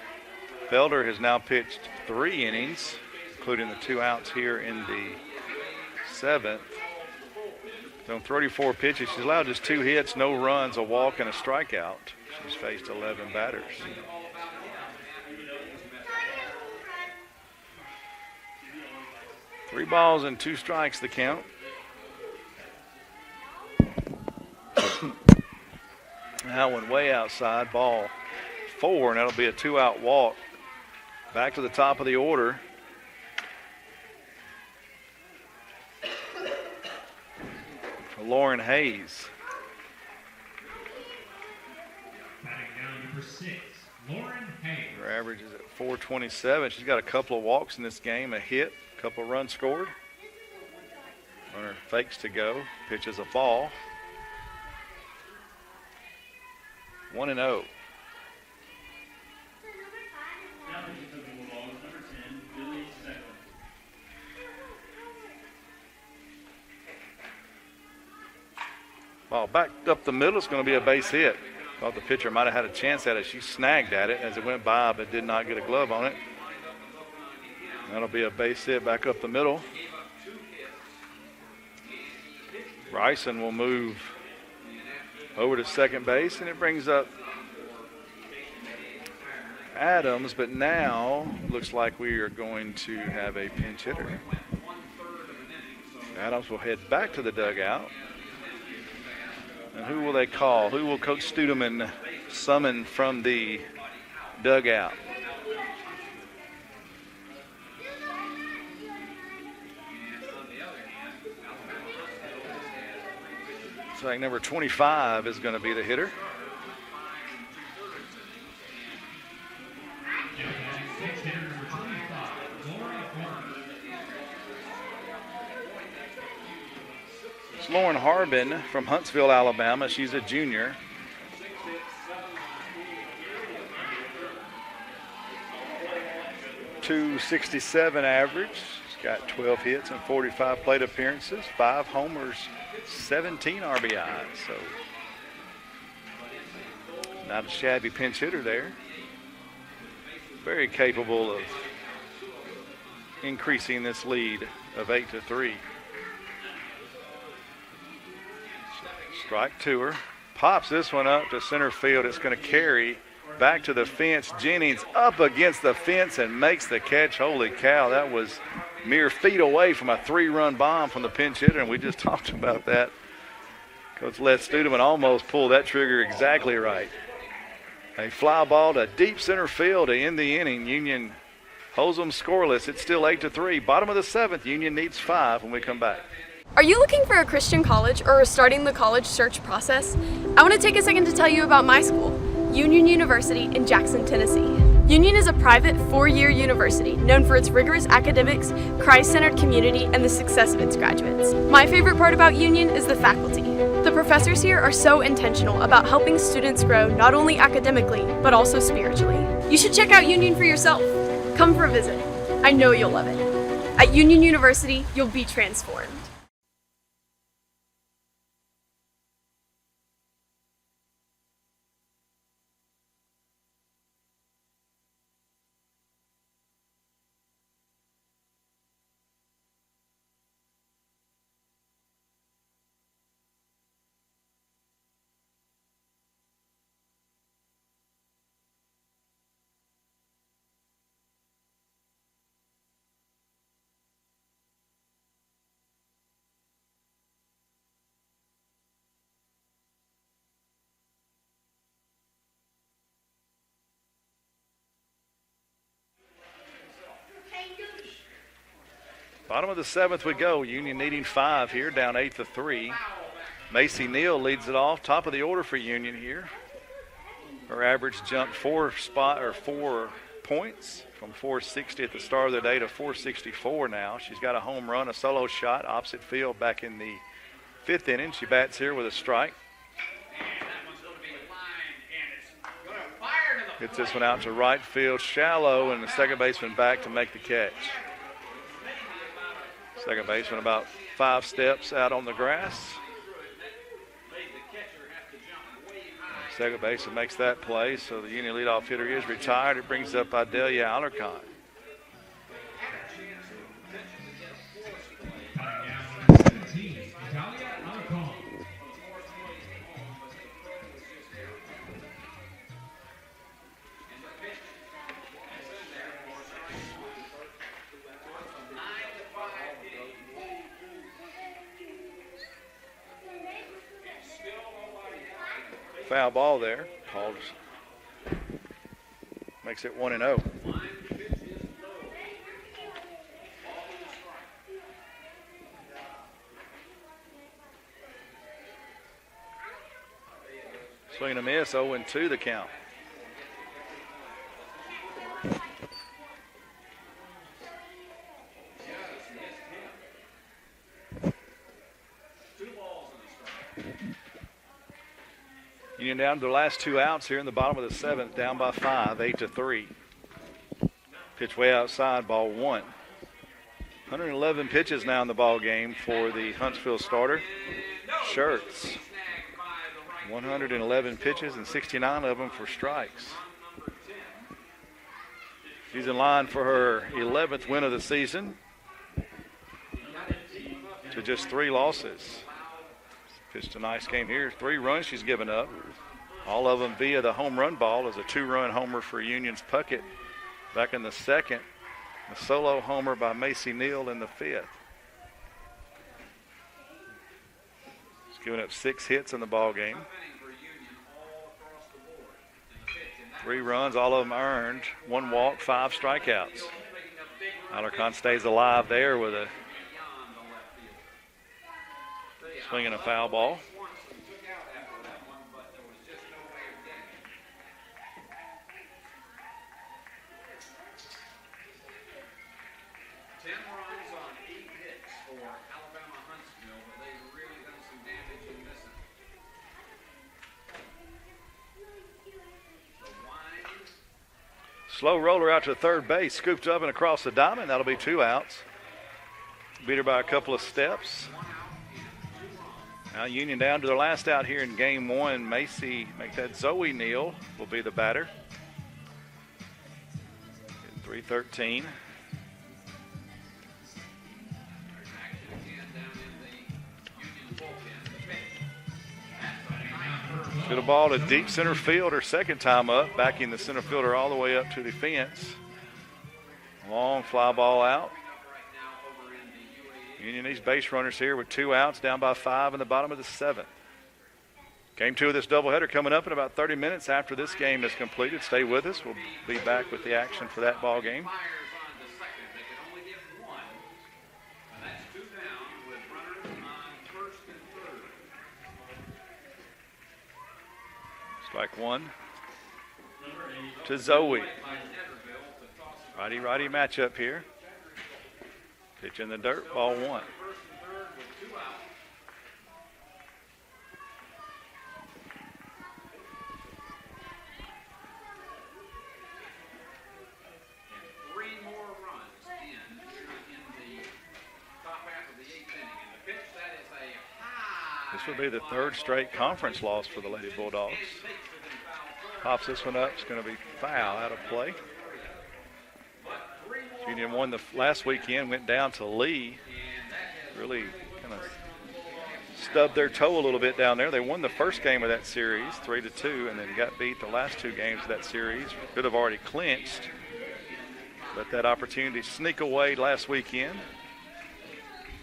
Felder has now pitched 3 innings, including the 2 outs here in the 7th. On 34 pitches, she's allowed just 2 hits, no runs, a walk, and a strikeout. She's faced 11 batters. Three balls and 2 strikes the count. That one way outside, ball 4, and that'll be a 2-out walk. Back to the top of the order. Lauren Hayes. Batting down number 6, Lauren Hayes. Her average is at .427. She's got a couple of walks in this game, a hit, a couple of runs scored. Runner fakes to go, pitches a ball. 1-0. Ball backed up the middle. It's going to be a base hit. Thought the pitcher might have had a chance at it. She snagged at it as it went by, but did not get a glove on it. That'll be a base hit back up the middle. Bryson will move over to second base, and it brings up Adams, but now looks like we are going to have a pinch hitter. Adams will head back to the dugout. And who will they call? Who will Coach Studeman summon from the dugout? Looks like number 25 is going to be the hitter. It's Lauren Harbin from Huntsville, Alabama. She's a junior. .267 average. She's got 12 hits and 45 plate appearances, 5 homers, 17 RBIs. So not a shabby pinch hitter there. Very capable of increasing this lead of 8-3. Strike to her. Pops this one up to center field. It's going to carry back to the fence. Jennings up against the fence and makes the catch. Holy cow, that was mere feet away from a 3-run bomb from the pinch hitter, and we just talked about that. Coach Les Studeman almost pulled that trigger exactly right. A fly ball to deep center field to end the inning. Union holds them scoreless. It's still 8-3. Bottom of the 7th. Union needs 5 when we come back. Are you looking for a Christian college or are starting the college search process? I want to take a second to tell you about my school, Union University in Jackson, Tennessee. Union is a private 4-year university known for its rigorous academics, Christ-centered community, and the success of its graduates. My favorite part about Union is the faculty. The professors here are so intentional about helping students grow not only academically, but also spiritually. You should check out Union for yourself. Come for a visit. I know you'll love it. At Union University, you'll be transformed. Bottom of the 7th we go. Union needing 5 here, down 8-3. Macy Neal leads it off. Top of the order for Union here. Her average jumped 4 points from 460 at the start of the day to 464 now. She's got a home run, a solo shot, opposite field back in the 5th inning. She bats here with a strike. Gets this one out to right field, shallow, and the second baseman back to make the catch. Second baseman about 5 steps out on the grass. Second baseman makes that play, so the Union leadoff hitter is retired. It brings up Idalia Alarcon. Foul ball there. Called. Makes it 1-0. Swing and a miss, 0-2 the count. Union down to the last 2 outs here in the bottom of the 7th, down by 5, 8-3. Pitch way outside, ball 1. 111 pitches now in the ball game for the Huntsville starter, Schertz. 111 pitches and 69 of them for strikes. She's in line for her 11th win of the season to just 3 losses. Pitched a nice game here. 3 runs she's given up. All of them via the home run ball as a 2-run homer for Union's Puckett back in the 2nd. A solo homer by Macy Neal in the 5th. She's given up 6 hits in the ball game. 3 runs, all of them earned. 1 walk, 5 strikeouts. Alarcon stays alive there with a swinging a foul ball. Slow roller out to third base, scooped up and across the diamond. That'll be 2 outs. Beat her by a couple of steps. Now Union down to their last out here in game 1. Macy, make that Zoe Neal will be the batter. 3-13. Good a ball to deep center field her second time up, backing the center fielder all the way up to the fence. Long fly ball out. Union needs base runners here with 2 outs, down by 5 in the bottom of the 7th. Game 2 of this doubleheader coming up in about 30 minutes after this game is completed. Stay with us. We'll be back with the action for that ball game. Strike one to Zoe. Righty-righty matchup here. Pitch in the dirt, ball one. This would be the third straight conference loss for the Lady Bulldogs. Pops this one up. It's going to be foul, out of play. Union won the last weekend, went down to Lee. Really kind of stubbed their toe a little bit down there. They won the first game of that series, 3-2, and then got beat the last two games of that series. Could have already clinched. Let that opportunity sneak away last weekend.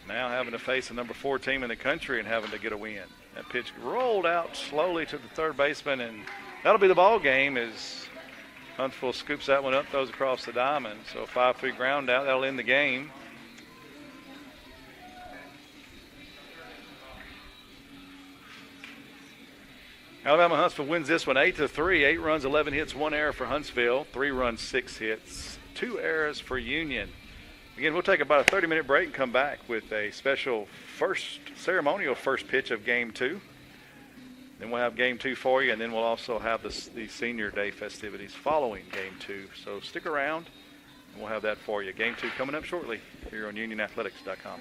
Now having to face the number 4 team in the country and having to get a win. That pitch rolled out slowly to the third baseman, and that'll be the ball game as Huntsville scoops that one up, throws across the diamond. So a 5-3 ground out, that'll end the game. Alabama-Huntsville wins this one 8-3. 8 runs, 11 hits, 1 error for Huntsville. 3 runs, 6 hits, 2 errors for Union. Again, we'll take about a 30-minute break and come back with a special ceremonial first pitch of Game 2. Then we'll have Game 2 for you, and then we'll also have the Senior Day festivities following Game 2. So stick around, and we'll have that for you. Game 2 coming up shortly here on UnionAthletics.com.